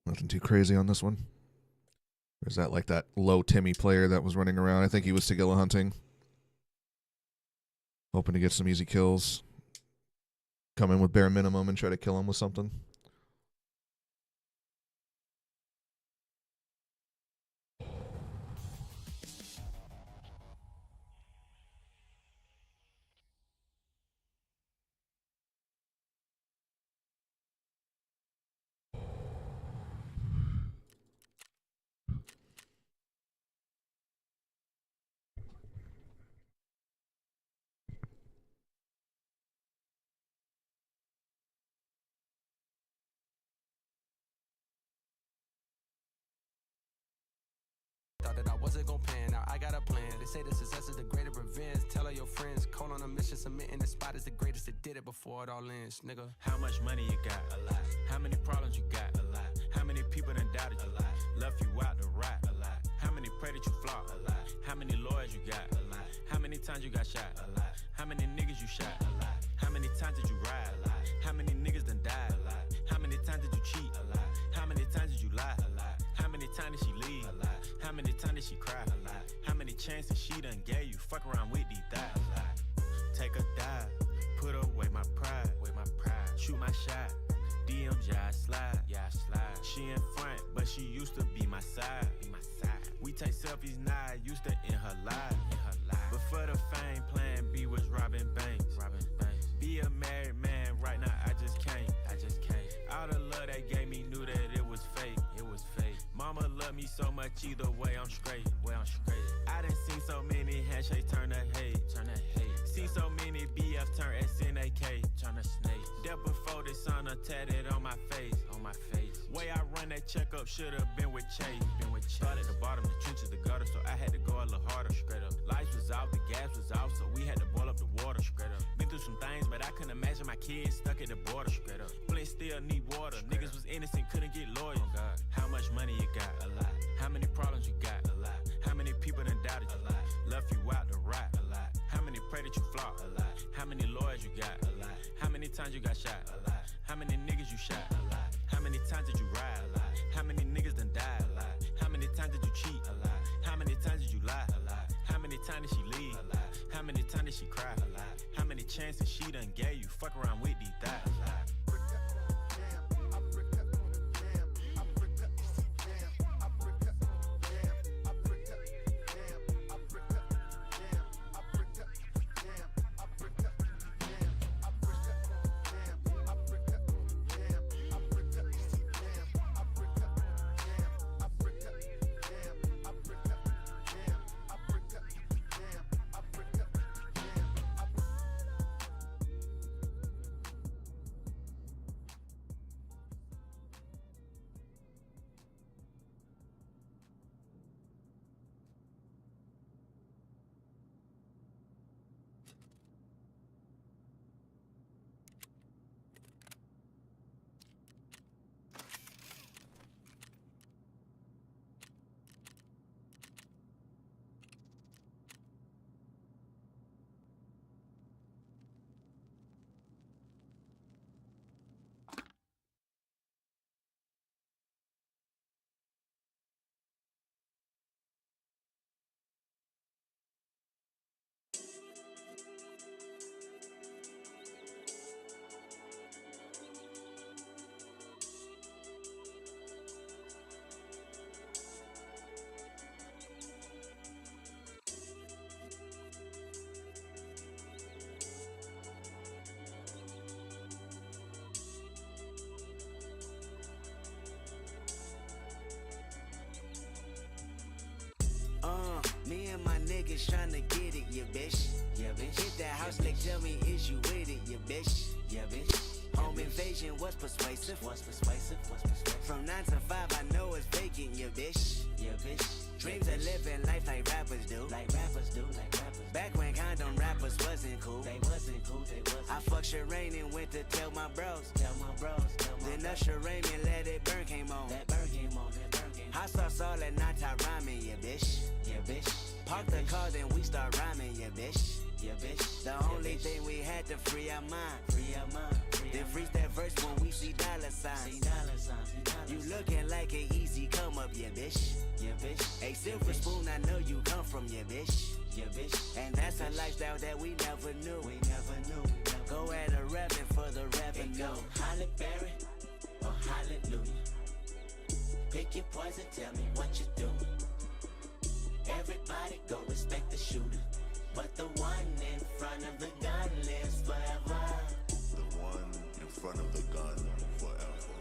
Nothing too crazy on this one. Or is that like that low Timmy player that was running around? I think he was Sigilla hunting. Hoping to get some easy kills. Come in with bare minimum and try to kill him with something. Thought that I wasn't gon' pan out, I got a plan. They say the success is the greater revenge. Tell all your friends, call on a mission, submitting the spot is the greatest that did it before it all ends, nigga. How much money you got? A lot. How many problems you got? A lot. How many people done doubted you? A lot. Left you out to rot? A lot. How many pray that you flop? A lot. How many lawyers you got? A lot. How many times you got shot? A lot. How many niggas you shot? A lot. How many times did you ride? A lot. How many niggas done died? A lot. How many times did you cheat? A lot. How many times did you lie? A lot. How many times did she leave? A lot. How many times did she cry? A lot. How many chances she done gave you? Fuck around with these thighs. A lot. Take a dive, put away my pride. Shoot my shot, DMs, yeah, I slide. She in front, but she used to be my side. We take selfies now, I used to in her life. But for the fame, plan B was robbing banks. Be a married man, right now I just can't. All the love they gave me knew that it was fake. Mama loved me so much, either way I'm straight. I done seen so many handshakes turn to hate. Seen so many BF turn SNAK. Death before the sun tatted on my face. Way I run that checkup should've been with Chase. Start at the bottom, the trenches, the gutter, so I had to go a little harder. Straight up. Lights was out, the gas was out, so we had to boil up the water. Straight up. Been through some things, but I couldn't imagine my kids stuck at the border. Straight up. Flint still need water. Niggas was innocent, couldn't get lawyers. Oh God. How much money you got? A lot. How many problems you got? A lot. How many people done doubted you? A lot. Left you out to rot? A lot. How many pray that you flop? A lot. How many lawyers you got? A lot. How many times you got shot? A lot. How many niggas you shot? A lot. How many times did you ride? A lot. How many niggas done died? A lot. How many times did you cheat? A lot. How many times did you lie? A lot. How many times did she leave? A lot. How many times did she cry? A lot. How many chances she done gave you? Fuck around with these thighs. A lot. niggas tryna get it, yeah, bitch. Yeah, bitch. Hit that house, like, tell me, is you with it, yeah, bitch. Yeah, bitch. Home invasion was persuasive. From 9 to 5, I know it's vacant, yeah, bitch. Yeah, bitch. Dreams of living life like rappers do. Back when condom rappers wasn't cool. I fucked Shireen and went to tell my bros. Then Usher Raymond Let It Burn came on. Hot sauce all that night I rhyming, yeah, bitch. Park the car, then we start rhyming, yeah, bitch. The only thing we had to free our mind. Then freeze that verse when we see dollar signs. You looking like an easy come up, yeah, bitch. A silver spoon, I know you come from, yeah, bitch. And that's a lifestyle that we never knew. Go at a revving for the revenue. Go Holly Berry or hallelujah. Pick your poison, tell me what you do. Everybody go respect the shooter, but the one in front of the gun lives forever. The one in front of the gun forever.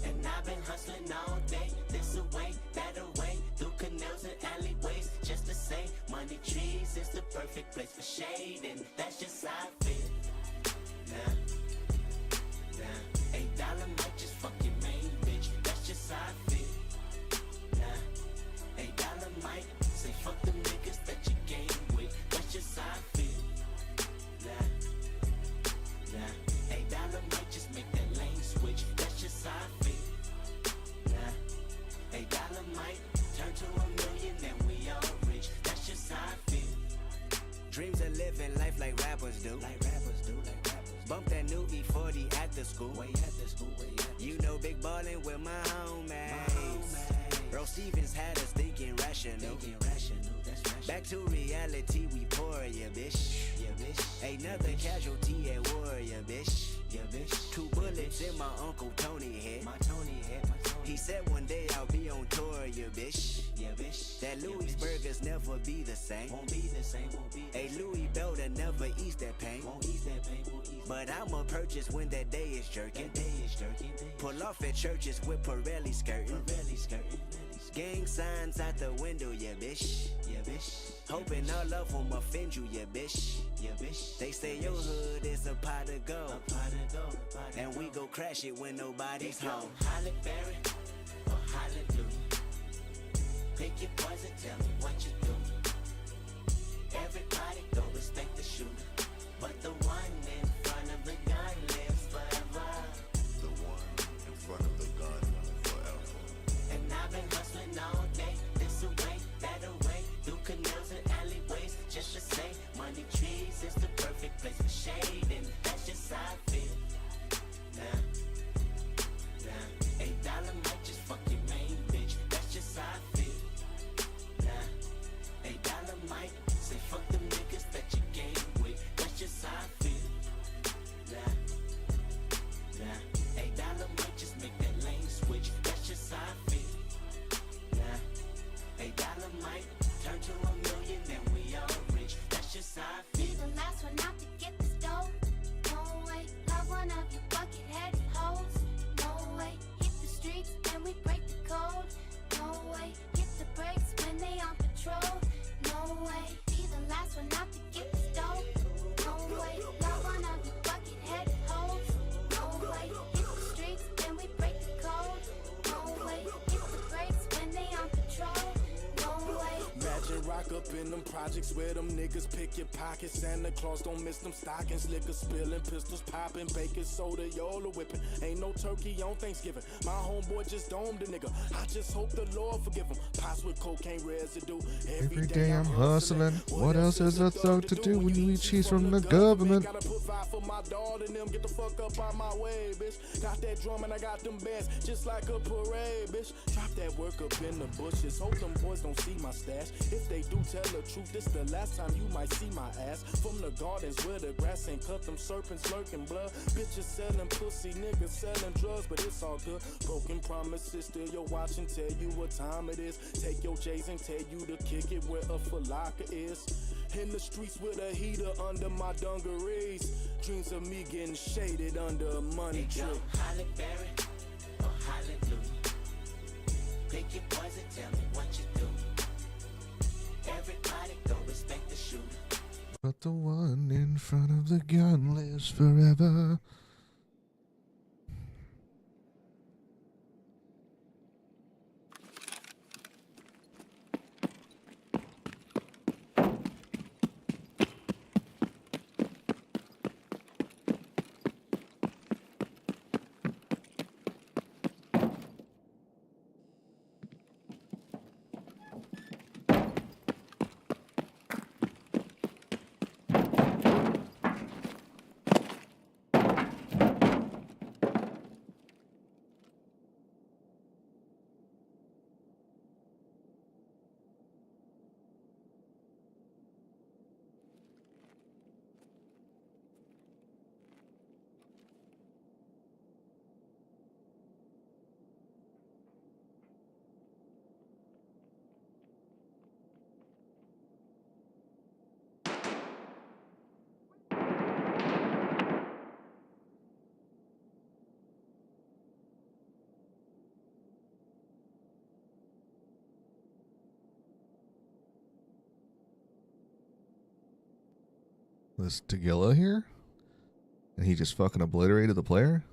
And I've been hustling all day, this away, that away, through canals and alleyways, just to say, money trees is the perfect place for shade, and that's just how I feel. Nah, $8 might just fuck your main bitch, that's just how I feel. Nah, $8 might say fuck them niggas that you game with, that's just how I feel. Nah, $8 might just make that lane switch, that's just how I feel. Nah, $8 might turn to $1 million and we all rich, that's just how I feel. Dreams of living life like rappers do. Bump that new E40 at the school. You know big ballin' with my homies. Bro Stevens had us thinking rational. Back to reality, we pour, yeah, bitch. Another casualty at war, yeah, bitch. 2 bullets in my Uncle Tony head. He said one day I'll be on tour, yeah, bitch. That Louis burgers never be the same. A Louis Belder never ease that pain. But I'ma purchase when that day is jerking. Pull off at churches with Pirelli skirting. Gang signs out the window, yeah, bitch. Hoping all of them offend you, yeah, bitch. They say your hood is a pot of gold. And we go crash it when nobody's home. Holly Berry or hallelujah. Pick your poison, tell me what you do. Everybody go respect the shooter, but the one in front of the gun lives forever. The one in front of the gun forever. And I've been hustling all day, this away, that away, through canals and alleyways, just to say, money trees is the perfect place for shade, and that's just how I feel. Nah, $8 might just fuck your main bitch, that's just how I feel. Nah, $8 might say fuck them niggas that you game with, that's just how I feel. Nah, $8 might just make that lane switch, that's just how I feel. Nah, $8 might turn to $1 million and we all rich, that's just how I feel. Be the last one out to get the stove. No way, love one of you bucket-headed hoes. No way, hit the streets and we break the code. No way, hit the brakes when they on patrol. No way, be the last one out to get the stove. No way, love one of you bucket-headed hoes. No way, hit the streets and we break the code. No way, hit the brakes when they on patrol. No way. Imagine rock up in them projects where them niggas pick your pockets. Santa Claus don't miss them stockings. Liquor spilling, pistols popping, baking soda, y'all are whipping. Ain't no turkey on Thanksgiving. My homeboy just domed a nigga. I just hope the Lord forgive him. Pots with cocaine residue. Every day I'm hustling. What else is a thug to do when you eat cheese from the government? Gotta put five for my dog and them. Get the fuck up out my way, bitch. Got that drum and I got them bands just like a parade, bitch. Drop that work up in the bushes. Hope them boys don't see my stash. If they do tell the truth, this the last time you might see my ass. From the gardens where the grass ain't cut, them serpents lurking blood. Bitches selling pussy, niggas selling drugs, but it's all good. Broken promises, still your watch and tell you what time it is. Take your J's and tell you to kick it where a falaka is. In the streets with a heater under my dungarees. Dreams of me getting shaded under a money tree. Holly Berry or hallelujah. Pick your poison, tell me what you do. Everybody go respect Not the one in front of the gun lives forever. Was Tagilla here? And he just fucking obliterated the player?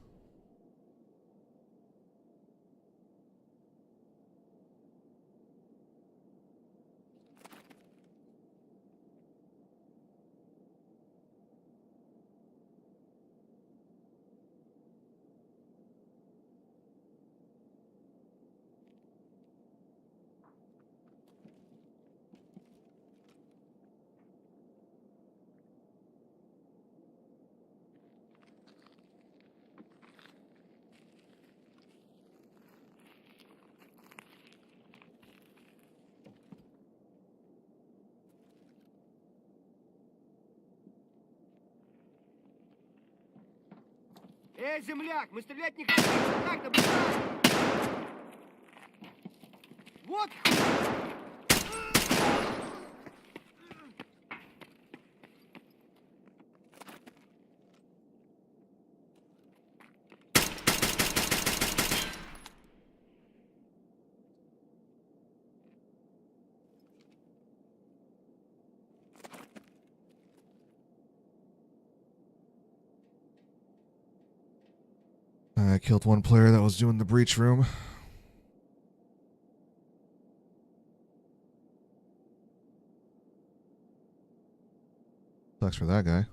Эй, земляк, мы стрелять не хотим. Как-то быстрее. Вот. I killed one player that was doing the breach room. Sucks for that guy.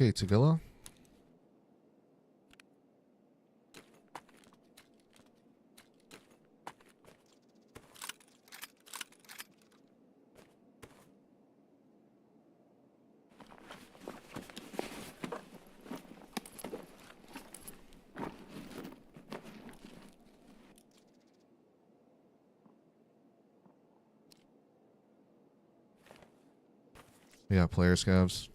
Okay, Tavilla. Yeah, player scavs.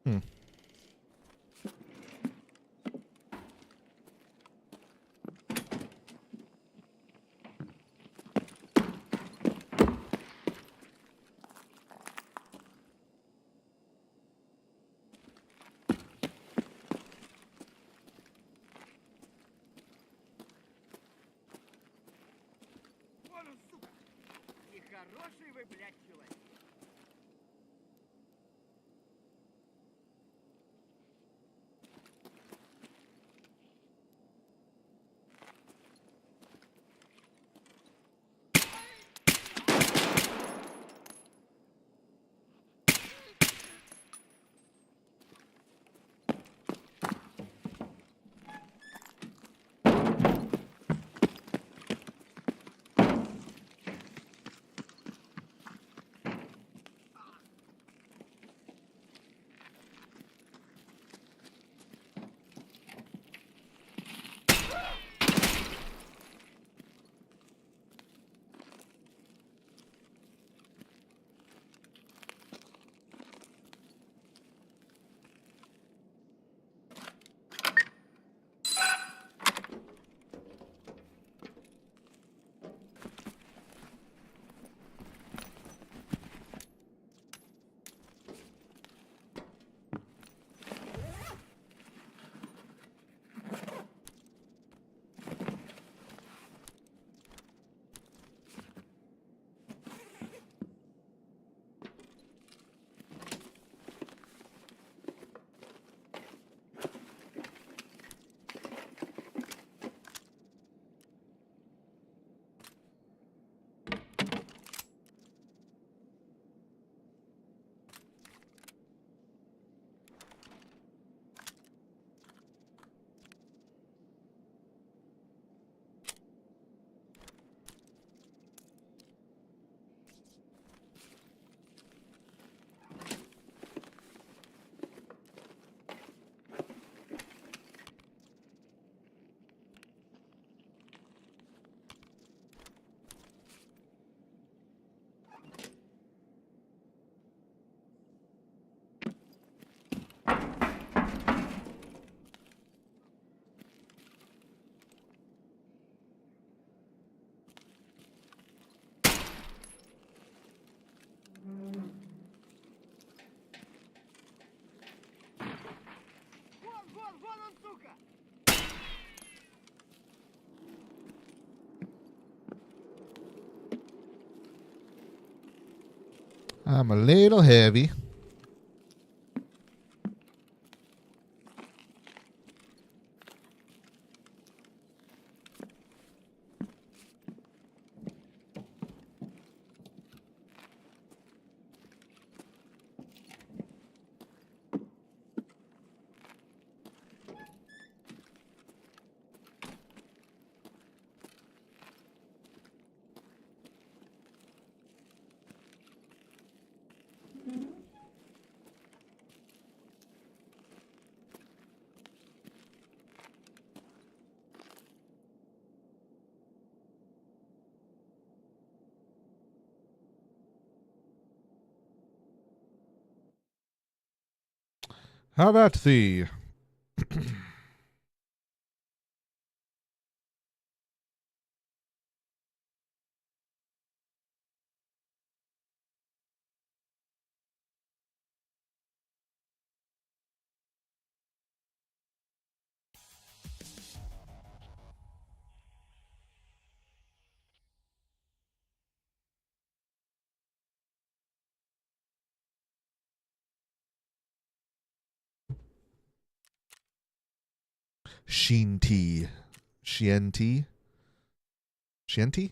Hmm. Вон он, сука! Нехороший вы, блядь, человек. Вон он, сука! I'm a little heavy. How about the Sheen tea? Shien tea? Shien tea?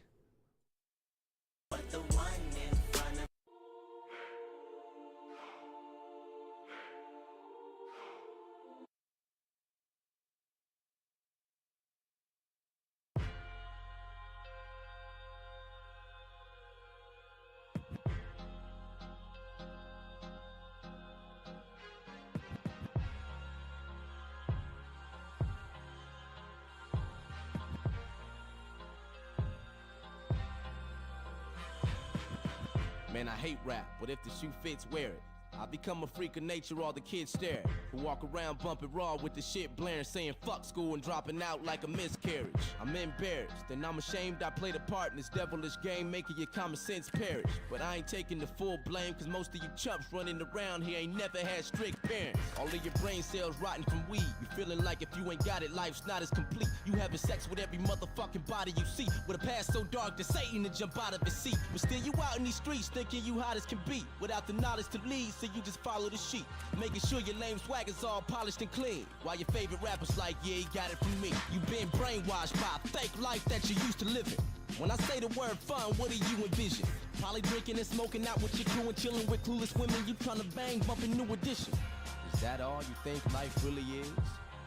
Man, I hate rap, but if the shoe fits, wear it. I become a freak of nature, all the kids stare. Who walk around bumping raw with the shit blaring, saying fuck school and dropping out like a miscarriage. I'm embarrassed, and I'm ashamed I played a part in this devilish game, making your common sense perish. But I ain't taking the full blame, cause most of you chumps running around here ain't never had strict parents. All of your brain cells rotten from weed. You feeling like if you ain't got it, life's not as complete. You having sex with every motherfucking body you see, with a past so dark that Satan to jump out of his seat. But still you out in these streets thinking you hot as can be, without the knowledge to lead, so you just follow the sheep, making sure your lame swag is all polished and clean, while your favorite rapper's like, yeah, he got it from me. You been brainwashed by a fake life that you used to living. When I say the word fun, what do you envision? Probably drinking and smoking out with your crew and chilling with clueless women you tryna bang, bumping New Edition. Is that all you think life really is?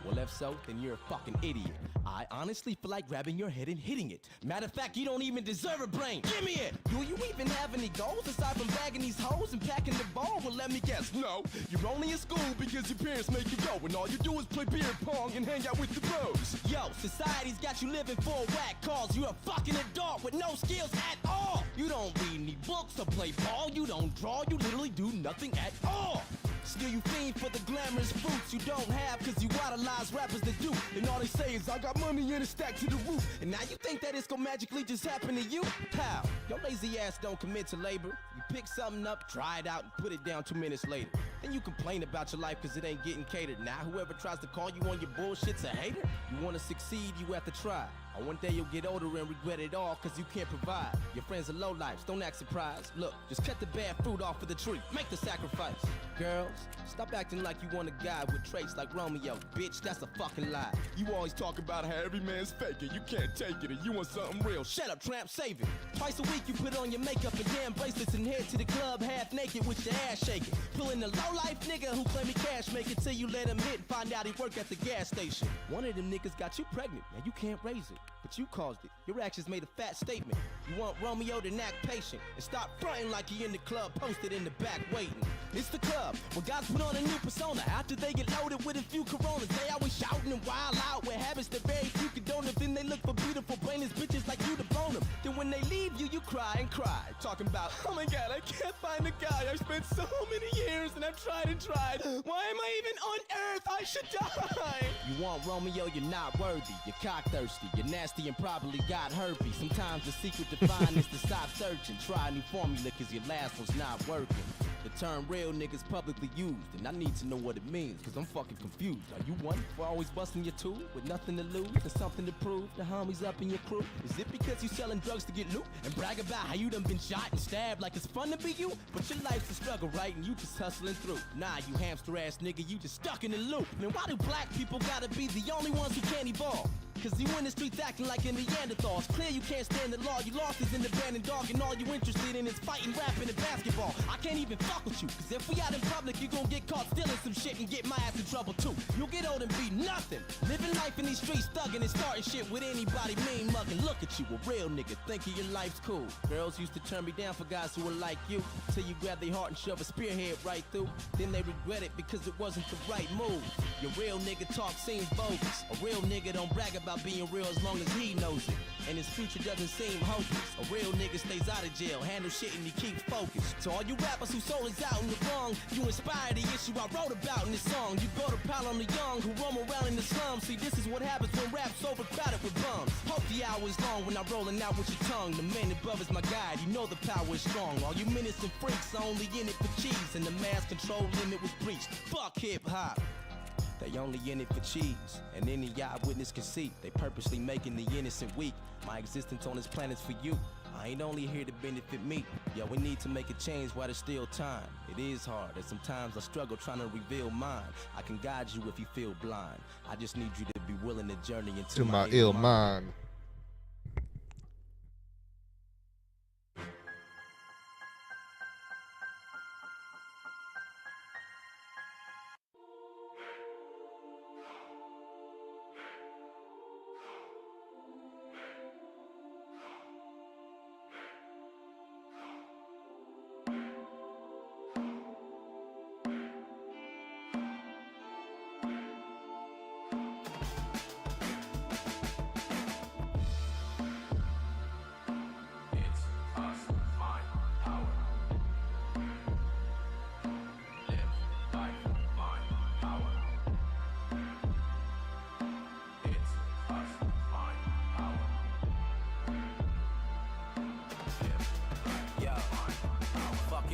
Well, if so, then you're a fucking idiot. I honestly feel like grabbing your head and hitting it. Matter of fact, you don't even deserve a brain. Give me it! Do you even have any goals aside from bagging these hoes and packing the ball? Well, let me guess, no. You're only in school because your parents make you go, and all you do is play beer pong and hang out with the bros. Yo, society's got you living for a whack cause. You're a fucking adult with no skills at all. You don't read any books or play ball. You don't draw. You literally do nothing at all. Still you fiend for the glamorous fruits you don't have, cause you idolize rappers that do. And all they say is, I got money in a stack to the roof. And now you think that it's gonna magically just happen to you? How? Your lazy ass don't commit to labor. You pick something up, try it out, and put it down 2 minutes later. Then you complain about your life cause it ain't getting catered. Now whoever tries to call you on your bullshit's a hater. You wanna succeed, you have to try. Or one day you'll get older and regret it all cause you can't provide. Your friends are lowlifes, don't act surprised. Look, just cut the bad fruit off of the tree. Make the sacrifice. Girls, stop acting like you want a guy with traits like Romeo. Bitch, that's a fucking lie. You always talk about how every man's faking. You can't take it and you want something real. Shut up, tramp, save it. Twice a week you put on your makeup and damn bracelets and head to the club half naked with your ass shaking. Pulling the lowlife nigga who claim he cash making till you let him hit and find out he work at the gas station. One of them niggas got you pregnant. Now you can't raise it, but you caused it. Your actions made a fat statement. You want Romeo to act patient and stop fronting like he in the club posted in the back waiting. It's the club where guys put on a new persona after they get loaded with a few Coronas. They always shouting and wild out with habits that very few condone them. Then they look for beautiful brainless bitches like you to bone them. Then when they leave you, you cry and cry, talking about, oh my god, I can't find a guy. I've spent so many years and I've tried and tried. Why am I even on earth? I should die. You want Romeo, you're not worthy. You're cock-thirsty, you're nasty and probably got herpes. Sometimes the secret to find is to stop searching. Try a new formula cause your last one's not working. The term real niggas publicly used, and I need to know what it means, cause I'm fucking confused. Are you one for always busting your tool with nothing to lose and something to prove? The homies up in your crew? Is it because you selling drugs to get loot and brag about how you done been shot and stabbed like it's fun to be you? But your life's a struggle, right? And you just hustling through. Nah, you hamster ass nigga, you just stuck in the loop. Man, why do black people gotta be the only ones who can't evolve? Cause you in the streets acting like a Neanderthal. It's clear you can't stand the law. You lost is in the band and dog, and all you interested in is fighting, rapping, and basketball. I can't even fuck with you, cause if we out in public, you gon' get caught stealing some shit and get my ass in trouble too. You'll get old and be nothing. Living life in these streets, thugging and starting shit with anybody mean mugging. Look at you, a real nigga, thinking your life's cool. Girls used to turn me down for guys who were like you, till you grab their heart and shove a spearhead right through. Then they regret it because it wasn't the right move. Your real nigga talk seems bogus. A real nigga don't brag about about being real as long as he knows it. And his future doesn't seem hopeless. A real nigga stays out of jail, handles shit and he keeps focused. To all you rappers whose soul is out in the wrong, you inspire the issue I wrote about in this song. You go to pile on the young who roam around in the slums. See, this is what happens when rap's overcrowded with bums. Hope the hour is long when I'm rolling out with your tongue. The man above is my guide, you know the power is strong. All you minutes and freaks are only in it for cheese, and the mass control limit was breached. Fuck hip-hop. They only in it for cheese, and any eyewitness can see they purposely making the innocent weak. My existence on this planet's for you. I ain't only here to benefit me. Yo, we need to make a change while there's still time. It is hard, and sometimes I struggle trying to reveal mine. I can guide you if you feel blind. I just need you to be willing to journey into my ill mind.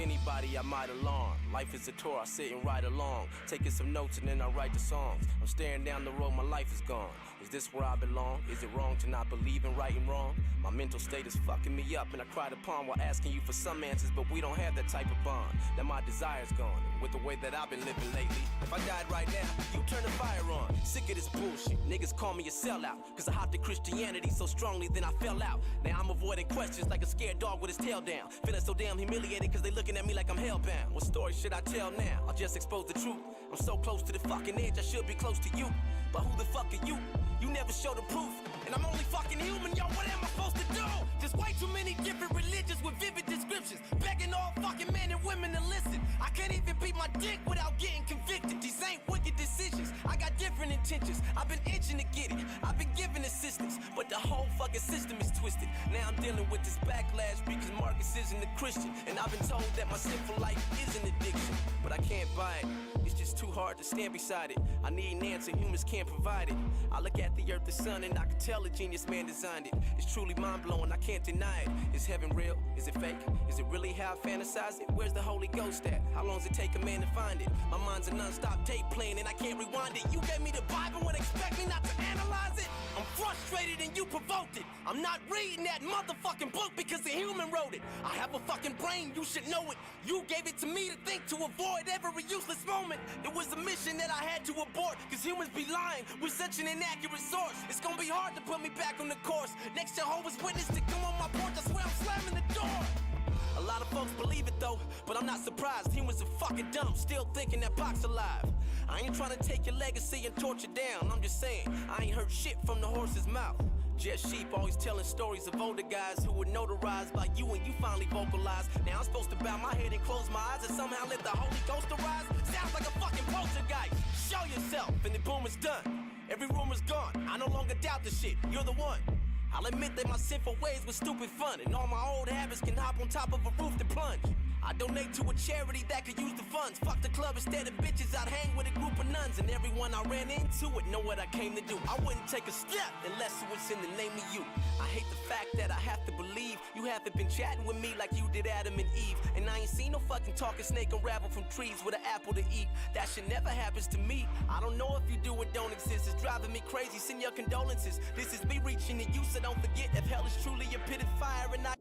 Anybody I might alarm. Life is a tour, I sit and ride along, taking some notes and then I write the songs. I'm staring down the road, my life is gone. Is this where I belong? Is it wrong to not believe in right and wrong? My mental state is fucking me up, and I cried upon while asking you for some answers, but we don't have that type of bond. Now my desire's gone, and with the way that I've been living lately, if I died right now, you turn the fire on. Sick of this bullshit, niggas call me a sellout, cause I hopped in Christianity so strongly then I fell out. Now I'm avoiding questions like a scared dog with his tail down, feeling so damn humiliated cause they looking at me like I'm hellbound. What story should I tell now? I'll just expose the truth. I'm so close to the fucking edge, I should be close to you, but who the fuck are you? You never show the proof, and I'm only fucking human, yo, what am I supposed to do? There's way too many different religions with vivid descriptions, begging all fucking men and women to listen. I can't even beat my dick without getting convicted. These ain't wicked decisions, I got different intentions. I've been itching to get it, I've been giving assistance, but the whole fucking system is twisted. Now I'm dealing with this backlash because Marcus isn't a Christian, and I've been told that my sinful life is an addiction, but I can't buy it. It's just too hard to stand beside it. I need an answer, humans can't provide it. I look at the earth, the sun, and I can tell a genius man designed it. It's truly mind-blowing, I can't deny it. Is heaven real? Is it fake? Is it really how I fantasize it? Where's the Holy Ghost at? How long does it take a man to find it? My mind's a non-stop tape playing and I can't rewind it. You gave me the Bible and expect me not to analyze it? I'm frustrated and you provoked it. I'm not reading that motherfucking book because a human wrote it. I have a fucking brain, you should know it. You gave it to me to think, to avoid every useless moment. It was a mission that I had to abort, cause humans be lying with such an inaccurate source. It's gonna be hard to put me back on the course. Next Jehovah's Witness to come on my porch, I swear I'm slamming the door. A lot of folks believe it though, but I'm not surprised. Humans are fucking dumb, still thinking that Pac's alive. I ain't trying to take your legacy and torture down. I'm just saying, I ain't heard shit from the horse's mouth. Just sheep always telling stories of older guys who were notarized by you and you finally vocalized. Now I'm supposed to bow my head and close my eyes and somehow let the Holy Ghost arise? Sounds like a fucking poltergeist. Show yourself and the boom is done. Every rumor's gone, I no longer doubt the shit, you're the one. I'll admit that my sinful ways were stupid fun, and all my old habits can hop on top of a roof to plunge. I donate to a charity that could use the funds. Fuck the club instead of bitches, I'd hang with a group of nuns. And everyone I ran into would know what I came to do. I wouldn't take a step unless it was in the name of you. I hate the fact that I have to believe you haven't been chatting with me like you did Adam and Eve. And I ain't seen no fucking talking snake unravel from trees with an apple to eat. That shit never happens to me. I don't know if you do or don't exist. It's driving me crazy, send your condolences. This is me reaching to you, so don't forget if hell is truly a pit of fire and I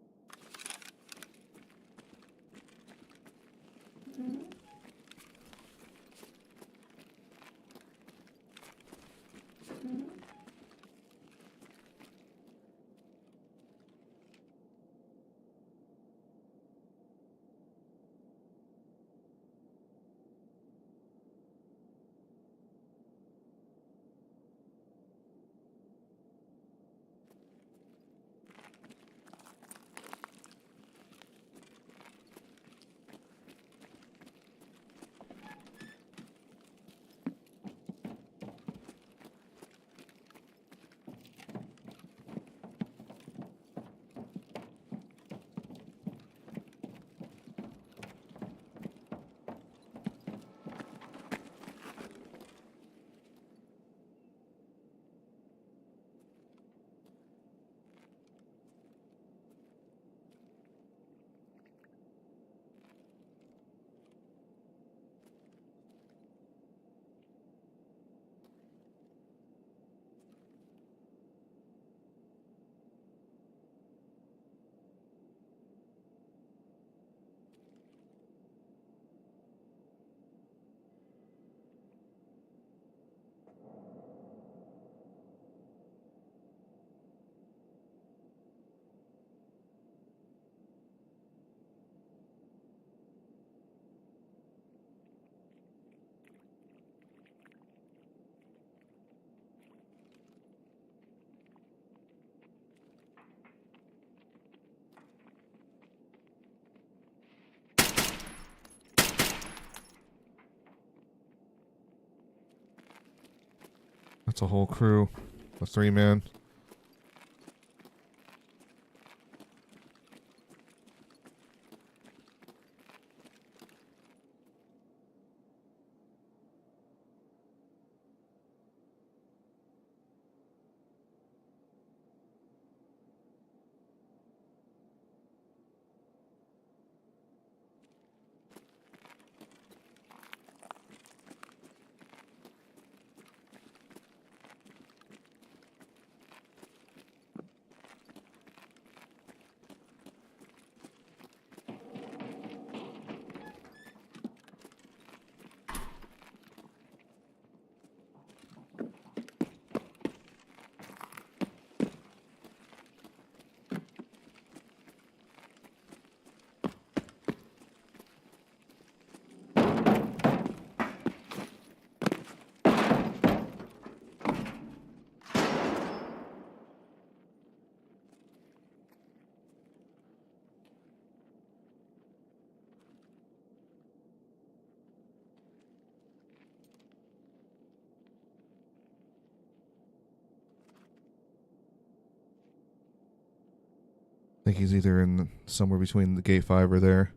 That's a whole crew. A 3-man. I think he's either in somewhere between the gate 5 or there.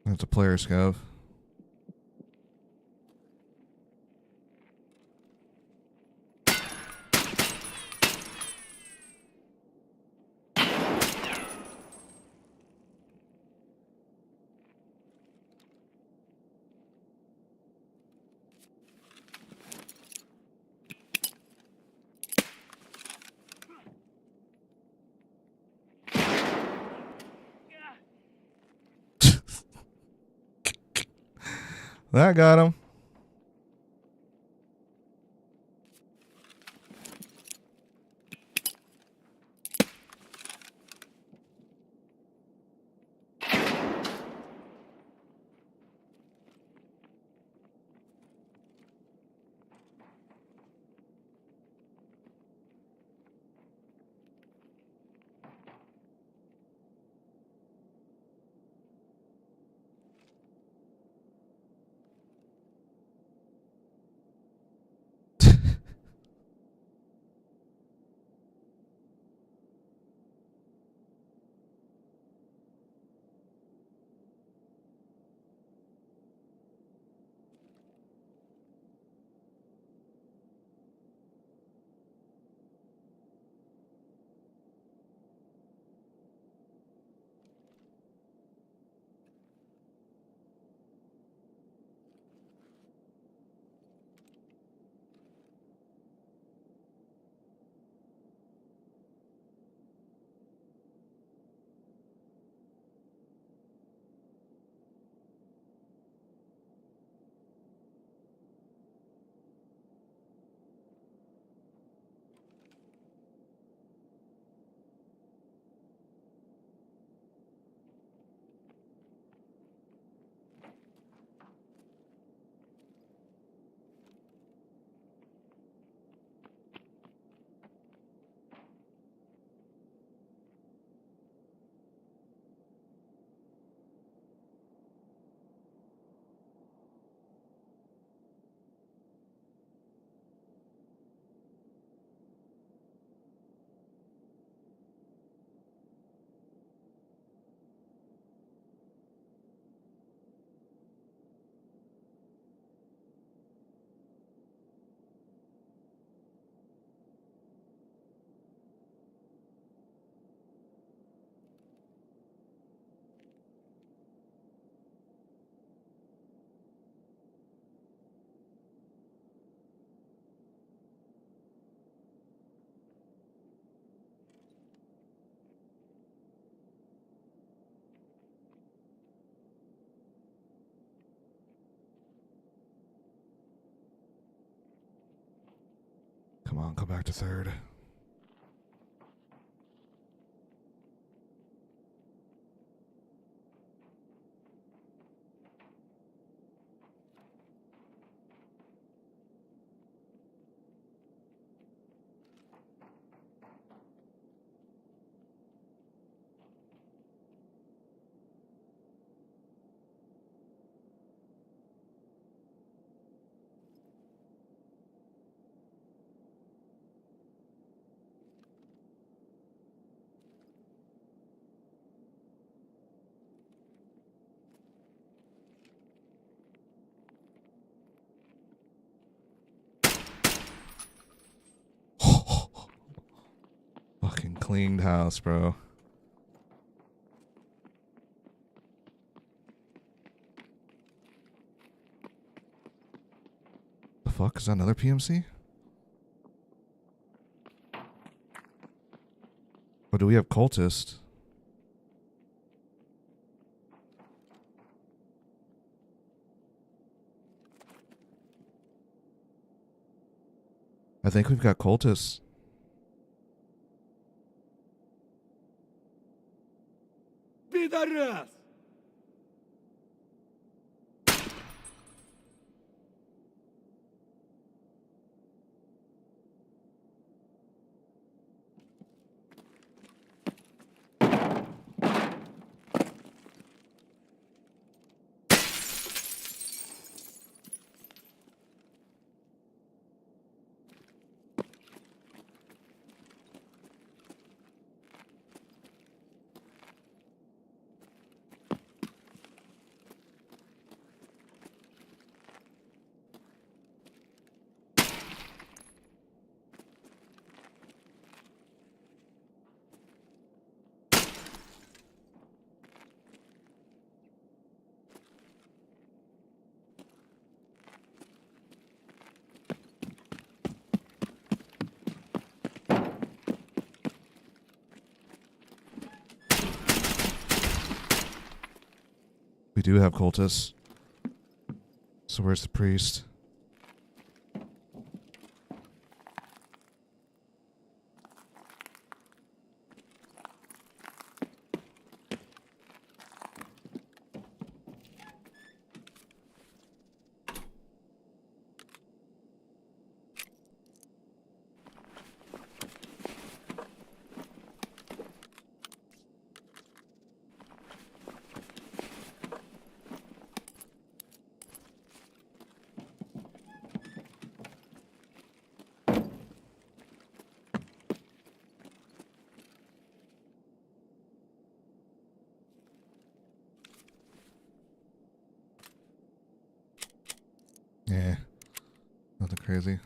That's a player scav. That got him. on, come back to third. Fucking cleaned house, bro. The fuck? Is that another PMC? Or do we have cultist? I think we've got cultists. Пидорас! We do have cultists. So where's the priest? Yeah. Nothing crazy.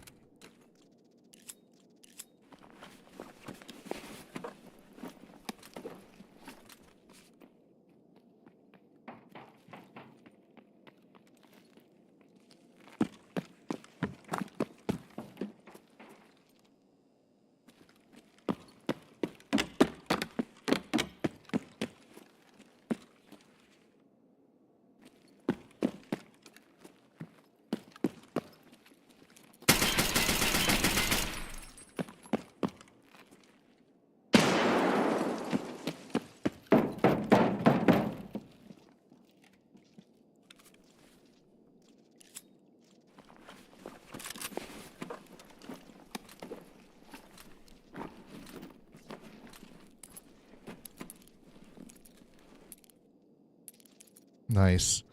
Nice.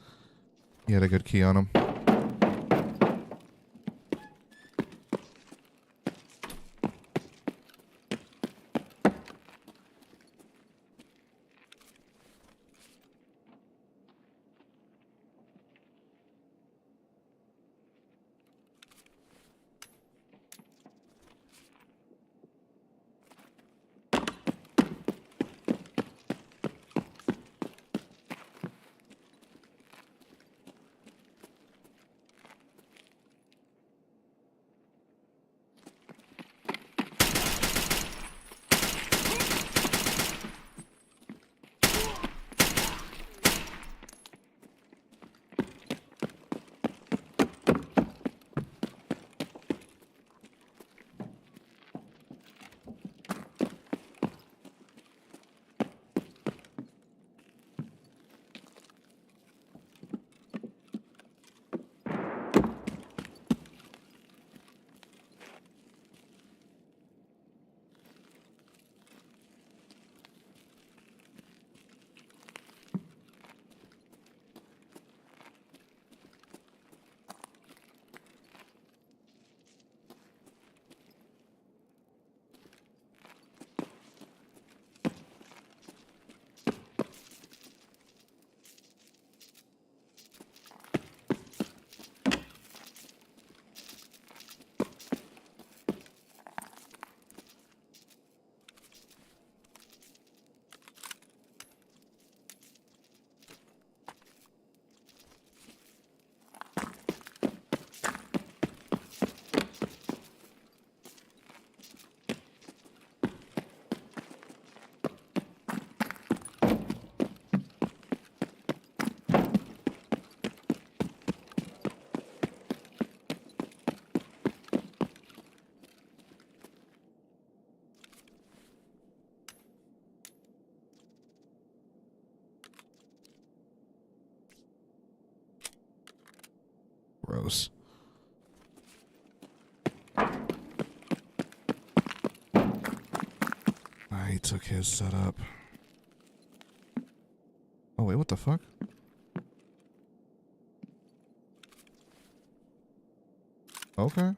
He had a good key on him. goes. He took his setup. Oh, wait, what the fuck? Okay.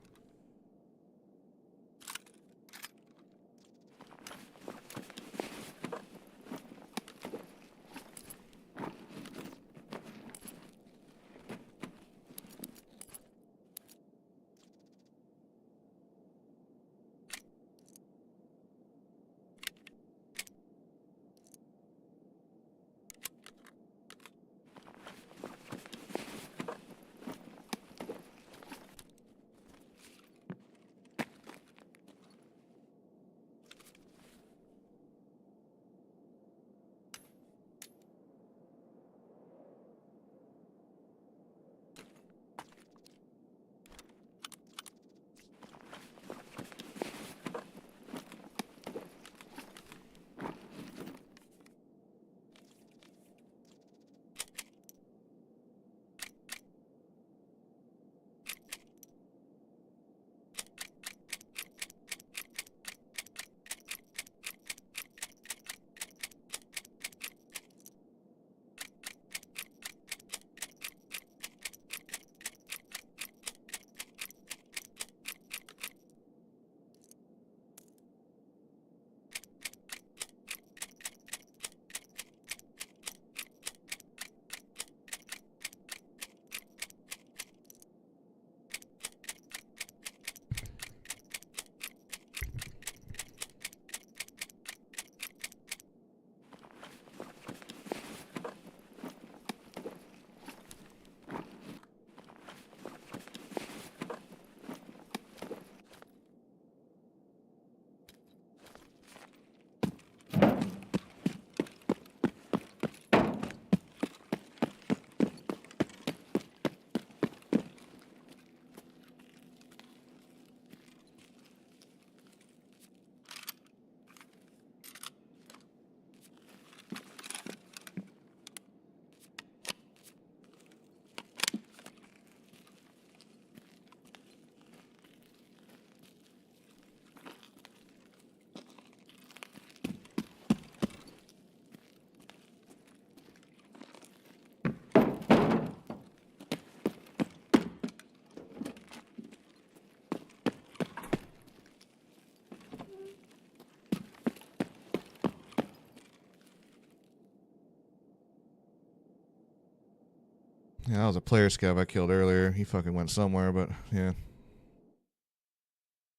Yeah, that was a player scav I killed earlier. He fucking went somewhere, but yeah.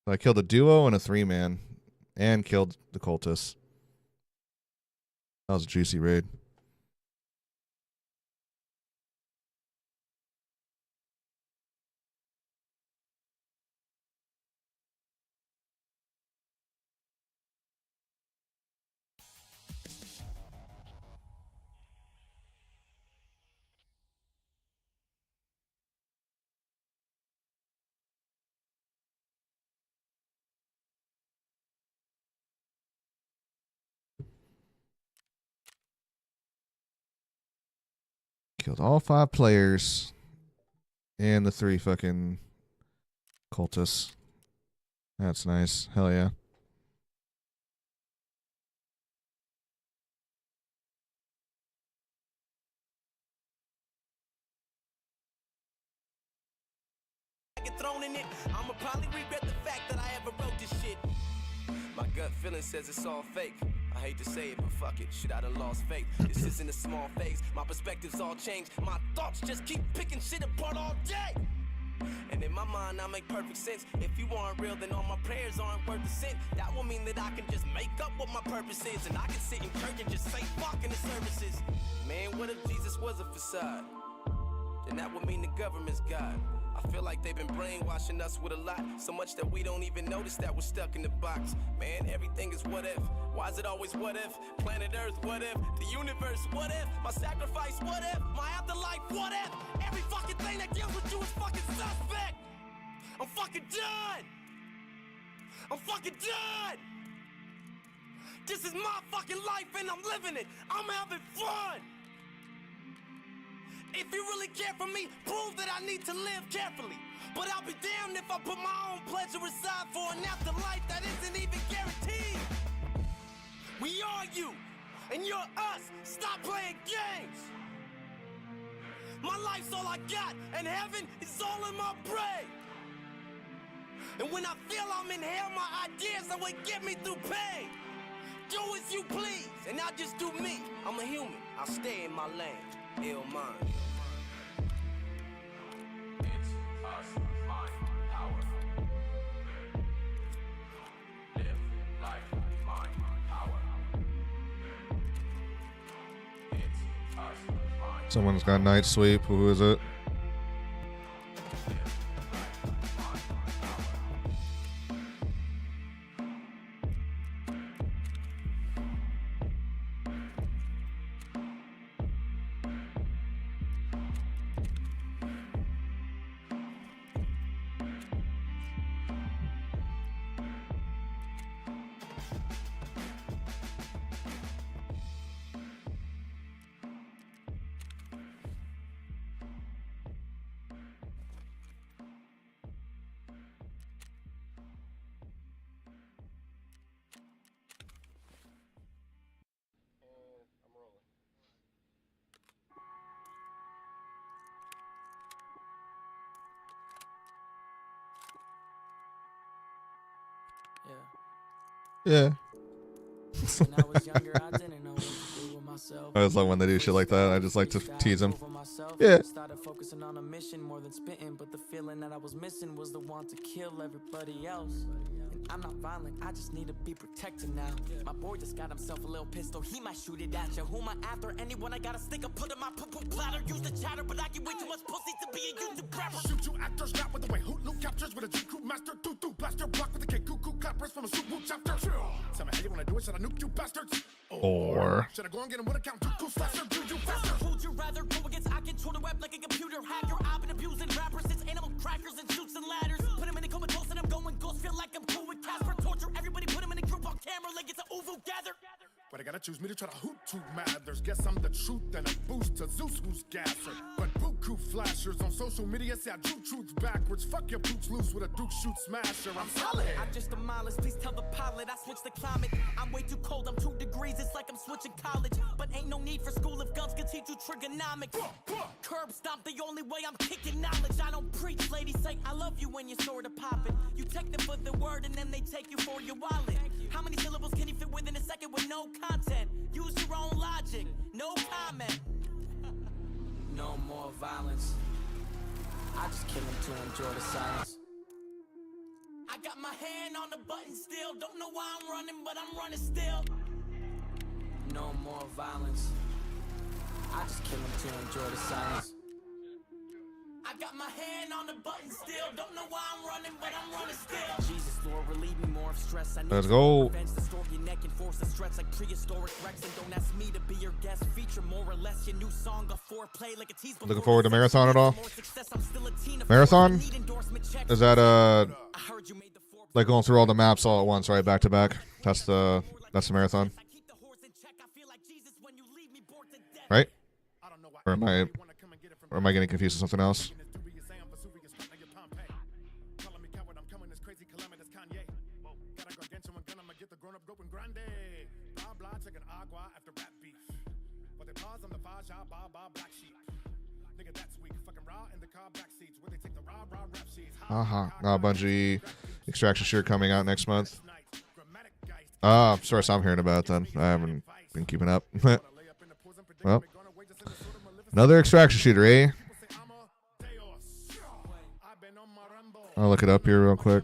I killed a duo and a 3-man. And killed the cultists. That was a juicy raid. Killed all 5 players. And the 3 fucking cultists. That's nice. Hell yeah. Get thrown in it, I'ma probably regret the fact that I ever wrote this shit. My gut feeling says it's all fake. I hate to say it, but fuck it, shit, I done lost faith. This isn't a small phase, my perspectives all changed. My thoughts just keep picking shit apart all day. And in my mind, I make perfect sense. If you aren't real, then all my prayers aren't worth a cent. That will mean that I can just make up what my purpose is. And I can sit in church and just say fuck in the services. Man, what if Jesus was a facade? Then that would mean the government's God. I feel like they've been brainwashing us with a lot. So much that we don't even notice that we're stuck in the box. Man, everything is what if. Why is it always what if? Planet Earth, what if? The universe, what if? My sacrifice, what if? My afterlife, what if? Every fucking thing that deals with you is fucking suspect. I'm fucking done. I'm fucking done. This is my fucking life and I'm living it. I'm having fun. If you really care for me, prove that I need to live carefully. But I'll be damned if I put my own pleasure aside for an afterlife that isn't even guaranteed. We are you, and you're us. Stop playing games. My life's all I got, and heaven is all in my brain. And when I feel I'm in hell, my ideas are what get me through pain. Do as you please, and I'll just do me. I'm a human, I'll stay in my lane. Ill mind. It's us, mind, power. Live life, mind, power. It's us, mind. Someone's got night sweep. Who is it? Yeah. When I was younger, I didn't know what to do with myself. I just love when they do shit like that. I just like to tease them. Yeah. Started focusing on a mission more than spitting, but the feeling that I was missing was the want to kill everybody else. And I'm not violent, I just need to be protected now. My boy just got himself a little pistol, he might shoot it at you. Who am I after? Anyone I got a stick, I put in my poo-poo platter. Use the chatter, but I get way too much pussy to be a YouTube rapper. Shoot you actors, not with the way hoot loop captures with a G crew master. Doo-doo, blaster block with a K cuckoo clappers from a soup whoop chapter. Tell me how you wanna do it, should I nuke you bastards? Or should I go and get him with a count? Doo-doo slasher, do you faster? Who'd you rather go against? I control the web like a computer hacker. I've been abusing rappers since animal crackers and shoots and ladders. Put him in a comatose and I'm going ghost. Feel like I'm cool with Casper. Torture everybody, put him in a group on camera like it's a Uvu gather. But I gotta choose me to try to hoot too matters. Guess I'm the truth and a boost to Zeus who's gasser. But buku flashers on social media say I do truth backwards. Fuck your poops loose with a Duke shoot smasher. I'm solid. I just demolished, please tell the pilot I switched the climate. I'm way too cold, I'm 2 degrees, it's like I'm switching college. But ain't no need for school if guns can teach you trigonomics. Curb stomp, the only way I'm kicking knowledge. I don't preach, ladies say I love you when you're sorta popping. You take them for the word and then they take you for your wallet. How many syllables can you fit within a second with no content? Use your own logic, no comment. No more violence. I just kill him to enjoy the silence. I got my hand on the button still. Don't know why I'm running, but I'm running still. No more violence. I just kill him to enjoy the silence. I got my hand on the button still. Don't know why I'm running, but I'm running still. Jesus, Lord, relieve me more of stress. I need Let's go. revenge to store your neck and force the stretch like prehistoric Rex. And don't ask me to be your guest. Feature more or less your new song of foreplay like a tease. Looking forward to marathon at all? Marathon? Is that like going through all the maps all at once, right? Back to back. That's the marathon. Right? Or am I getting confused with something else? Now Bungie Extraction shirt coming out next month. Source I'm hearing about then. I haven't been keeping up. Well, another extraction shooter, eh? I'll look it up here real quick.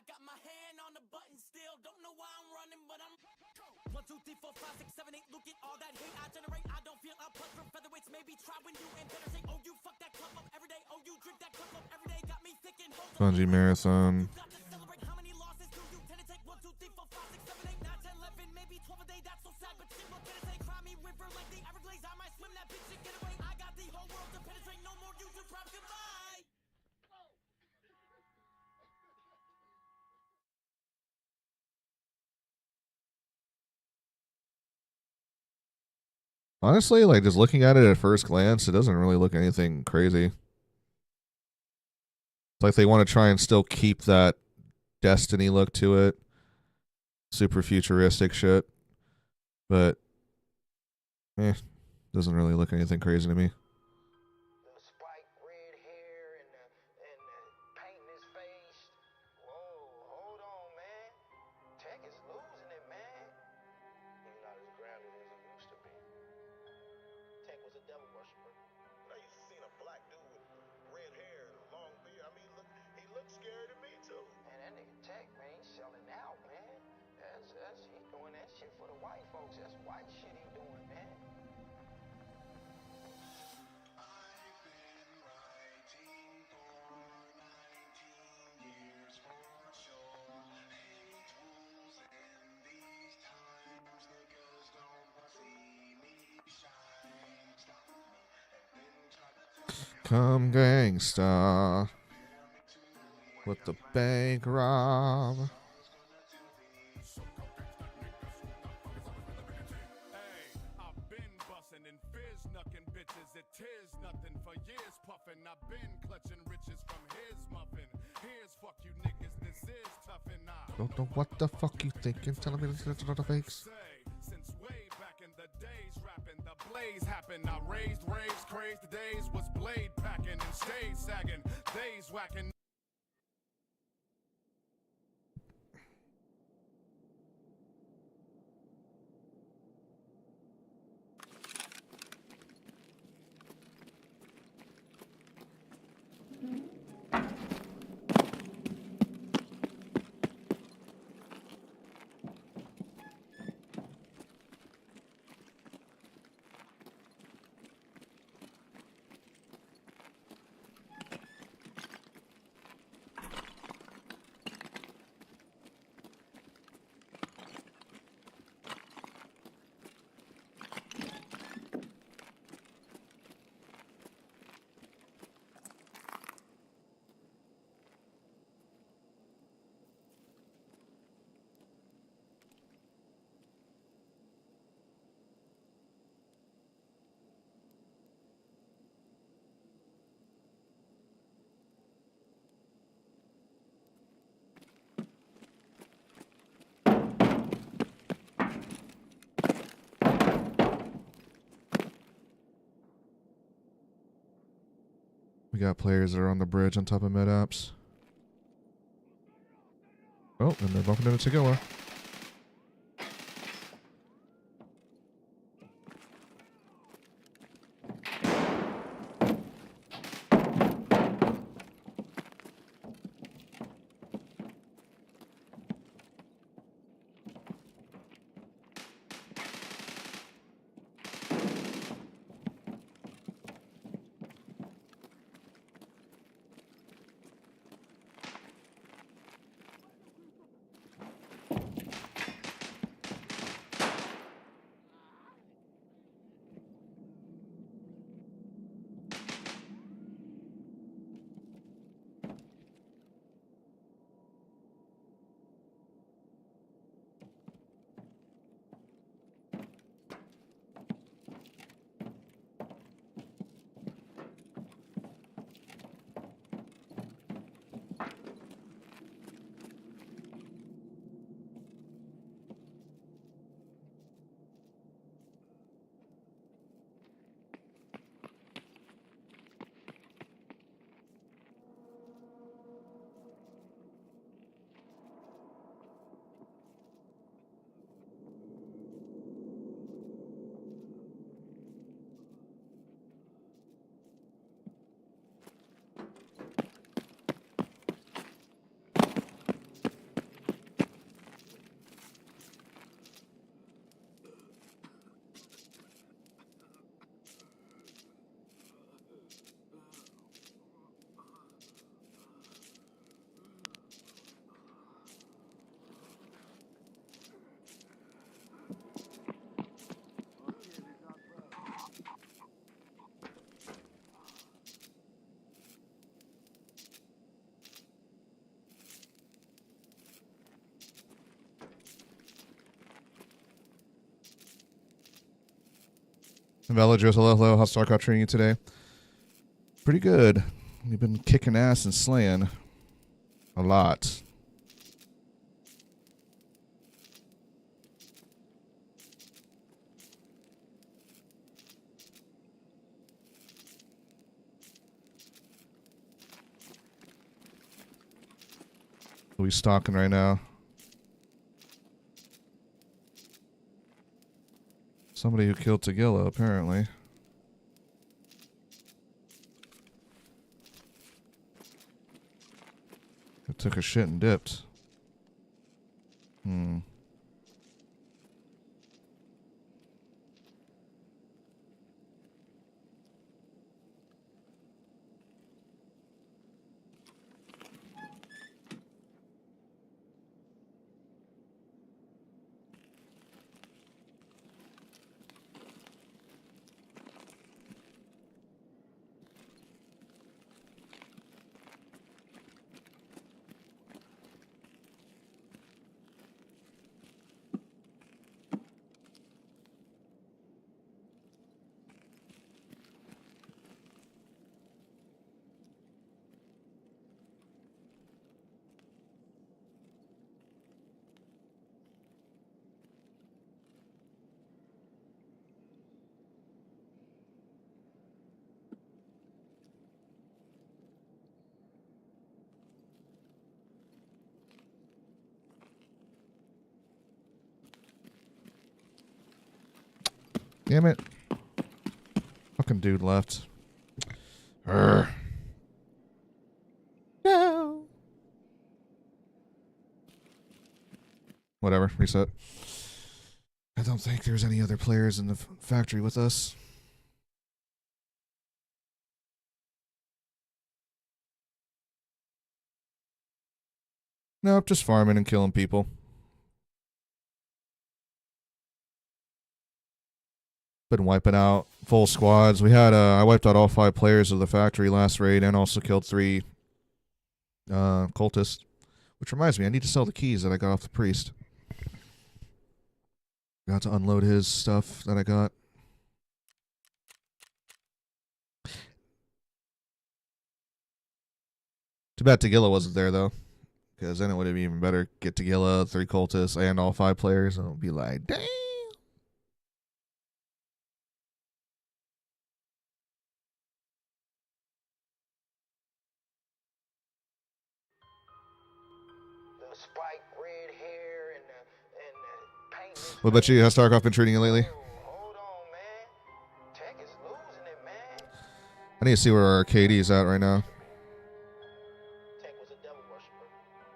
got my hand on the button still. Don't know why I'm running, but I'm 1, 2, 3, 4, 5, 6, 7, 8. Look at all that hate I generate. I don't feel a punch from featherweights. Maybe try when you and better say, oh, you fuck that cup up every day. Oh, you drink that cup up every day. Got me thinking. Bungie Marathon. Got to celebrate. How many losses do you tend to take? 1, 2, 3, 4, 5, 6, 7, 8, 9, 10, 11, maybe 12 a day. That's so sad, but shit, what can I say? Cry me river like the Everglades. I might swim that bitch and get away. I got the whole world to penetrate. No more YouTube prop. Goodbye. Honestly, like just looking at it at first glance, it doesn't really look anything crazy. It's like they want to try and still keep that Destiny look to it. Super futuristic shit. But doesn't really look anything crazy to me. The spiked red hair and the paint in his face. Whoa, hold on, man. Tech is losing it, man. He's not as grounded as he used to be. Tech was a devil worshiper. Now you seen a black dude with red hair and a long beard. I mean, look, he looks scary to me too. Man, that nigga Tech, man, he's selling out, man. He doing that shit for the white folks. That's white shit he doing, man. I've been writing for 19 years for sure. Hate rules in these times. Niggas don't see me shine. Stop me and then try to tell me Come gangsta with the bank rob. I've been bustin' and fizz knuckin' bitches. It is nothing for years puffin'. I've been clutching riches from his muffin. Here's fuck you niggas, this is toughin'. Don't know what the fuck you thinking. Telling me this is not a fakes. Since way back in the days, rapping the blaze happened. I raised raves, crazed the days, was blade packing and stayed sagging. Days whacking. We got players that are on the bridge on top of mid apps. Oh, and they're bumping into Tagilla. Villagers, hello. How's StarCraft treating you today? Pretty good. We've been kicking ass and slaying a lot. Who we stalking right now? Somebody who killed Tagilla, apparently. Who took a shit and dipped. Damn it. Fucking dude left. Urgh. No. Whatever. Reset. I don't think there's any other players in the factory with us. Nope, just farming and killing people. Been wiping out full squads. We had I wiped out all 5 players of the factory last raid and also killed 3 cultists. Which reminds me, I need to sell the keys that I got off the priest. Got to unload his stuff that I got. Too bad Tagilla wasn't there though. Because then it would have been even better. Get Tagilla, 3 cultists, and all 5 players, and it'll be like, damn. Spike red hair and paint. What about you? How's StarCraft been treating you lately? Hold on, man. Tech is losing it, man. I need to see where our KD is at right now. Tech was a devil worshiper.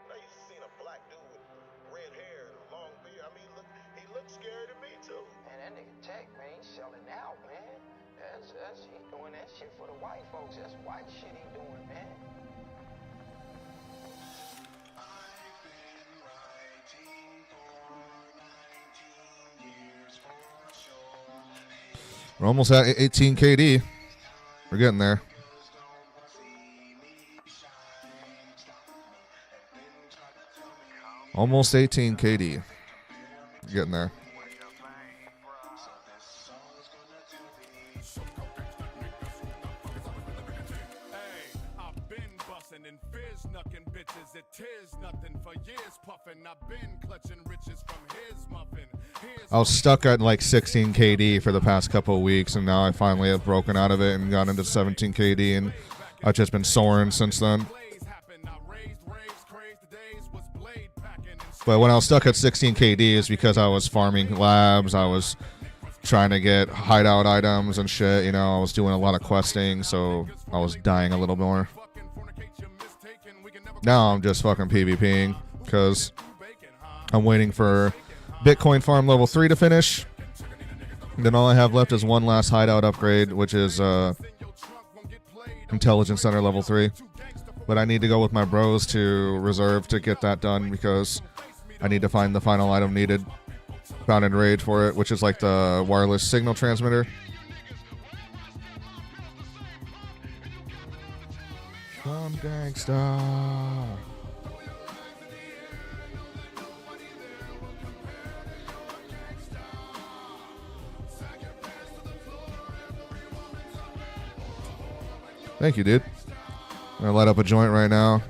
Now you seen a black dude with red hair and a long beard. I mean, look, he looks scary to me too. And that nigga Tech, man, he's selling out, man. He doing that shit for the white folks. That's white shit he doing, man. We're almost at 18 KD. We're getting there. Almost 18 KD. Getting there. I've been bustin' and fizz knuckin' bitches. It is nothing for years puffin'. I've been clutching riches from his muffin. I was stuck at like 16 KD for the past couple of weeks, and now I finally have broken out of it and got into 17 KD, and I've just been soaring since then. But when I was stuck at 16 KD is because I was farming labs, I was trying to get hideout items and shit, you know, I was doing a lot of questing, so I was dying a little more. Now I'm just fucking PvPing, because I'm waiting for Bitcoin farm level 3 to finish. And then all I have left is one last hideout upgrade, which is Intelligence Center level 3. But I need to go with my bros to reserve to get that done, because I need to find the final item needed. Found in raid for it, which is like the wireless signal transmitter. Come gangsta. Thank you, dude. I'm gonna light up a joint right now.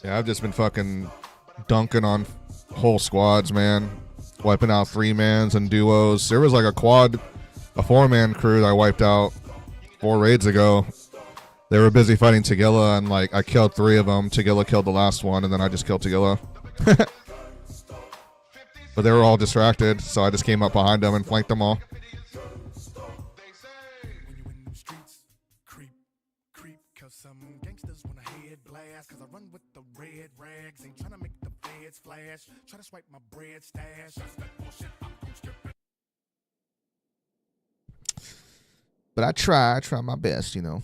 Yeah, I've just been fucking dunking on whole squads, man. Wiping out 3-mans and duos. There was like a 4-man crew that I wiped out 4 raids ago. They were busy fighting Tagilla, and like I killed 3 of them. Tagilla killed the last one, and then I just killed Tagilla. But they were all distracted, so I just came up behind them and flanked them all. But I try my best, you know.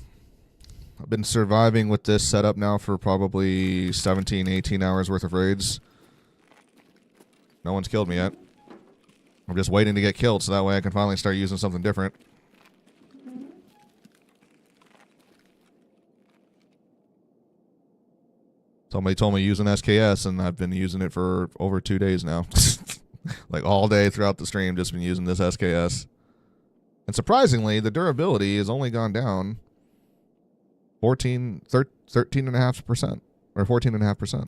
I've been surviving with this setup now for probably 17, 18 hours worth of raids. No one's killed me yet. I'm just waiting to get killed so that way I can finally start using something different. Somebody told me using SKS, and I've been using it for over 2 days now. Like all day throughout the stream, just been using this SKS. And surprisingly, the durability has only gone down 13.5%, or 14.5%.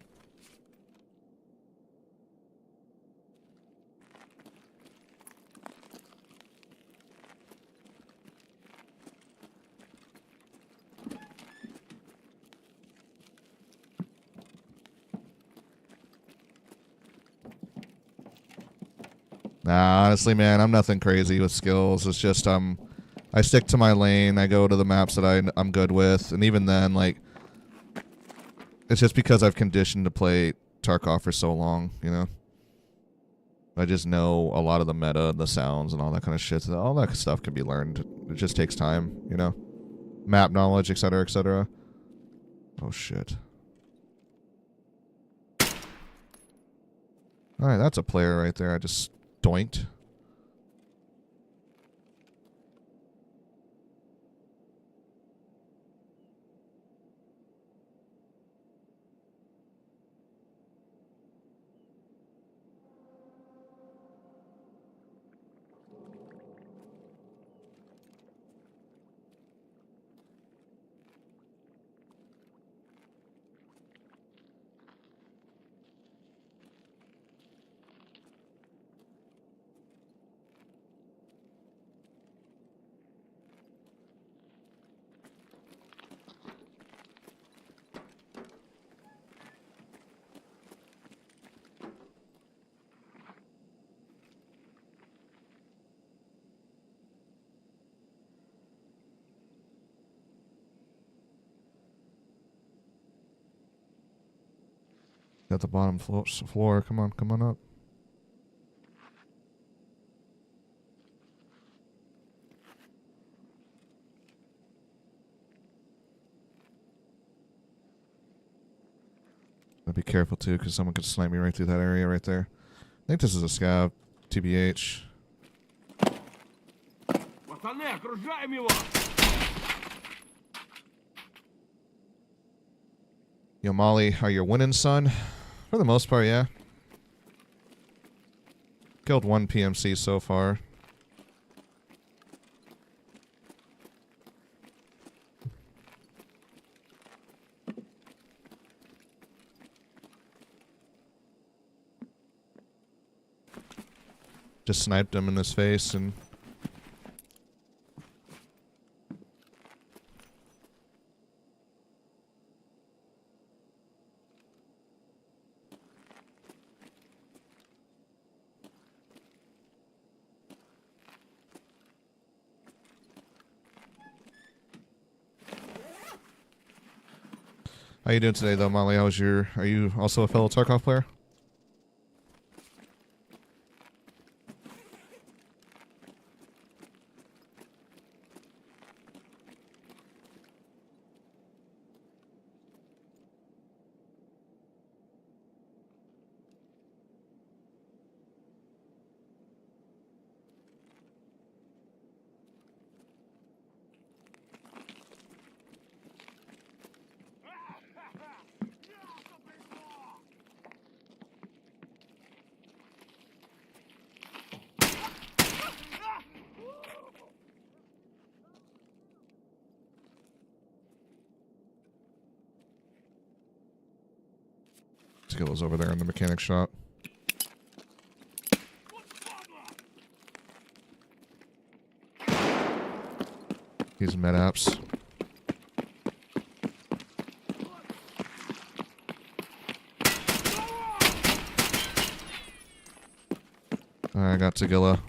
Nah, honestly, man, I'm nothing crazy with skills. It's just I stick to my lane. I go to the maps that I'm good with, and even then, like, it's just because I've conditioned to play Tarkov for so long, you know. I just know a lot of the meta, the sounds, and all that kind of shit. All that stuff can be learned. It just takes time, you know. Map knowledge, etc., etc. Oh shit. All right, that's a player right there. I just doinked. At the bottom floor. Come on up. I'd be careful too, because someone could snipe me right through that area right there. I think this is a scav, TBH. Yo, Molly, are you winning, son? For the most part, yeah. Killed 1 PMC so far. Just sniped him in his face and... How you doing today, though, Molly? Are you also a fellow Tarkov player? Skills over there in the mechanic shop. These med apps. I got Tagilla.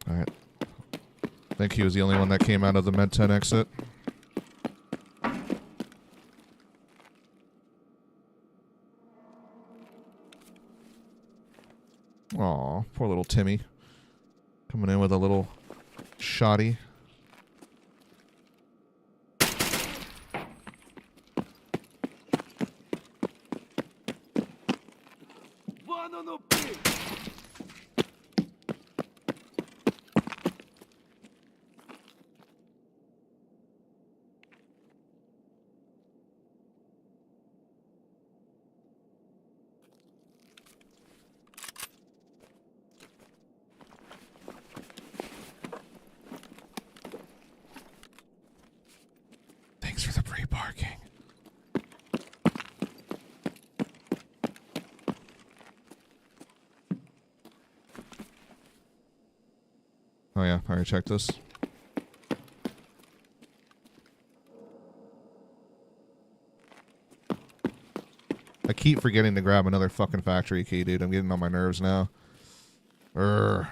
Alright. I think he was the only one that came out of the Med 10 exit. Aw, poor little Timmy. Coming in with a little shoddy. Thanks for the pre-parking. Oh yeah, I already checked this. I keep forgetting to grab another fucking factory key, dude. I'm getting on my nerves now. Urgh.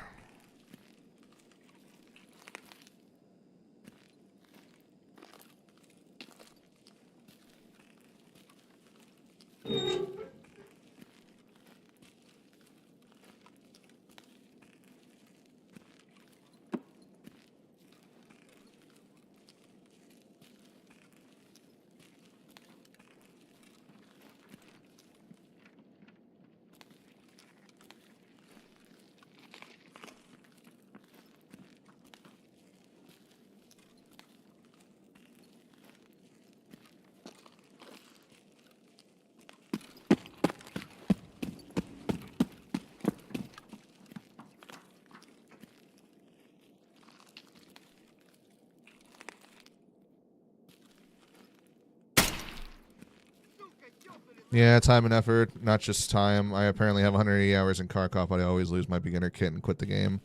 Yeah, time and effort, not just time. I apparently have 180 hours in Tarkov, but I always lose my beginner kit and quit the game.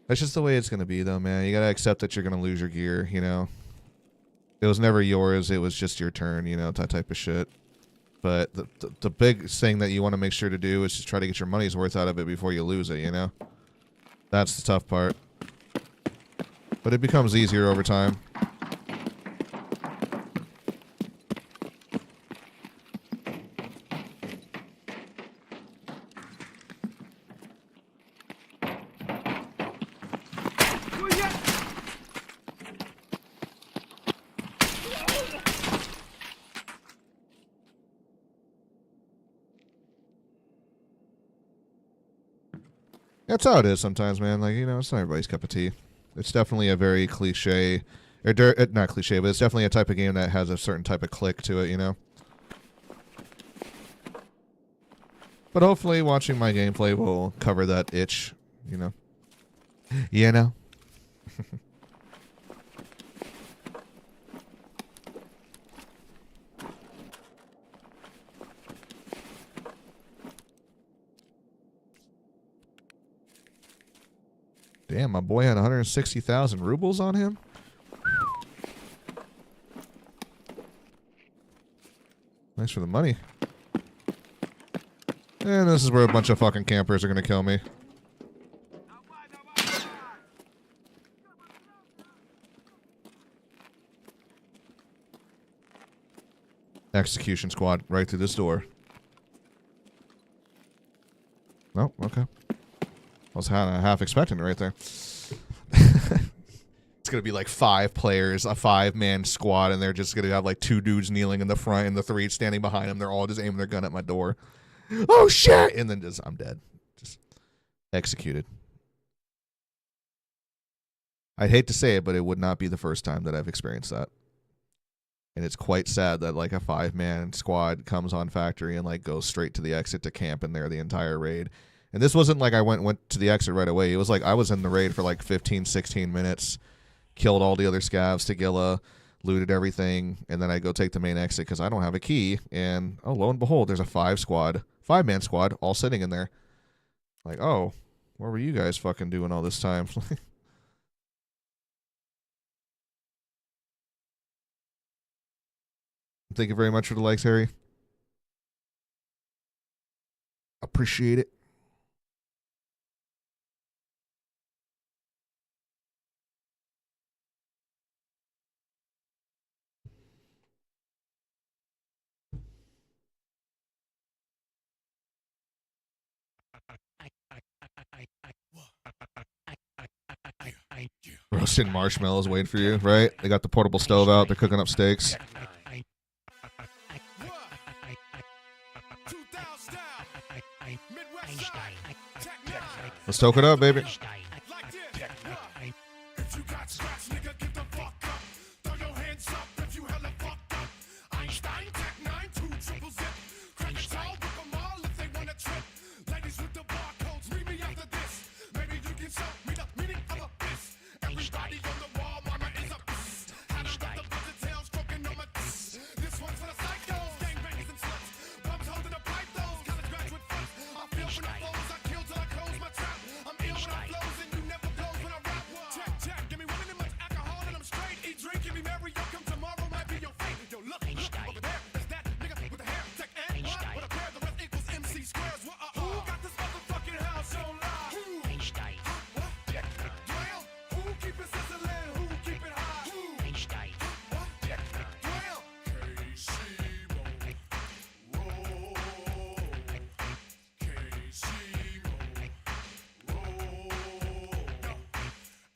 That's just the way it's going to be, though, man. You got to accept that you're going to lose your gear, you know? It was never yours. It was just your turn, you know, that type of shit. But the big thing that you want to make sure to do is just try to get your money's worth out of it before you lose it, you know? That's the tough part. But it becomes easier over time. That's how it is sometimes, man. Like, you know, it's not everybody's cup of tea. It's definitely a very cliche, not cliche, but it's definitely a type of game that has a certain type of click to it, you know? But hopefully watching my gameplay will cover that itch, you know? You know? Damn, my boy had 160,000 rubles on him. Thanks for the money. And this is where a bunch of fucking campers are going to kill me. Execution squad right through this door. Oh, okay. I was half expecting it right there. It's going to be like 5 players, a 5-man squad, and they're just going to have like 2 dudes kneeling in the front and the 3 standing behind them. They're all just aiming their gun at my door. Oh, shit! And then I'm dead. Just executed. I'd hate to say it, but it would not be the first time that I've experienced that. And it's quite sad that like a 5-man squad comes on factory and like goes straight to the exit to camp in there the entire raid. And this wasn't like I went to the exit right away. It was like I was in the raid for like 15, 16 minutes, killed all the other scavs, Tagilla, looted everything, and then I go take the main exit because I don't have a key. And oh, lo and behold, there's a 5-man squad all sitting in there. Like, oh, what were you guys fucking doing all this time? Thank you very much for the likes, Harry. Appreciate it. Roasted marshmallows waiting for you, right? They got the portable stove out. They're cooking up steaks. Let's toke it up, baby. If you got scratch, nigga, get the fuck up. Throw your hands up if you hella fucked up. Einstein, Tech 9, 2 triple zip. Crack it all, book 'em all if they wanna trip. Ladies with the barcodes, meet me after this. Maybe you can show me the meaning of a piss. Everybody on the wall, mama is a piss. Had 'em got the buzzer tails stroking on my tits. This one's for the psychos, gangbangers and sluts. Bums holding a pipe, those college graduate funds. I feel for the foes, I kill till I close my trap. I'm ill when I flows and you never blows when I rap. Check, give me 1 minute much alcohol and I'm straight. Eat, drink, give me merry, yo, come tomorrow might be your fate. Yo, look, over there, that's that nigga with the hair. Tech and what a pair, the rest equals MC squares. What, who got this motherfucking house on live? Who? What? Dwell, who keep it sizzling? Who keep it high? Who? What? Dwell, KC-Mo, roll. KC-Mo, roll.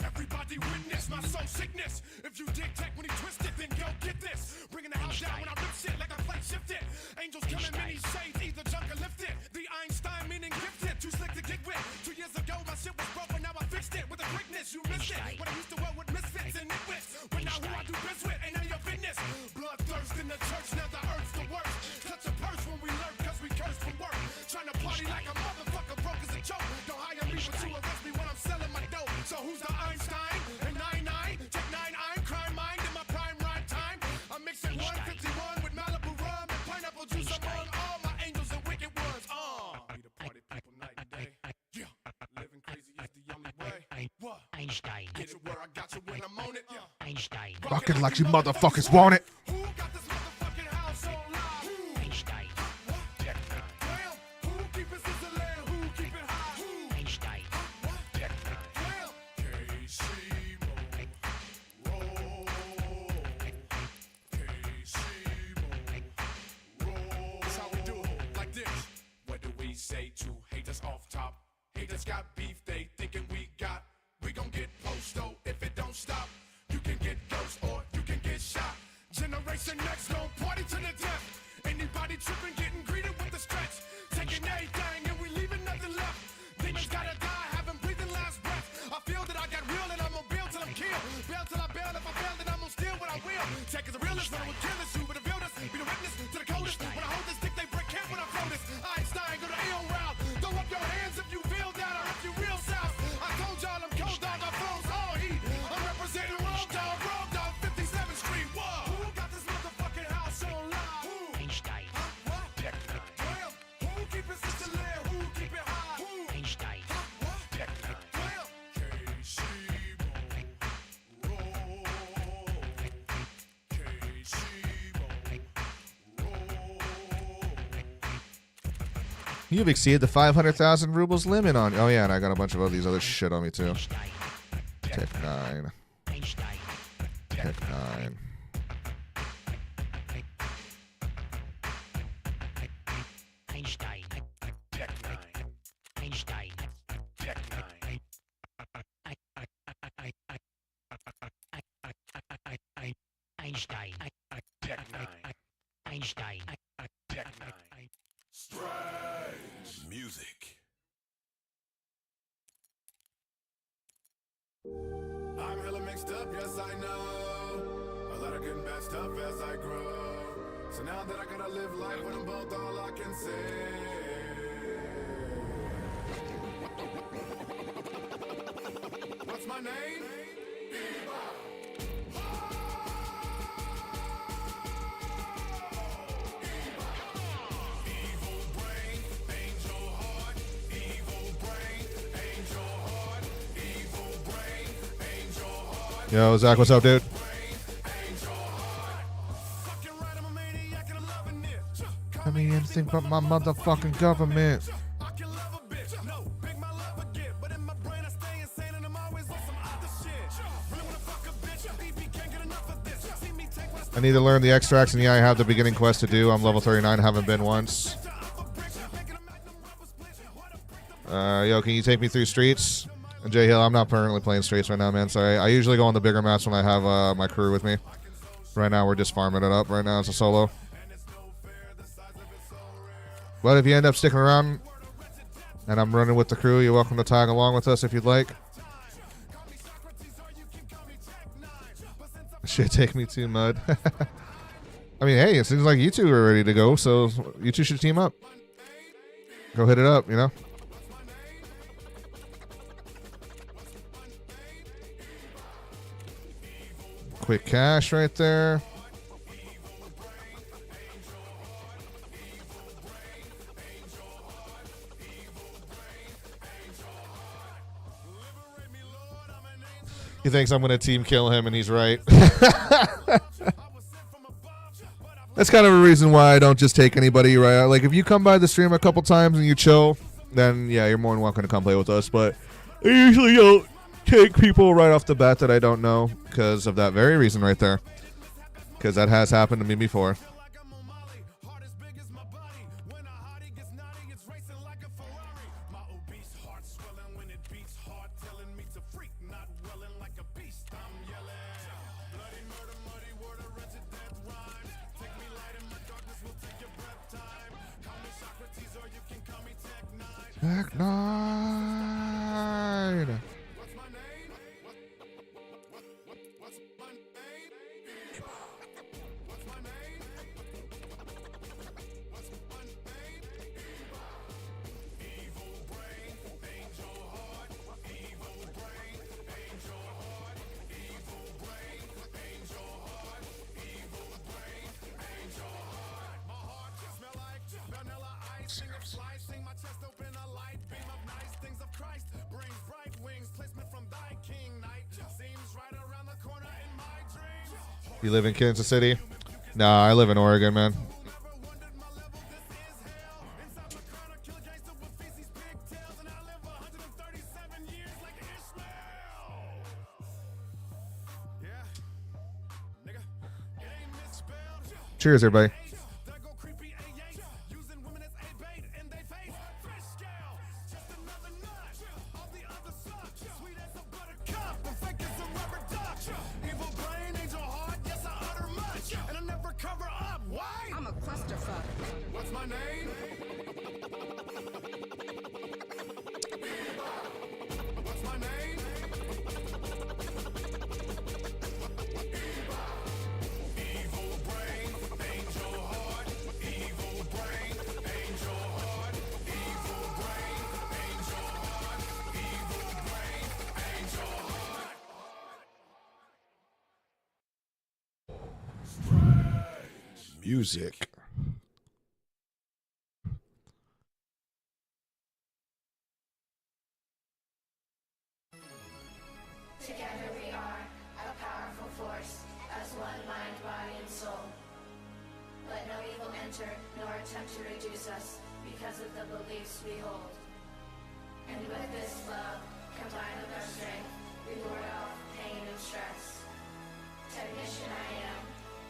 Everybody witness my soul sickness. If you dig tech when he twisted, then go get this. Bringing the house down when I rip shit like a plate shifted. Angels come in many shades, either junk or lifted. The Einstein meaning gifted, too slick to get with. 2 years ago my shit was broken, now I fixed it with a quickness. You missed it when I used to work with misfits and nitwits. But now who I do biz with ain't none of your business. Bloodthirst in the church, now the earth's the worst. Touch a purse when we lurk, cause we curse from work. Trying to party like a motherfucker, broke as a joke. Don't hire me, but you arrest me when I'm selling my dope. So who's the Einstein? And 99, Tech 9, I'm crime mind in my prime rhyme time. I'm mixing 151 with Malibu rum and pineapple juice among all my angels and wicked ones. Be the party people night and day. Yeah, living crazy is the only way. What? Get you where I got you when I'm on it. Yeah. Rock it like you motherfuckers want it. Who got this motherfucking house on live? Who? What? Damn, who keep it sizzling? Who keep it high? Who? What? Damn, KC-Mo, roll. KC-Mo, roll. That's how we do it, like this. What do we say to haters off top? Haters got beef, they thinking we got. We gon' get posto if it don't stop. You can get ghost or you can get shot. Generation next gon' party to the death. Anybody tripping, getting greeted with the stretch. Taking everything and we leaving nothing left. Demons gotta die, haven't breathing last breath. I feel that I got real and I'm gonna build till I'm killed. Bail till I bail, if I fail then I'm gonna steal what I will. Tech is the realest, when I will kill this. You with the builders, be the witness to the coldest. When I hold this dick, they break camp when I throw this. Einstein, go to AO route. Throw up your hands if you feel down or if you real south. I told y'all I'm cold dog, I froze all heat. I'm representing Road Dog, 57th Street. Whoa. Who got this motherfucking house on live? Who? What? Damn, who keep it sizzling? Who keep it high? Who? What? Damn, KC-Mo, roll. KC-Mo, roll. You've exceeded the 500,000 rubles limit on. Oh yeah, and I got a bunch of all these other shit on me too. Tech 9. Tech 9. Strange music. I'm hella messed up, yes I know. A lot of good and bad stuff as I grow. So now that I gotta live life with them both, all I can say. What's my name? Yo, Zach, what's up, dude? I mean, anything but my motherfucking government. I need to learn the extracts, and yeah, I have the beginning quest to do. I'm level 39, haven't been once. Yo, can you take me through streets? Jay Hill, I'm not permanently playing streets right now, man. Sorry. I usually go on the bigger maps when I have my crew with me. Right now, we're just farming it up. Right now, it's a solo. But if you end up sticking around and I'm running with the crew, you're welcome to tag along with us if you'd like. Should take me to Mud. I mean, hey, it seems like you two are ready to go, so you two should team up. Go hit it up, you know? Quick cash right there. He thinks I'm going to team kill him, and he's right. That's kind of a reason why I don't just take anybody right out. Like, if you come by the stream a couple times and you chill, then, yeah, you're more than welcome to come play with us. But I usually don't take people right off the bat that I don't know because of that very reason right there. Because that has happened to me before. Tech 9. You live in Kansas City? Nah, I live in Oregon, man. Cheers, everybody. Music. Together we are a powerful force, as one mind, body, and soul. Let no evil enter, nor attempt to reduce us, because of the beliefs we hold. And with this love, combined with our strength, we ward off pain and stress. Technician I am,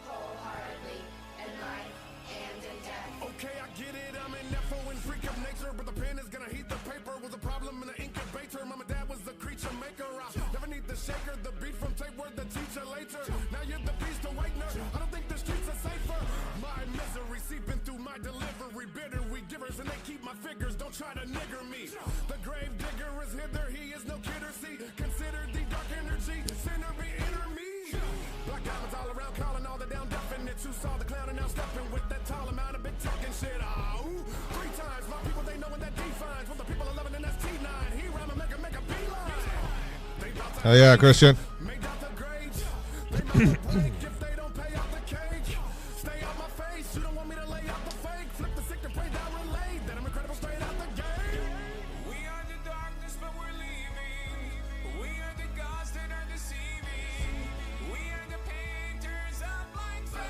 wholeheartedly, in life and in death. Okay, I get it, I'm an F.O. and freak of nature, but the pen is gonna heat the paper. Was a problem in the incubator, mama dad was the creature maker. I never need the shaker, the beat from tape word, the teacher later. Now you're the beast awakener, I don't think the streets are safer. My misery seeping through my delivery, bitter we givers, and they keep my figures, don't try to nigger me. The grave digger is hither, he is no kidder, see, consider the dark energy, sinner be inner. amount of big talking shit. Ooh, 3 times my people, they know when that defines. When the people are loving in that's T9. He rhyme and make a beeline. They bout to Oh yeah, Christian. make out the grades. They might break if they don't pay out the cake. Stay out my face, you don't want me to lay out the fake. Flip the sick to pray down relate. That I'm incredible straight out the gate. We are the darkness, but we're leaving. We are the gods that are deceiving. We are the painters of blind faith.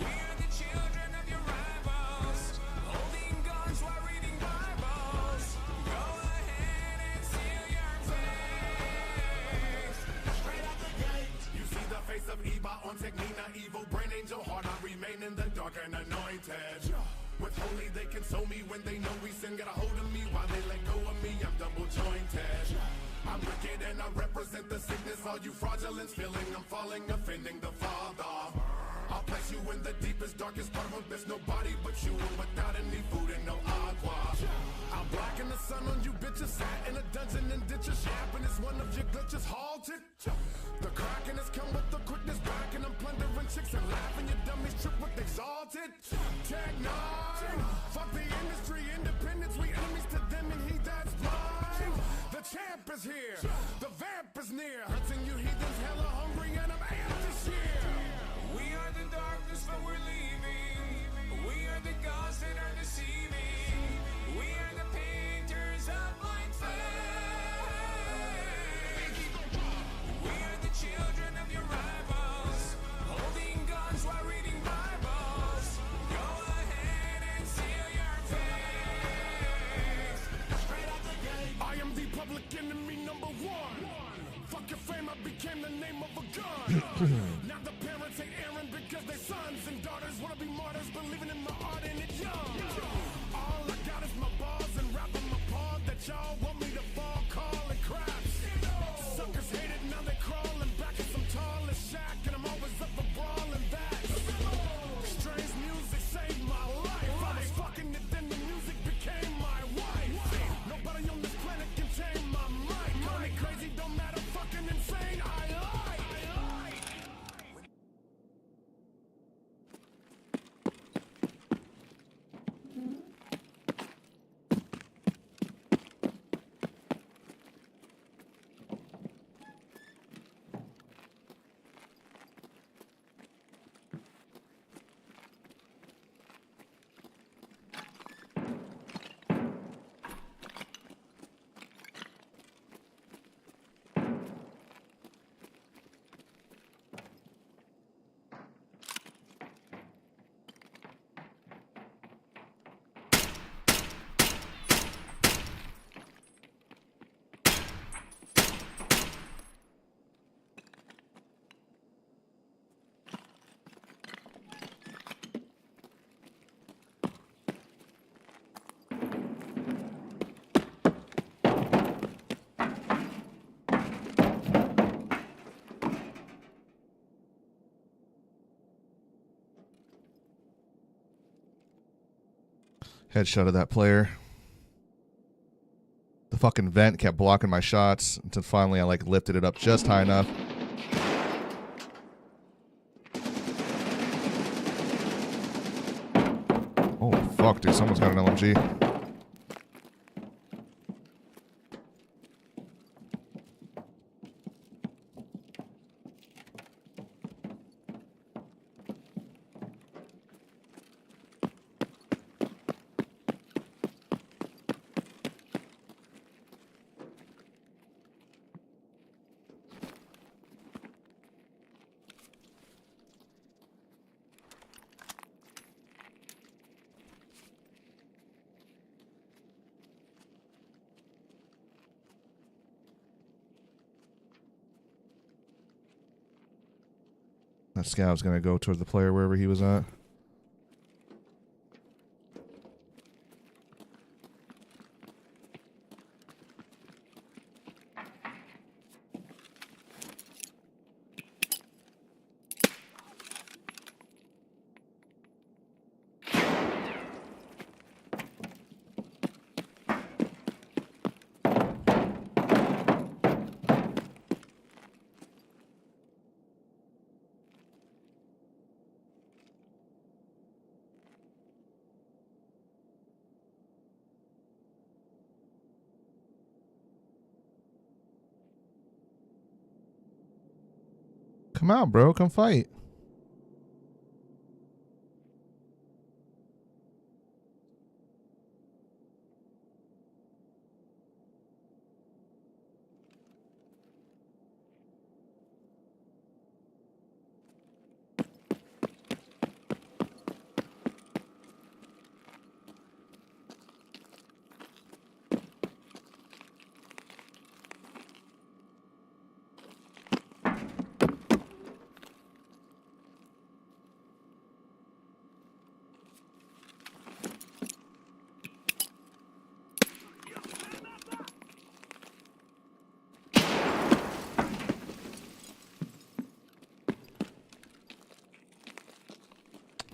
We are the children of your rivals, holding guns while reading Bibles. Go ahead and seal your face. Straight out the gate. You see the face of Eva on Technina, evil brain angel heart. I remain in the dark and anointed. With holy they console me when they know we sin. Got a hold of me while they let go of me. I'm double jointed. I'm wicked and I represent the sickness. All you fraudulence feeling I'm falling, offending the Father. I'll place you in the deepest, darkest part of abyss. Nobody but you, without any food and no agua. I'm blacking the sun on you bitches. Sat in a dungeon and ditches. Yapping is one of your glitches halted. The kraken has come with the quickness back, and I'm plundering chicks and laughing. You dummies trip with exalted. Tech 9. Fuck the industry, independence. We enemies to them and he that's blind. The champ is here. The vamp is near. Hunting you heathens hella hungry and I'm amped this year. We are the darkness, but we're leaving. We are the gods that are deceiving. We are the painters of blind faith. We are the children of your rivals, holding guns while reading Bibles. Go ahead and seal your face. Straight out the gate. I am the public enemy number 1. Fuck your fame, I became the name of a gun. Now the parents hate Aaron because their sons and daughters wanna be martyrs, believing in my art and it's young. All I got is my balls and rapping my paw that y'all want me to fall, call and craps. Suckers hate it, now they crawling back as I'm tall as Shaq, and I'm always up for brawling that. Strange music saved my life. I was fucking it, then the music became my wife. Nobody on this planet can tame my mind. Call me crazy, don't matter, fucking insane. I lie. Headshot of that player. The fucking vent kept blocking my shots until finally I like lifted it up just high enough. Oh fuck, dude, someone's got an LMG. That scav's gonna go towards the player wherever he was at. Come out, bro. Come fight.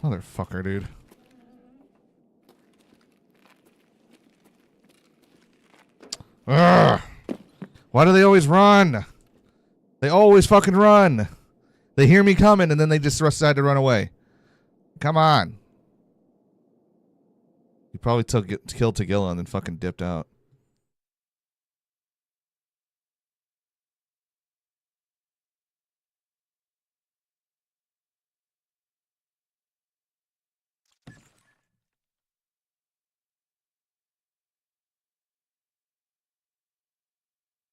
Motherfucker, dude. Ugh. Why do they always run? They always fucking run. They hear me coming and then they just decide to run away. Come on. He probably killed Tagilla and then fucking dipped out.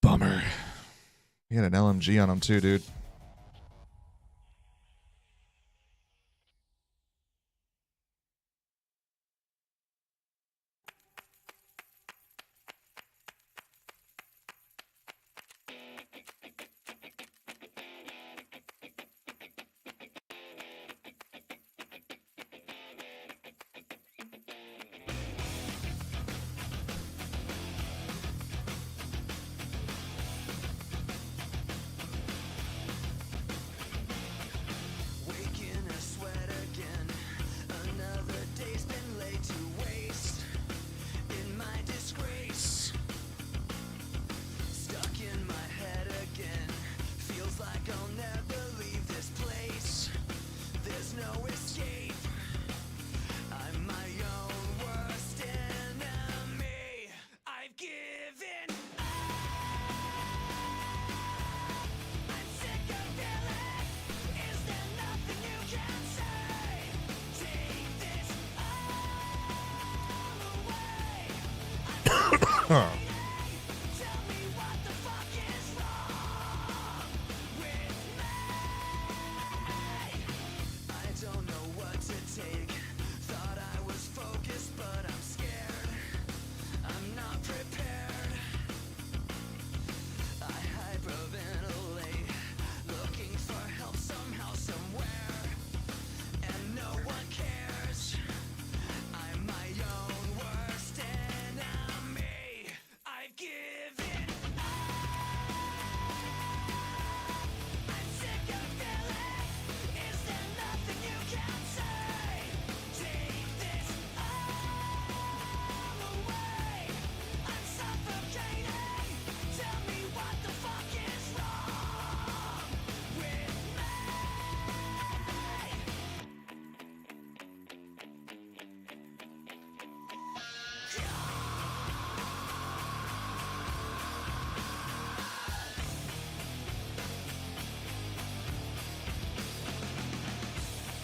Bummer. He had an LMG on him too, dude. Waking a sweat again. Another day's been laid to waste. In my disgrace. Stuck in my head again. Feels like I'll never leave this place. There's no escape. I'm my own worst enemy. I've given I'm sick of feeling. Is there nothing you can say? Take this all away. Tell me what the fuck is wrong with me. I don't know what to take. Thought I was focused, but I'm scared. I'm not prepared. I hyperventilate, looking for help somehow, somewhere, and no one cares. I'm my own worst enemy. I've given I'm sick of feeling. Is there nothing you can say? Take this all away. I'm suffocating. Tell me what the fuck is wrong with me.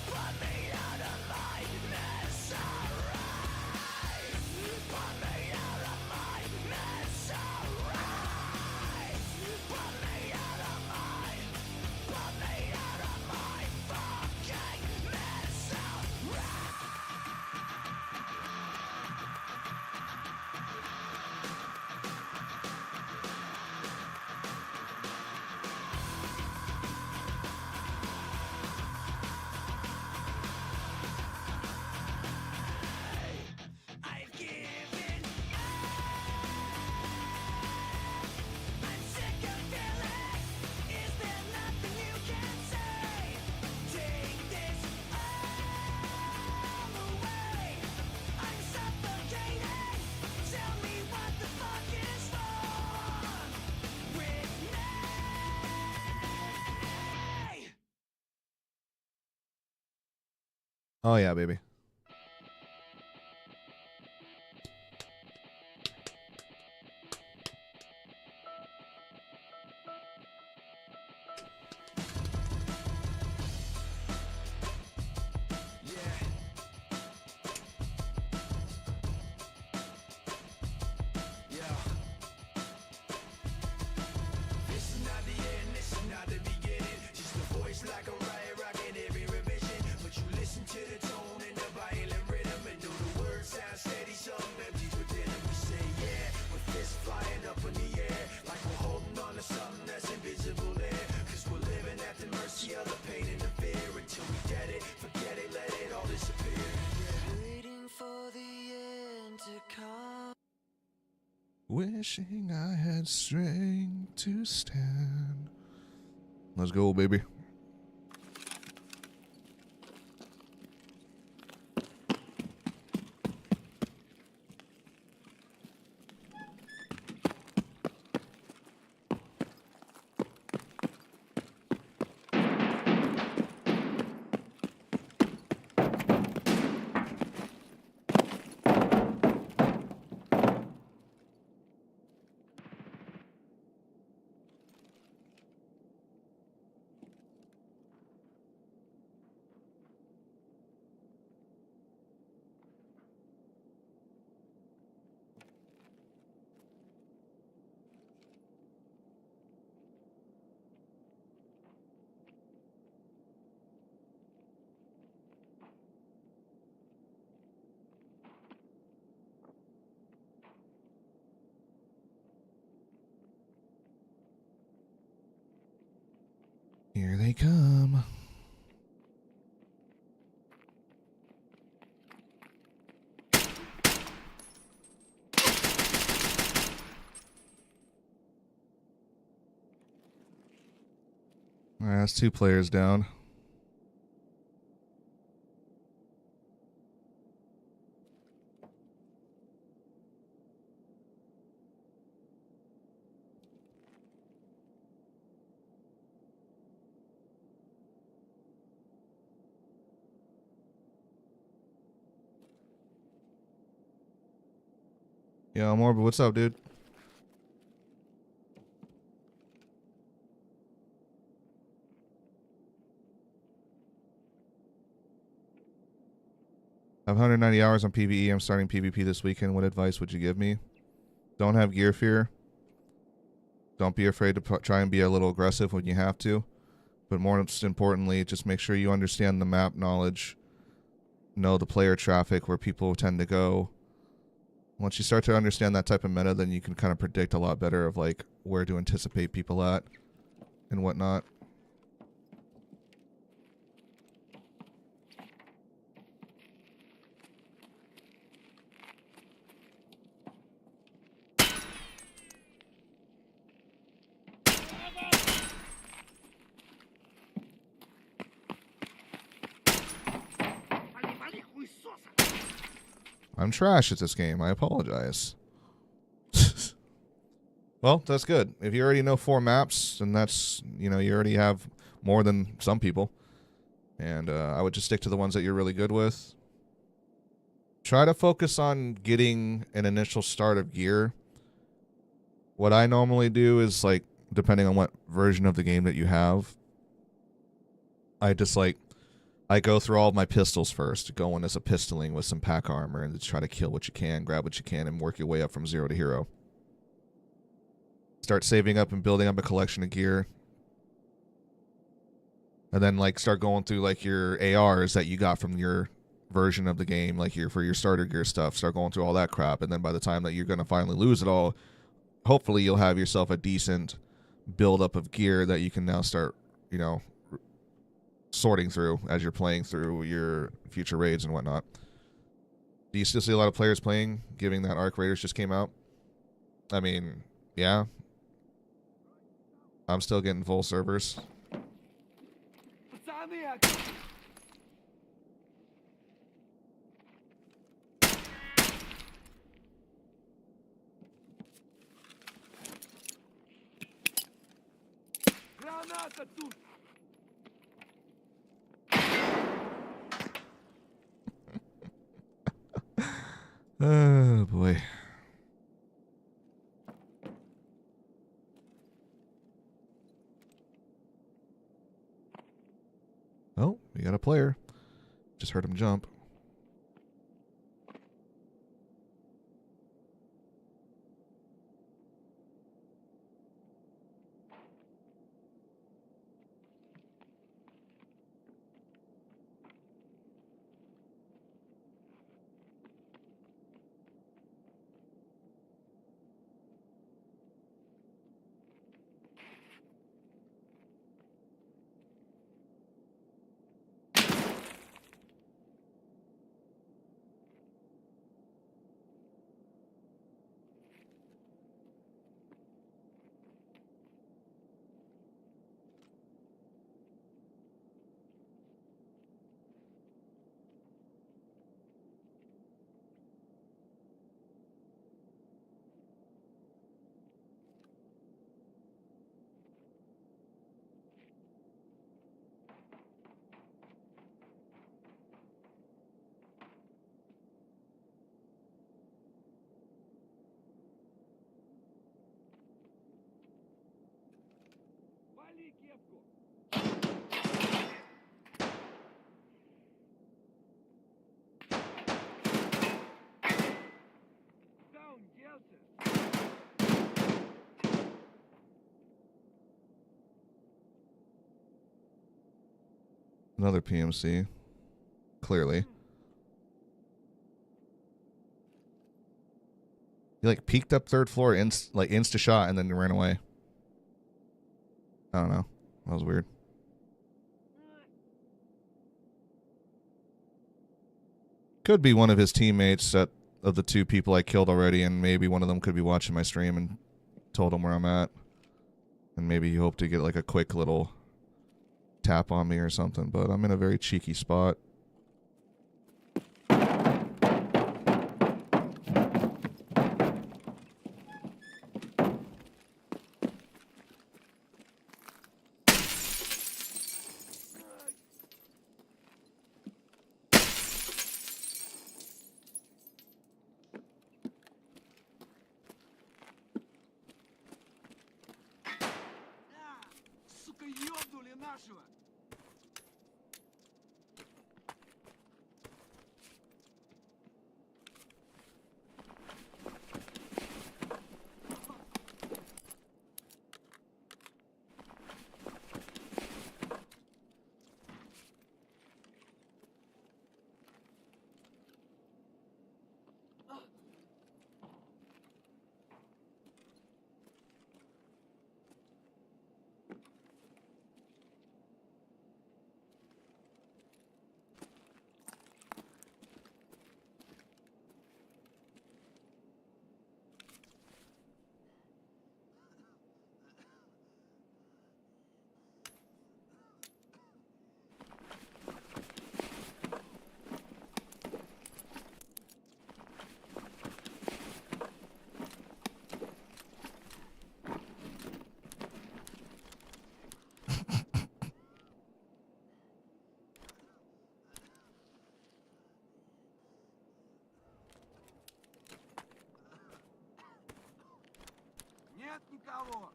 Put me out of my misery. Put me out of my misery. Put me out of my fucking misery. I've given I'm sick of feeling. Is there nothing you can say? Take this all away. I'm suffocating. Tell me what the fuck is wrong with me. Oh yeah, baby. Wishing I had strength to stand. Let's go, baby. Here they come. All right, that's 2 players down. Yeah, Morbid, what's up, dude? I have 190 hours on PvE. I'm starting PvP this weekend. What advice would you give me? Don't have gear fear. Don't be afraid to try and be a little aggressive when you have to. But more importantly, just make sure you understand the map knowledge. Know the player traffic, where people tend to go. Once you start to understand that type of meta, then you can kind of predict a lot better of like where to anticipate people at and whatnot. I'm trash at this game. I apologize. Well, that's good. If you already know 4 maps, then that's, you know, you already have more than some people. And I would just stick to the ones that you're really good with. Try to focus on getting an initial start of gear. What I normally do is, like, depending on what version of the game that you have, I go through all of my pistols first, go in as a pistoling with some pack armor and just try to kill what you can, grab what you can, and work your way up from 0 to hero. Start saving up and building up a collection of gear. And then, like, start going through, like, your ARs that you got from your version of the game, like, for your starter gear stuff. Start going through all that crap. And then by the time that you're going to finally lose it all, hopefully you'll have yourself a decent buildup of gear that you can now start, you know, sorting through as you're playing through your future raids and whatnot. Do you still see a lot of players playing, given that Arc Raiders just came out? I mean, yeah. I'm still getting full servers. Oh, boy. Oh, we got a player. Just heard him jump. Another PMC. Clearly. He like peeked up third floor, insta shot, and then ran away. I don't know. That was weird. Could be one of his teammates of the two people I killed already, and maybe one of them could be watching my stream and told him where I'm at. And maybe he hoped to get like a quick little tap on me or something, but I'm in a very cheeky spot. Сука, ёбнули нашего! Нет никого!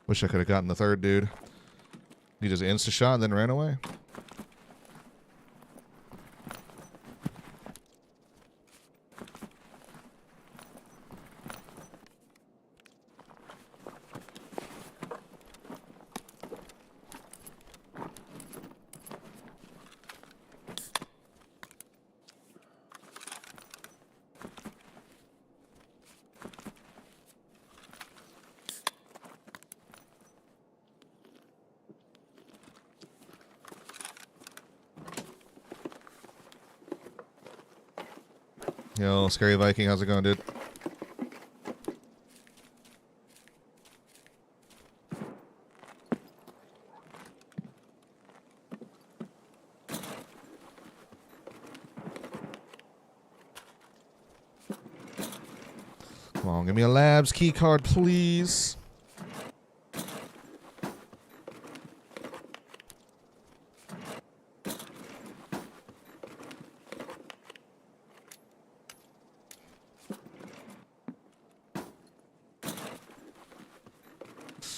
Wish I could have gotten the third dude. He just insta shot and then ran away. Yo, Scary Viking, how's it going, dude? Come on, give me a labs key card, please.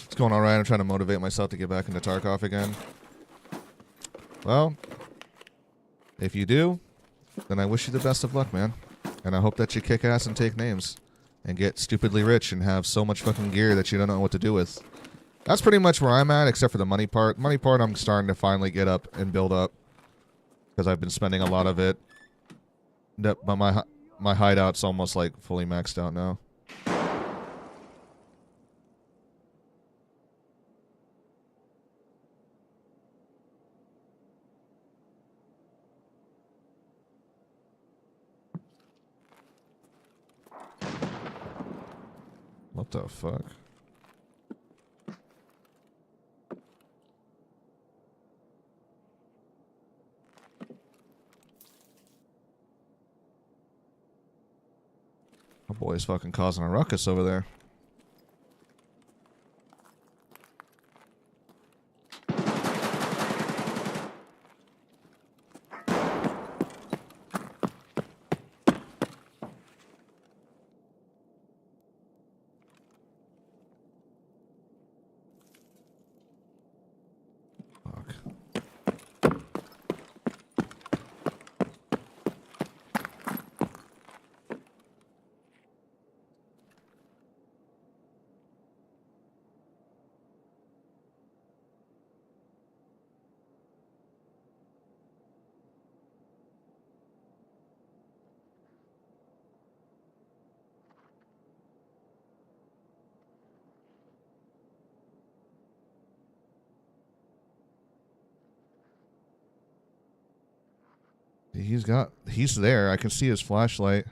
It's going all right. I'm trying to motivate myself to get back into Tarkov again. Well, if you do, then I wish you the best of luck, man. And I hope that you kick ass and take names and get stupidly rich and have so much fucking gear that you don't know what to do with. That's pretty much where I'm at, except for the money part. Money part, I'm starting to finally get up and build up because I've been spending a lot of it. But my hideout's almost like fully maxed out now. What the fuck? My boy's fucking causing a ruckus over there. He's there. I can see his flashlight.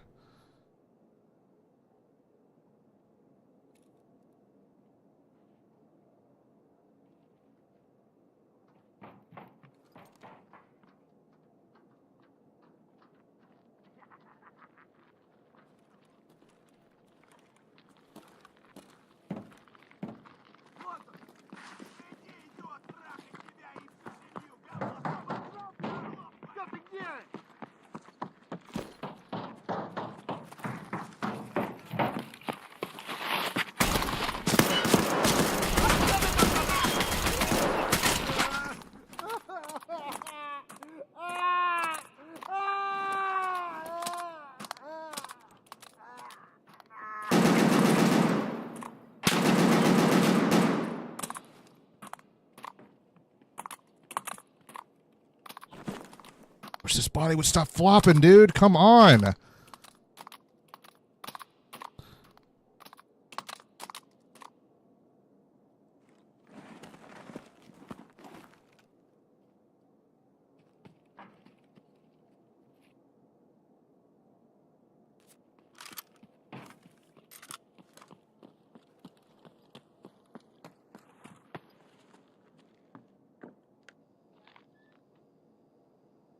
Wish this body would stop flopping, dude. Come on.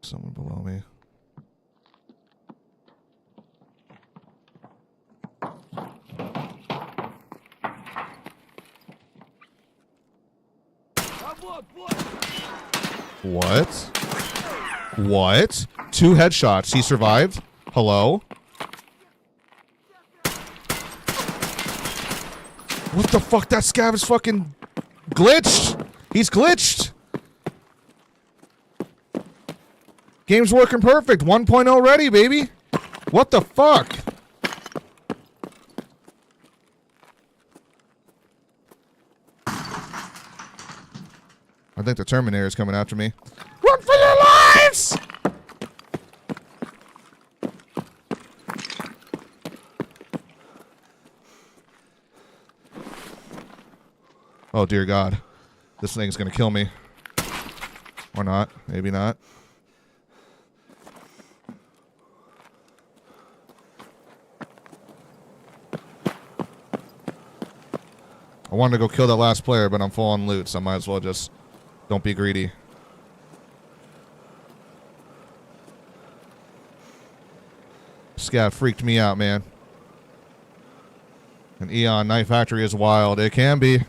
Someone below me. What? What? 2 headshots. He survived? Hello? What the fuck? That scav is fucking glitched. He's glitched. Game's working perfect. 1.0 ready, baby. What the fuck? I think the Terminator is coming after me. Run for your lives! Oh, dear God. This thing's gonna kill me. Or not. Maybe not. I wanted to go kill that last player, but I'm full on loot, so I might as well just don't be greedy. Scav freaked me out, man. An Eon Night Factory is wild. It can be.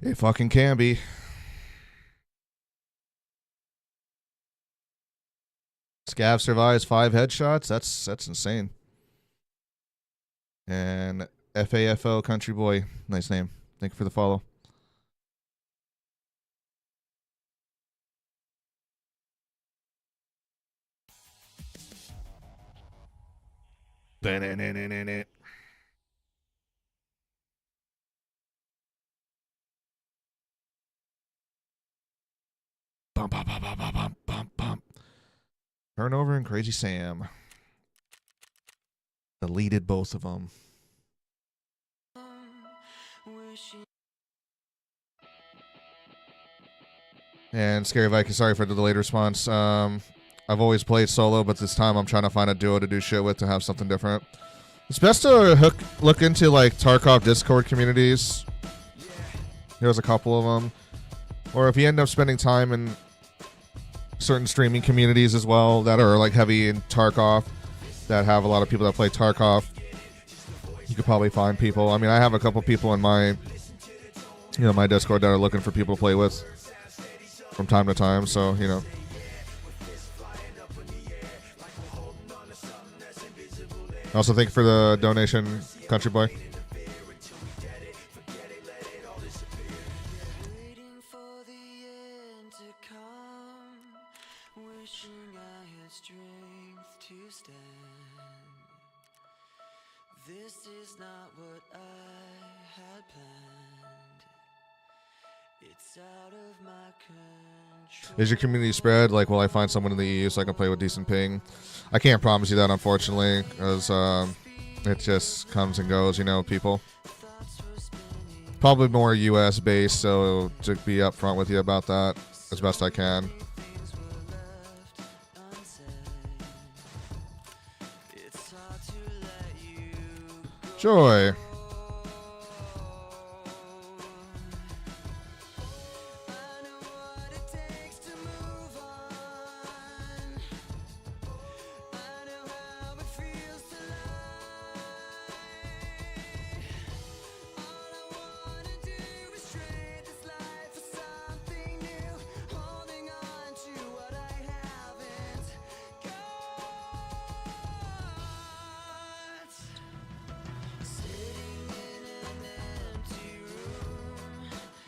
It fucking can be. Scav survives 5 headshots. That's insane. And FAFO Country Boy. Nice name. Thank you for the follow. Bump, bump, bump, bump, bump, bump, bump. Turnover and Crazy Sam. Deleted both of them. And Scary Viking, sorry for the delayed response. I've always played solo, but this time I'm trying to find a duo to do shit with to have something different. It's best to look into like Tarkov Discord communities. There's a couple of them. Or if you end up spending time in certain streaming communities as well that are like heavy in Tarkov, that have a lot of people that play Tarkov, you could probably find people. I mean, I have a couple people in my, my Discord that are looking for people to play with from time to time. So, Also, thank you for the donation, Country Boy. This is not what I had planned. It's out of my control. Is your community spread? Like, will I find someone in the EU so I can play with decent ping? I can't promise you that, unfortunately, because it just comes and goes, people. Probably more US based, so to be upfront with you about that as best I can. Joy.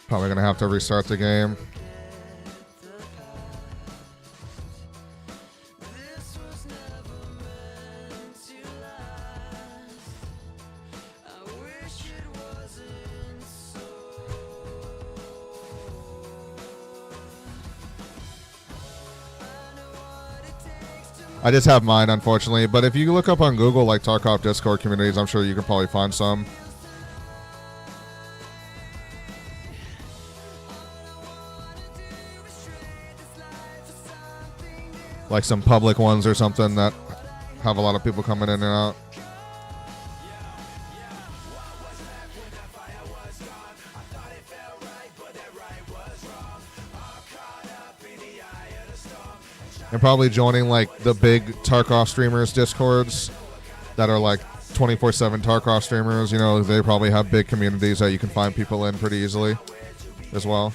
Probably gonna have to restart the game. I just have mine, unfortunately. But if you look up on Google, like Tarkov Discord communities, I'm sure you can probably find some. Like some public ones or something that have a lot of people coming in and out. And probably joining like the big Tarkov streamers Discords that are like 24/7 Tarkov streamers. You know, they probably have big communities that you can find people in pretty easily as well.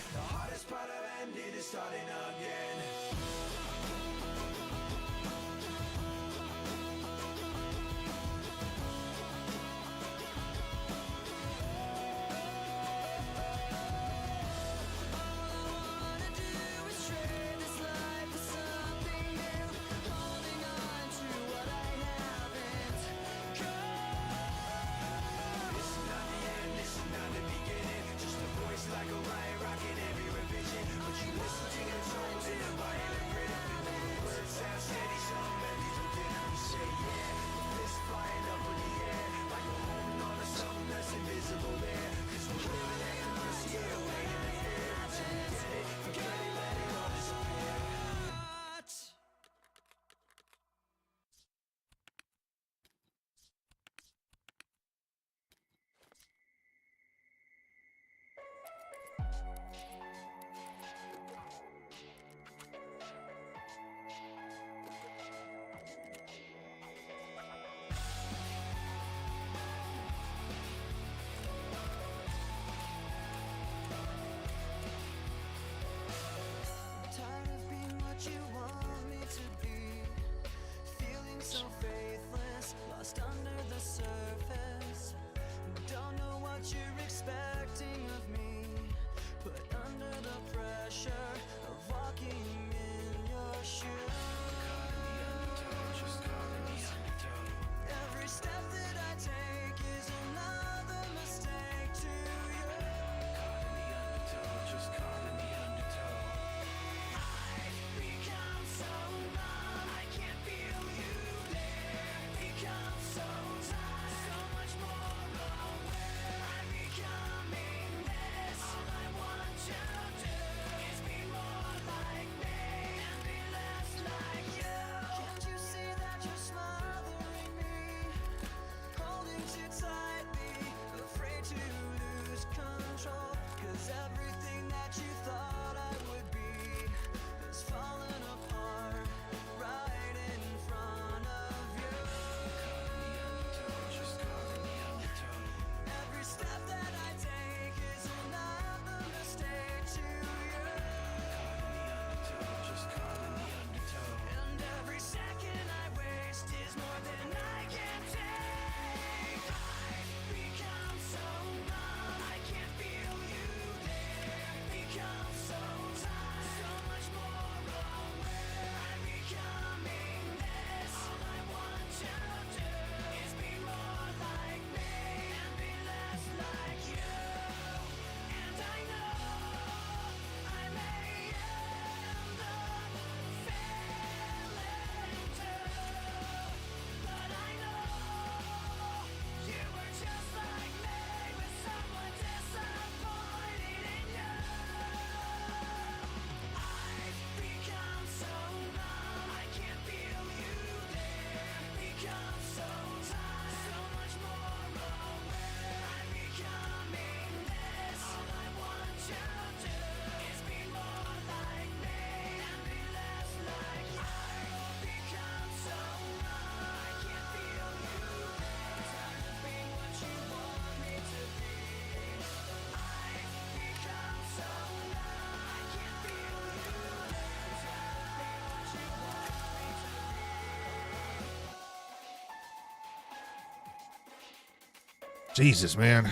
Jesus, man.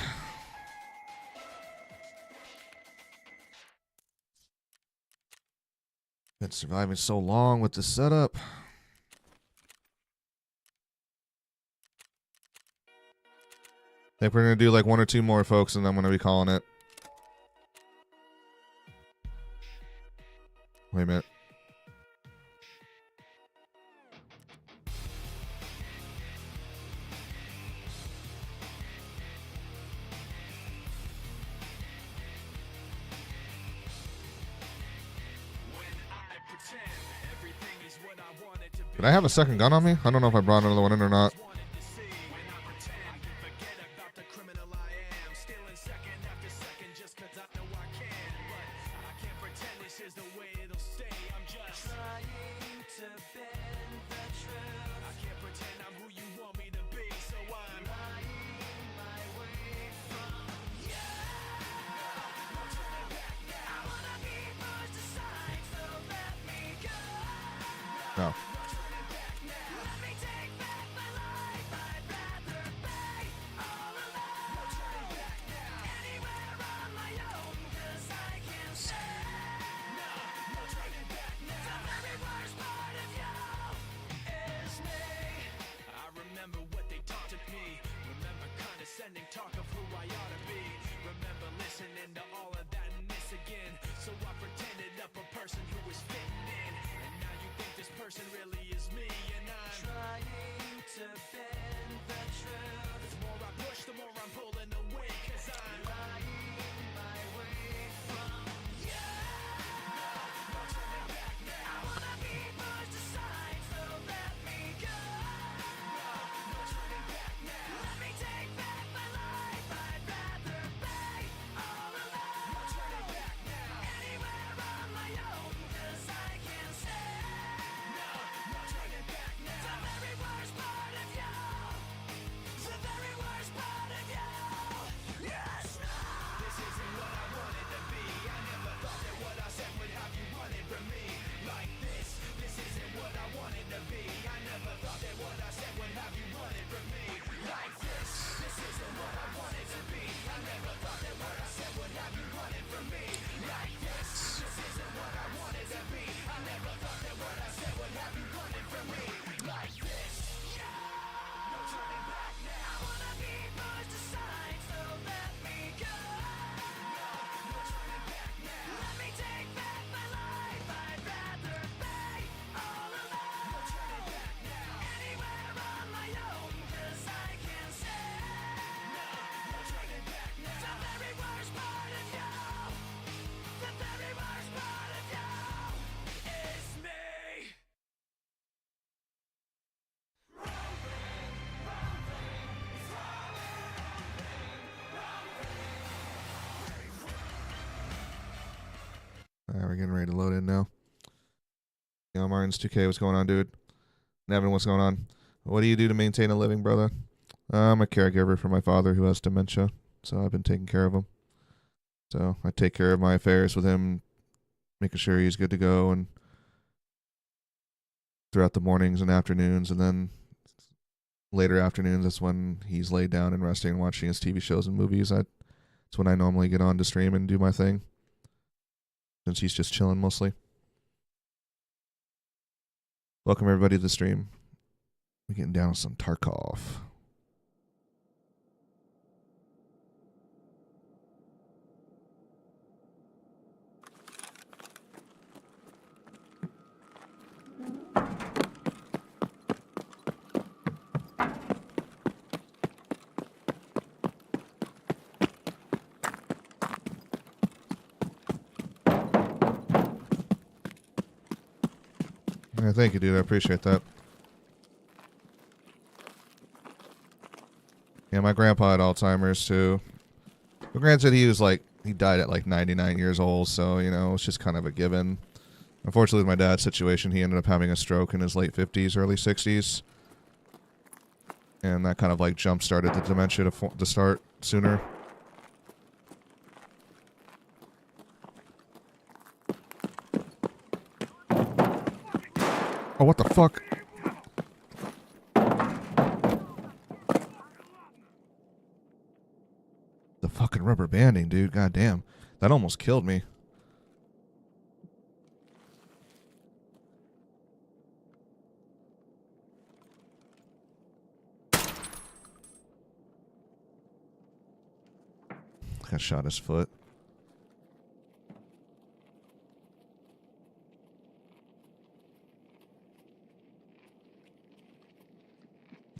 Been surviving so long with this setup. I think we're going to do like 1 or 2 more, folks, and I'm going to be calling it. Wait a minute. Did I have a second gun on me? I don't know if I brought another one in or not. No. Talk of who I ought to be. Remember listening to all of that and this again. So I pretended up a person who was fitting in. And now you think this person really is me. And I'm trying to bend the truth. The more I push, the more I'm pulling away. Cause I'm lying my way from you. No turning back now. I wanna be pushed aside, so let me go. No turning back now. Let me take back my life. I'd rather be all alone. No turning back now. Anywhere on my own, cause I can say no turning back now. The very worst part of you. The very worst part of you. Yes, no. This isn't what I wanted to be. I never thought that what I said would have you running from me like this. This isn't what I wanted to be. I never thought that what I said would have you running from me like this. This isn't what I wanted to be. I never thought that what I said would have you running from me like this. This isn't what I wanted to be. I never thought that what I said would have you running from me like this. No turning back now. I wanna be pushed aside, so let me go. No turning back now. Let me take back my life. I'd rather be all alone. No turning back now. Anywhere on my own, cause I can say no turning back now. The very worst part of you. The very worst part of you is me. Alright, we're getting ready to load in now. Yo, Martins 2K, what's going on, dude? Nevin, what's going on? What do you do to maintain a living, brother? I'm a caregiver for my father who has dementia, so I've been taking care of him. So I take care of my affairs with him, making sure he's good to go, and throughout the mornings and afternoons, and then later afternoons, that's when he's laid down and resting and watching his TV shows and movies. That's when I normally get on to stream and do my thing, since he's just chilling mostly. Welcome everybody to the stream. We're getting down with some Tarkov. Yeah, thank you, dude. I appreciate that. Yeah, my grandpa had Alzheimer's too. But granted, he died at like 99 years old, so, you know, it's just kind of a given. Unfortunately, with my dad's situation, he ended up having a stroke in his late 50s, early 60s. And that kind of like jump-started the dementia to start sooner. Oh, what the fuck? rubber banding, dude. God damn. That almost killed me. I shot his foot.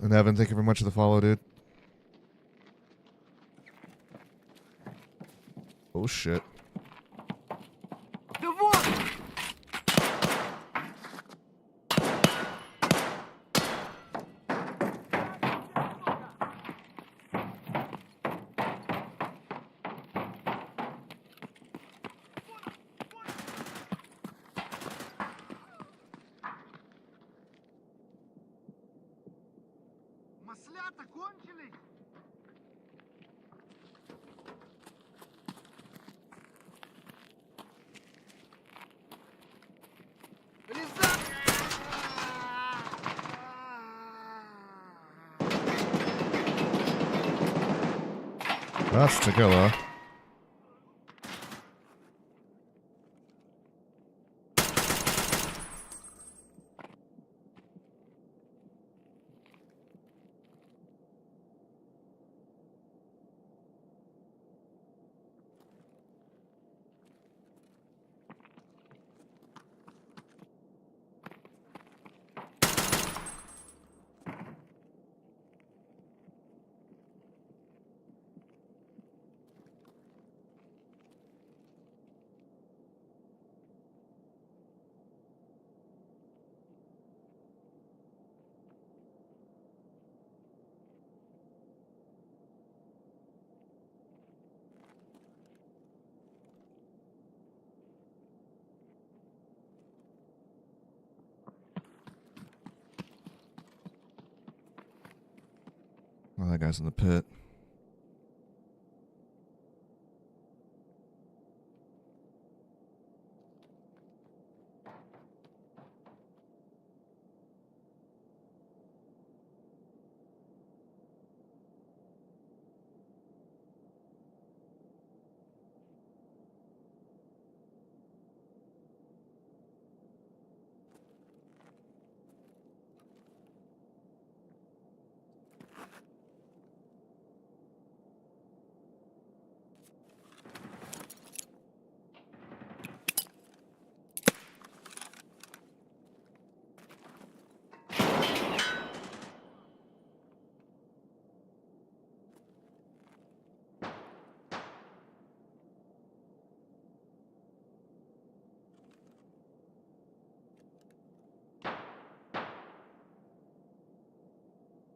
And Evan, thank you very much for the follow, dude. Oh, shit. Да вот! Маслята кончились? That's tequila. Oh, that guy's in the pit.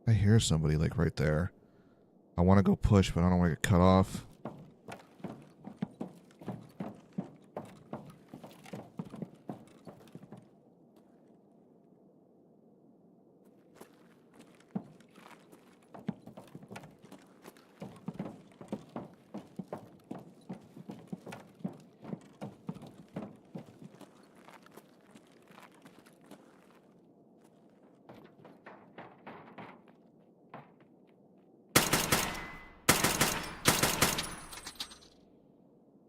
I hear somebody like right there. I want to go push, but I don't want to get cut off.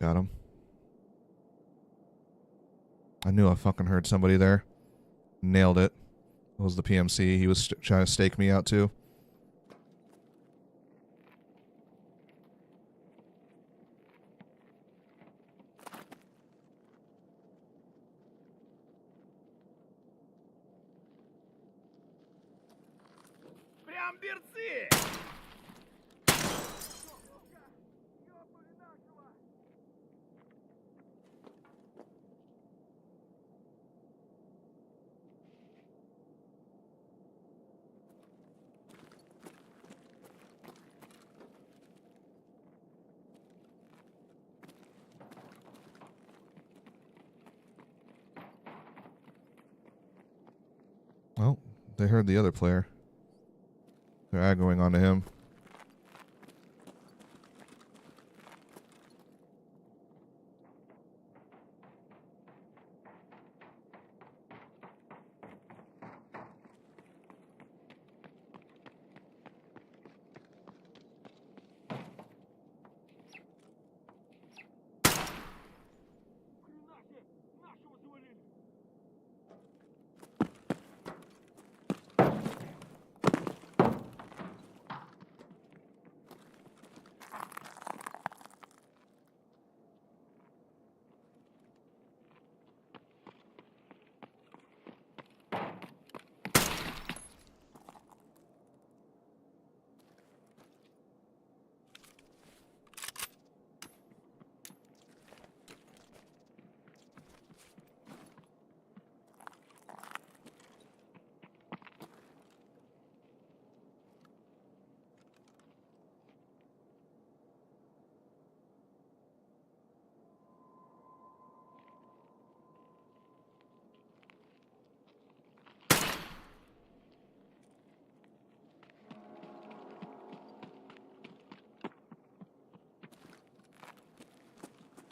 Got him. I knew I fucking heard somebody there. Nailed it. It was the PMC. He was trying to stake me out too. Прям берцы! Well, they heard the other player. They're aggroing onto him.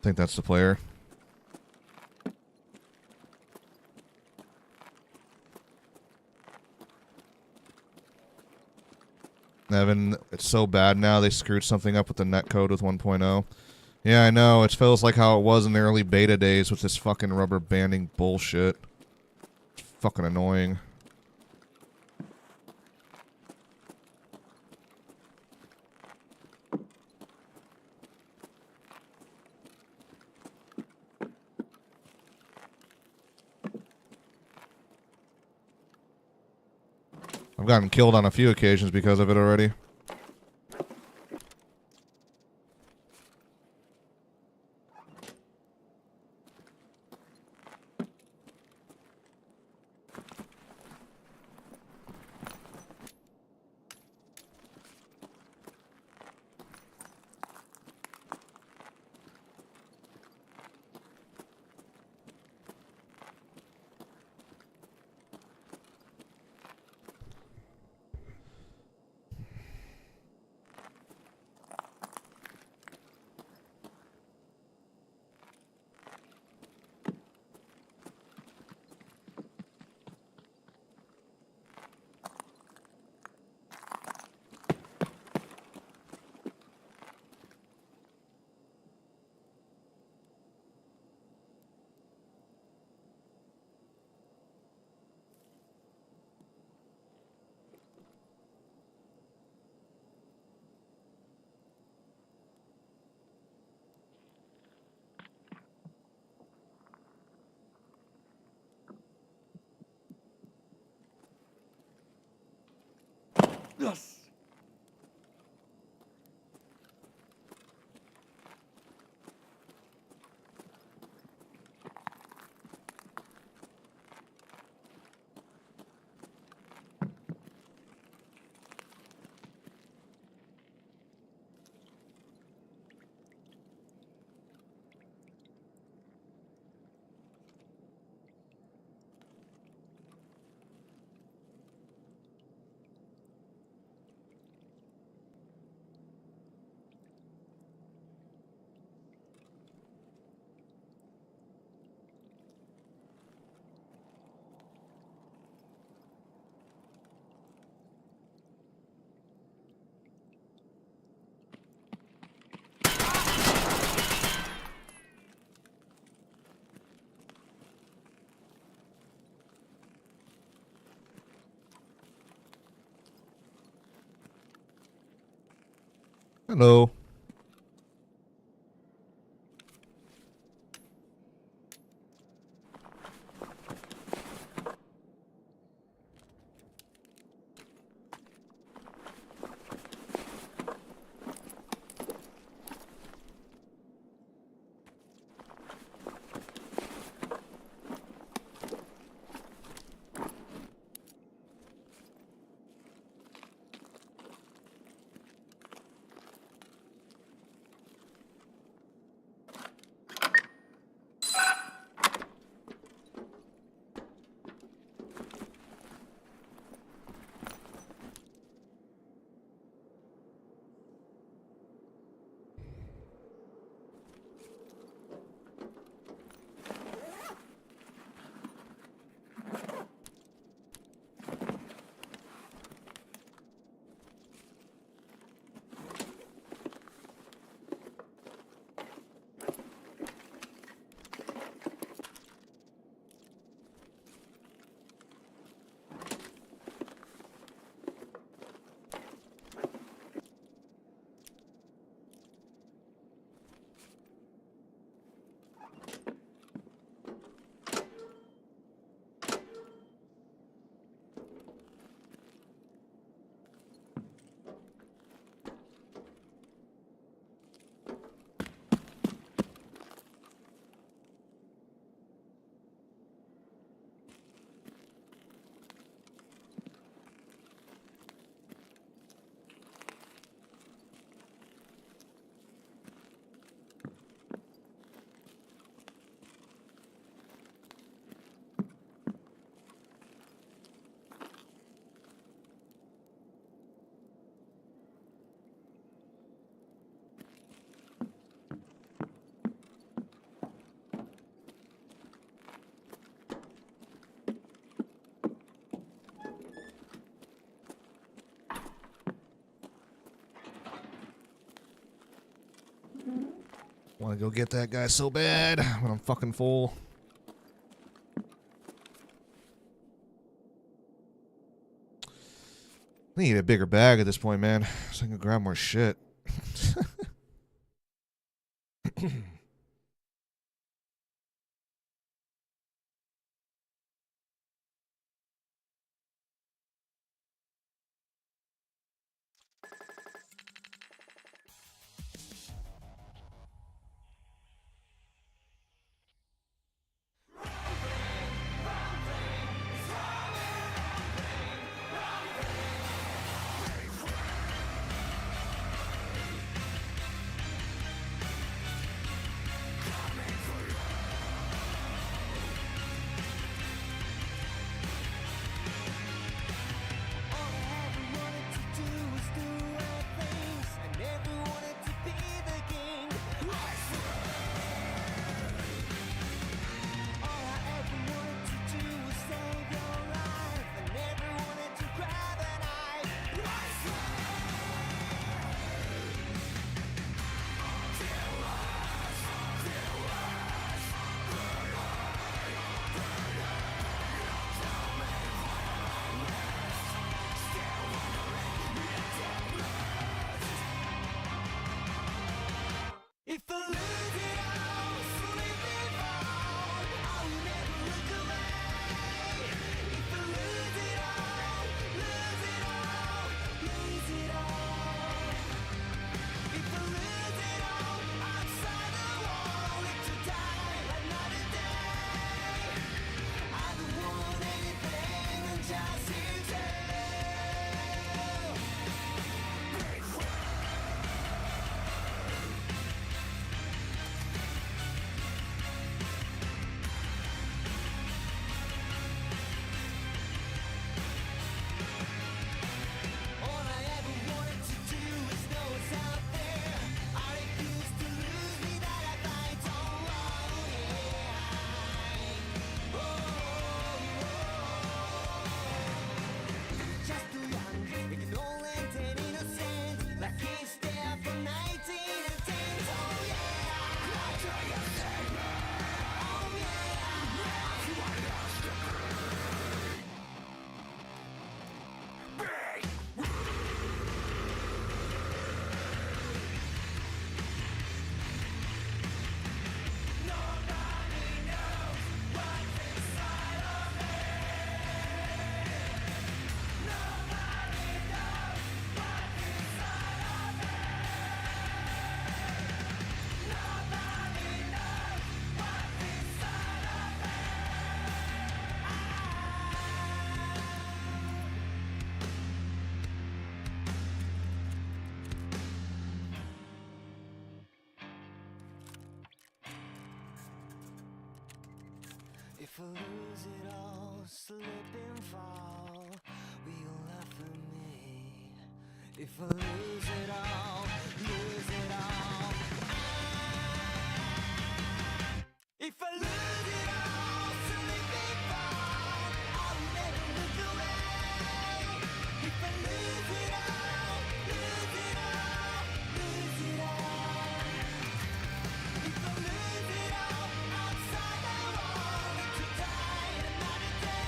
think that's the player. Evan, it's so bad now. They screwed something up with the netcode with 1.0. Yeah, I know. It feels like how it was in the early beta days with this fucking rubber banding bullshit. It's fucking annoying. I've gotten killed on a few occasions because of it already. Yes. Hello. Want to go get that guy so bad, but I'm fucking full. I need a bigger bag at this point, man, so I can grab more shit. If I lose it all, slip and fall, I will never look away. If I lose it all, lose it all, lose it all. If I lose it all, outside the wall, it's to die another day. I don't want anything and just you too. All I ever wanted to do is know what's out there. I refuse to lose me that I fight on. Just too young, ignorant and innocent, like he's there from 19 and 10. Oh yeah, not till you save me. Oh yeah, you are lost to If I lose it all, slip and fall, will you laugh at me? If I lose it all, lose it all. If I lose it all, slip and fall, I will never look away. If I lose it all, lose it all, lose it all. If I lose it all, outside the wall, it's to die another day.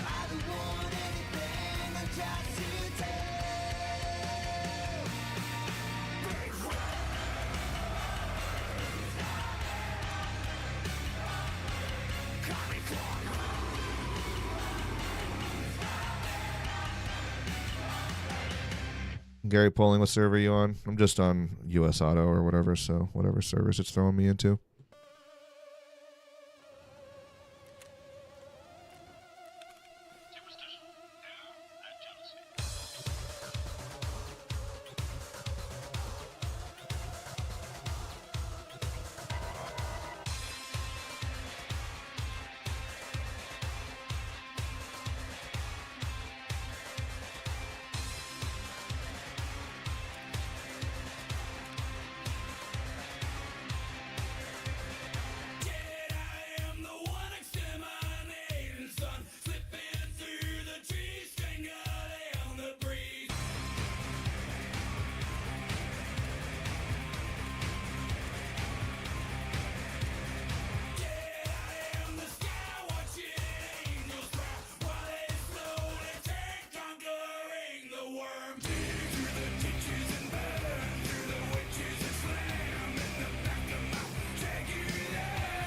I don't want anything but just you too. Gary Polling, what server are you on? I'm just on US Auto or whatever, so whatever servers it's throwing me into.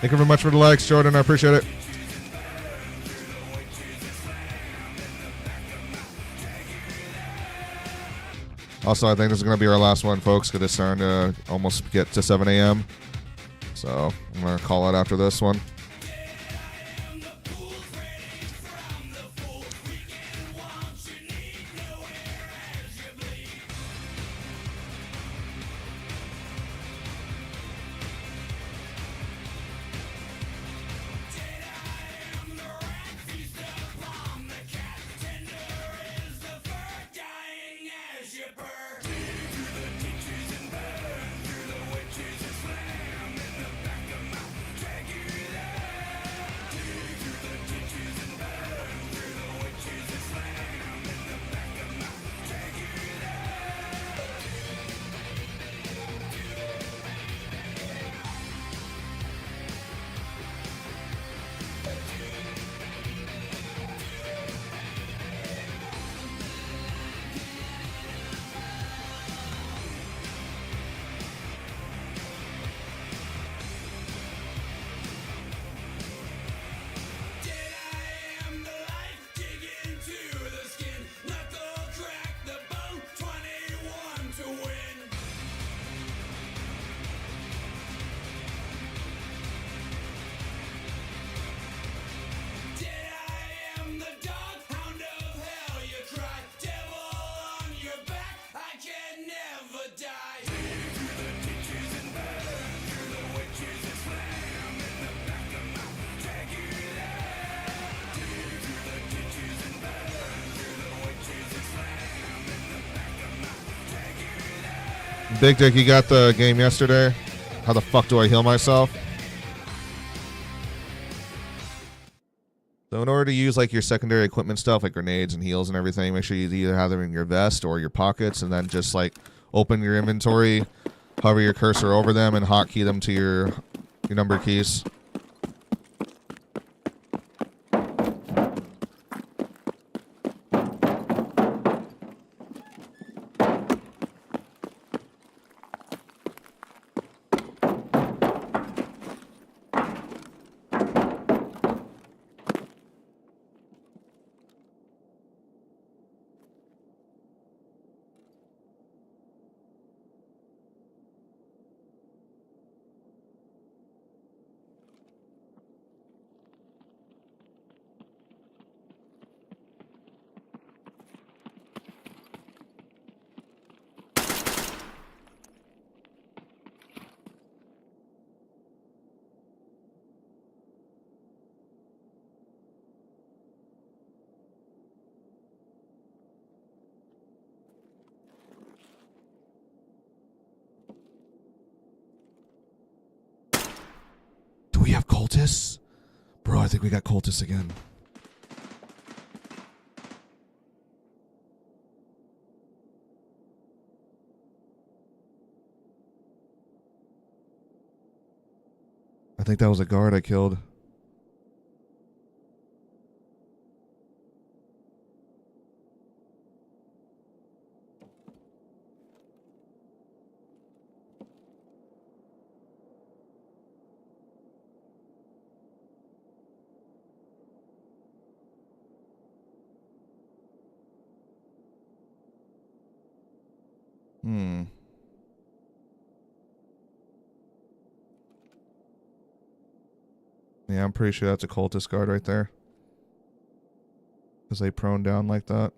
Thank you very much for the likes, Jordan. I appreciate it. Also, I think this is going to be our last one, folks, because it's starting to almost get to 7 a.m. So I'm going to call it after this one. Big Dick, you got the game yesterday. How the fuck do I heal myself? So in order to use like your secondary equipment stuff, like grenades and heals and everything, make sure you either have them in your vest or your pockets, and then just like open your inventory, hover your cursor over them, and hotkey them to your number keys. Do we have cultists? Bro, I think we got cultists again. I think that was a guard I killed. Yeah, I'm pretty sure that's a cultist guard right there. Because they prone down like that.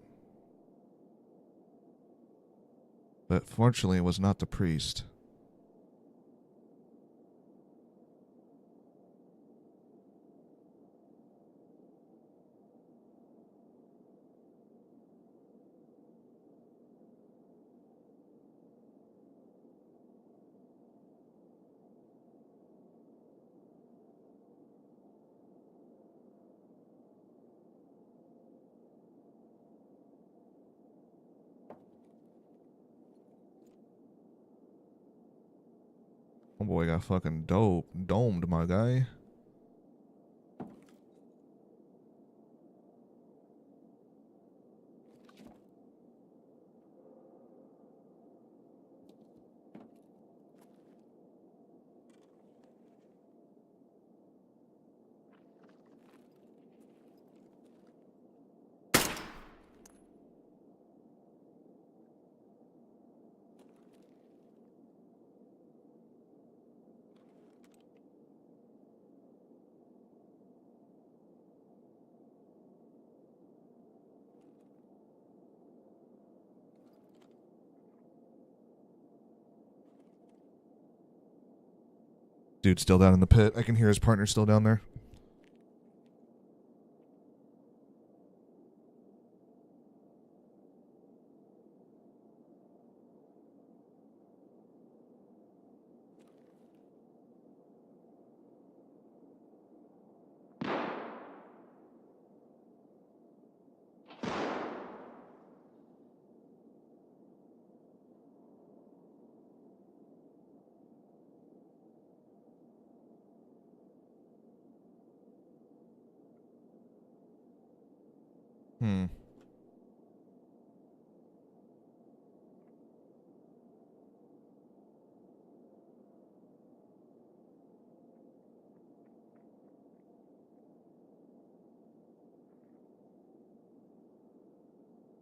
But fortunately, it was not the priest. Oh boy, got fucking domed, my guy. Dude's still down in the pit. I can hear his partner still down there.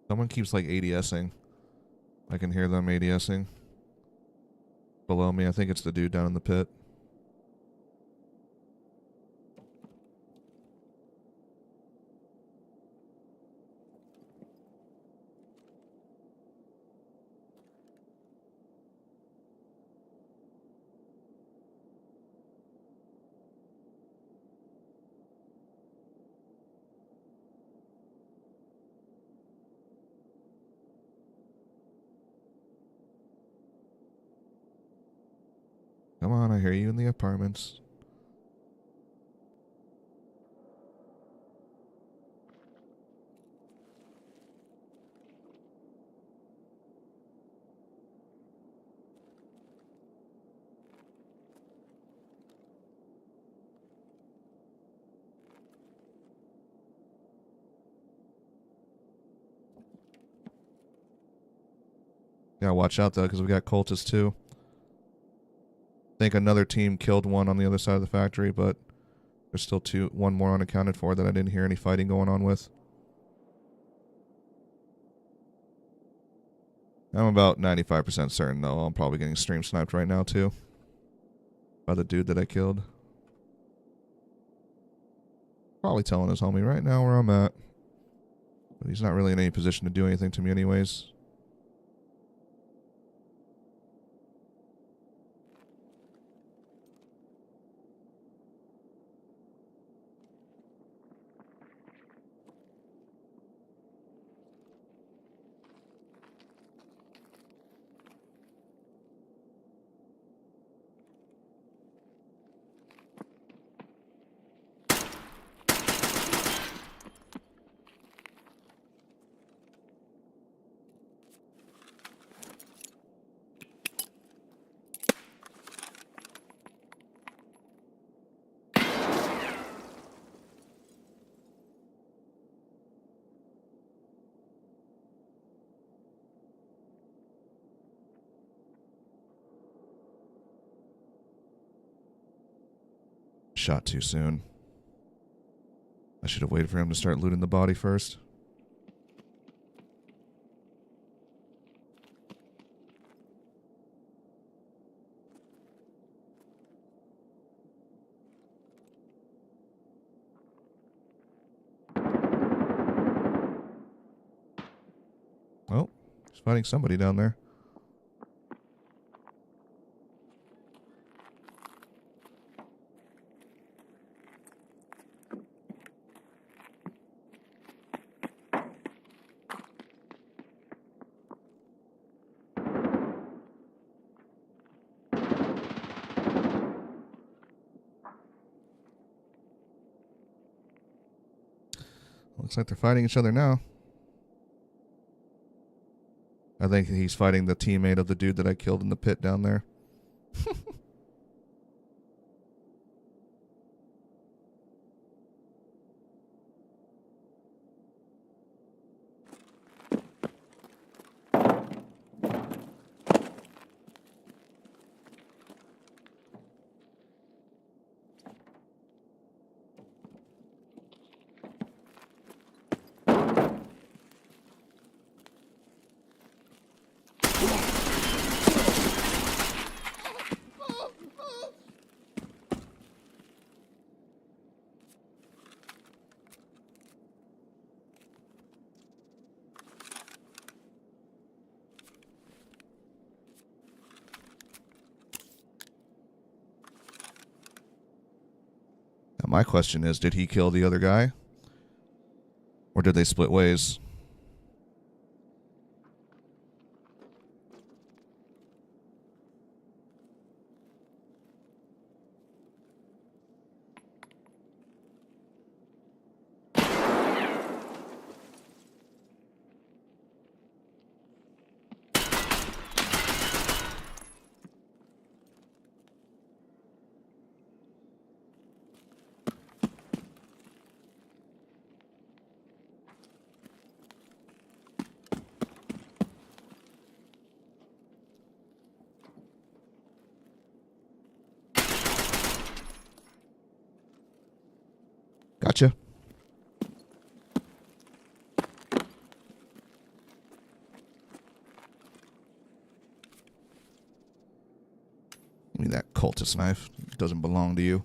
Someone keeps like ADSing. I can hear them ADSing. Below me, I think it's the dude down in the pit. Come on, I hear you in the apartments. Yeah, watch out though, because we got cultists too. I think another team killed one on the other side of the factory, but there's still one more unaccounted for that I didn't hear any fighting going on with. I'm about 95% certain though I'm probably getting stream sniped right now too. By the dude that I killed. Probably telling his homie right now where I'm at. But he's not really in any position to do anything to me anyways. Shot too soon. I should have waited for him to start looting the body first. Oh, he's fighting somebody down there. Looks like they're fighting each other now. I think he's fighting the teammate of the dude that I killed in the pit down there. My question is, did he kill the other guy? Or did they split ways? Gotcha. Give me that cultist knife. It doesn't belong to you.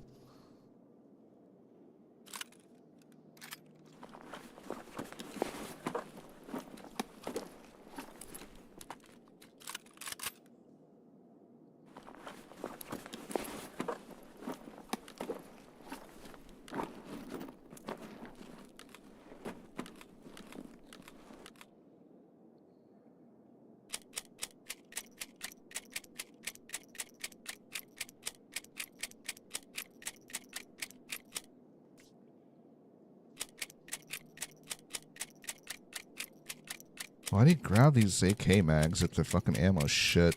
Why'd he grab these AK mags if they're fucking ammo shit?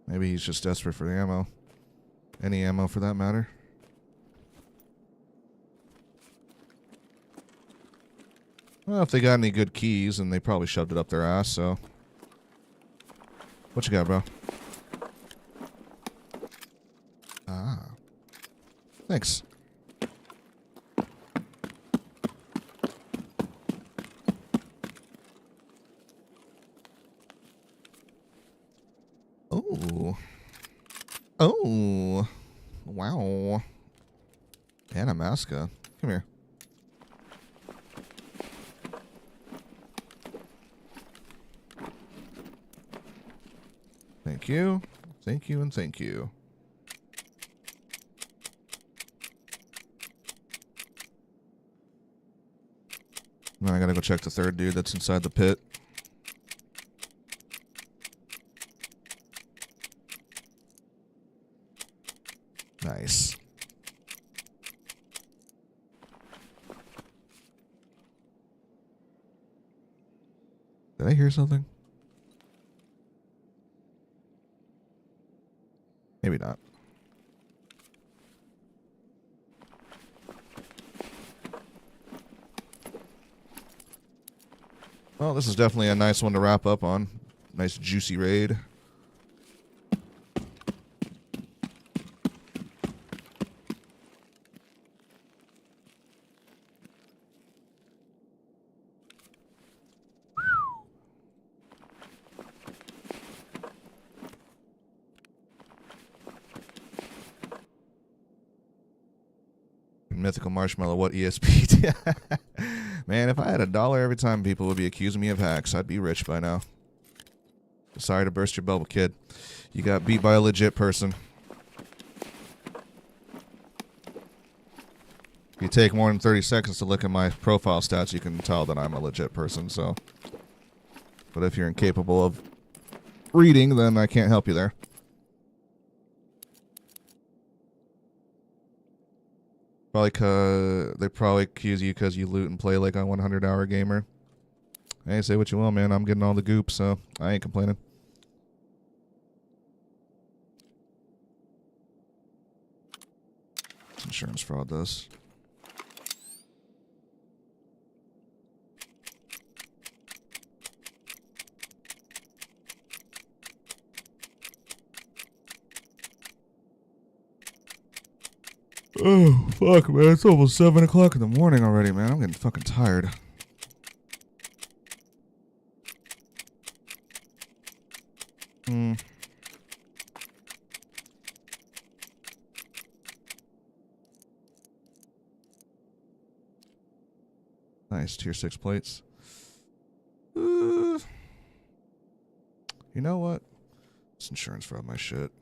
Maybe he's just desperate for the ammo. Any ammo for that matter. Well, if they got any good keys, then they probably shoved it up their ass, so. What you got, bro? Ah. Thanks. Oh. Oh. Wow. Anamaska. Come here. Thank you. Thank you and thank you. Now I gotta go check the third dude that's inside the pit. Nice. Did I hear something? Maybe not. Well, this is definitely a nice one to wrap up on. Nice juicy raid. Mythical Marshmallow, what ESP? Man, if I had $1 every time people would be accusing me of hacks, I'd be rich by now. Sorry to burst your bubble, kid. You got beat by a legit person. If you take more than 30 seconds to look at my profile stats, you can tell that I'm a legit person, so. But if you're incapable of reading, then I can't help you there. They probably accuse you because you loot and play like a 100-hour gamer. Hey, say what you will, man. I'm getting all the goop, so I ain't complaining. Insurance fraud does. Oh, fuck, man. It's almost 7 o'clock in the morning already, man. I'm getting fucking tired. Nice. Tier 6 plates. You know what? It's insurance fraud my shit.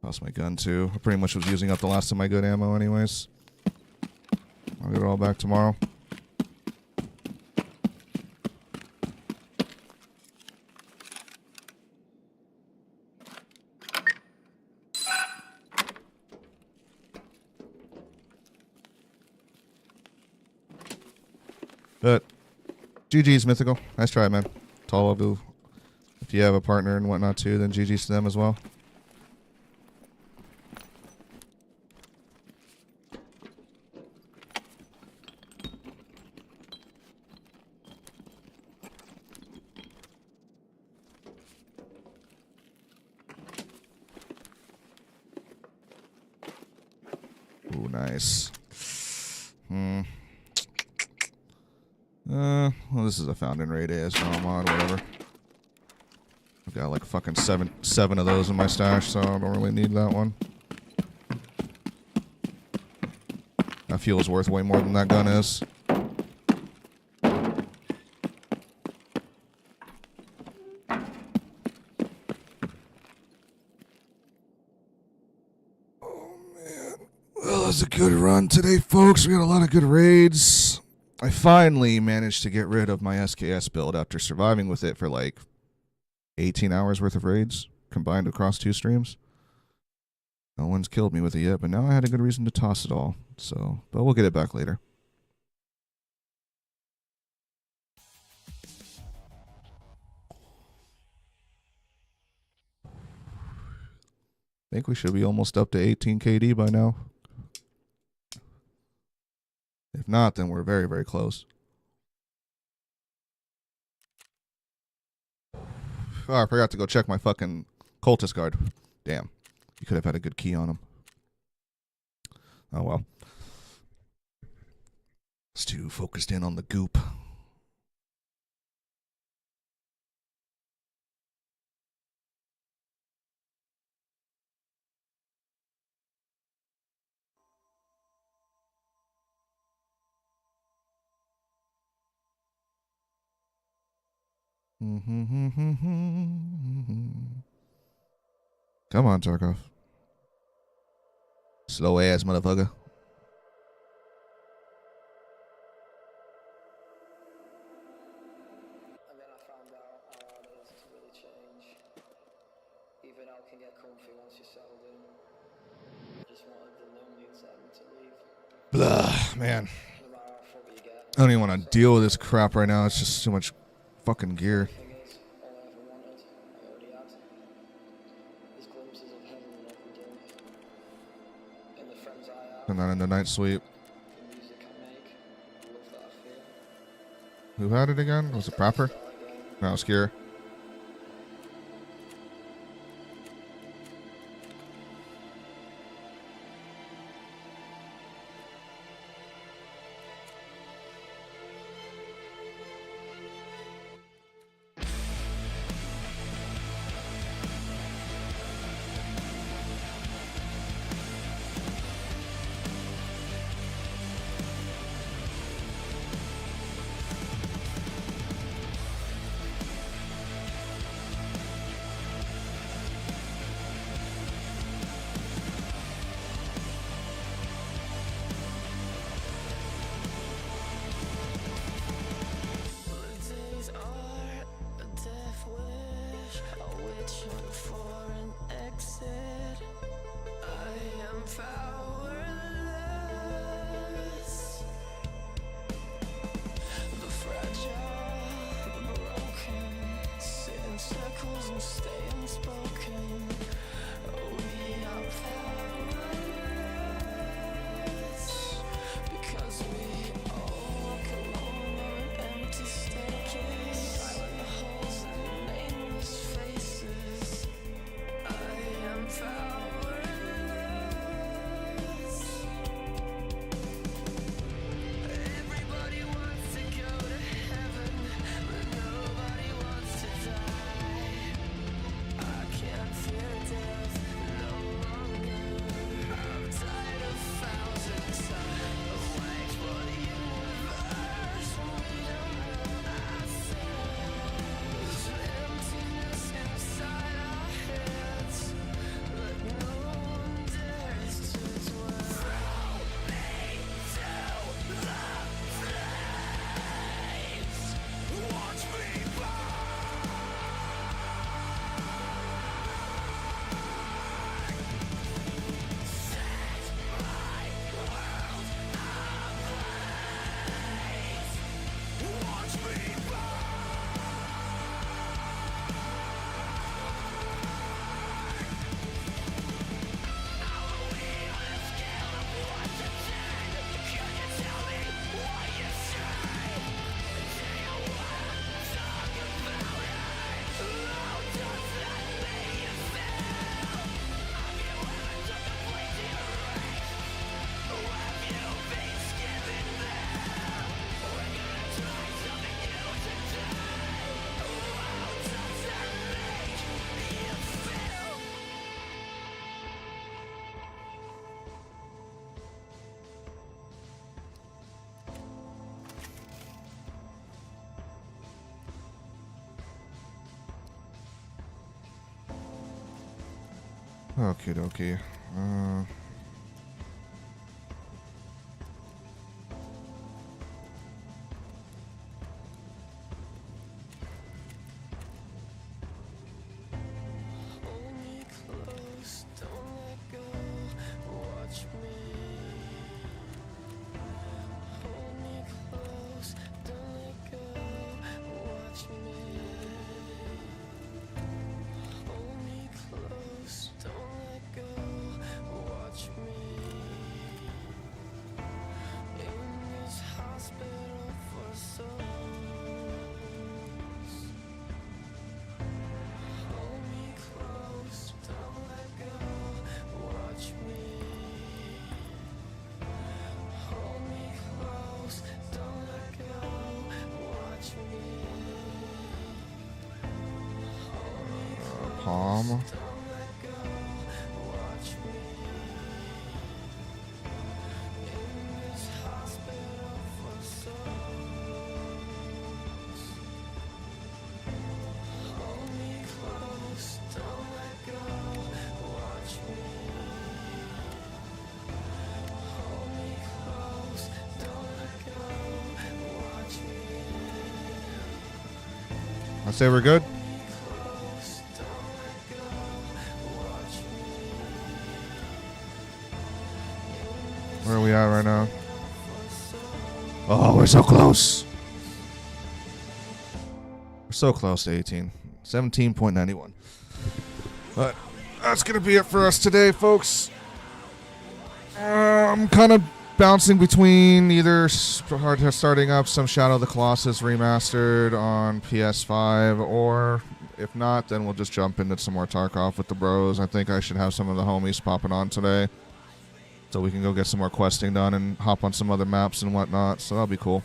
Lost my gun too. I pretty much was using up the last of my good ammo anyways. I'll get it all back tomorrow. But GG's Mythical. Nice try, man. To all of you. If you have a partner and whatnot too, then GG's to them as well. Ooh, nice. Well, this is a Founding Raid ASL mod, whatever. I've got like fucking seven of those in my stash, so I don't really need that one. That fuel is worth way more than that gun is. Well, that was a good run today, folks. We got a lot of good raids. I finally managed to get rid of my SKS build after surviving with it for like 18 hours worth of raids combined across 2 streams. No one's killed me with it yet, but now I had a good reason to toss it all. So, but we'll get it back later. I think we should be almost up to 18 KD by now. If not, then we're very, very close. Oh, I forgot to go check my fucking cultist guard. Damn. You could have had a good key on him. Oh, well. It's too focused in on the goop. Come on, Tarkov. Slow ass motherfucker. And then I found out how hard it is to really change. Even I can get comfy once you're settled in. I just wanted the lonely inside me to leave. Blah, man. No matter how foggy you get. I don't even want to deal with this crap right now. It's just too much fucking gear. The thing is, all I ever wanted, I already had. There's glimpses of heaven in every day. And the friends I have. And then in the night sweep. The music I make. The love that I feel. Who had it again? Was it Proper? No, Skier. Okie dokie. Palm. I say we're good. Where are we at right now? Oh, we're so close. We're so close to 18. 17.91. But that's going to be it for us today, folks. I'm kind of bouncing between either starting up some Shadow of the Colossus remastered on PS5, or if not, then we'll just jump into some more Tarkov with the bros. I think I should have some of the homies popping on today, so we can go get some more questing done and hop on some other maps and whatnot, so that'll be cool.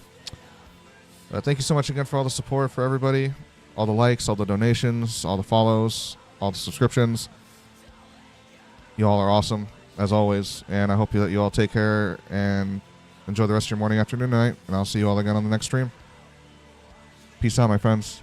Thank you so much again for all the support for everybody. All the likes, all the donations, all the follows, all the subscriptions. You all are awesome, as always, and I hope that you all take care and enjoy the rest of your morning, afternoon, night, and I'll see you all again on the next stream. Peace out, my friends.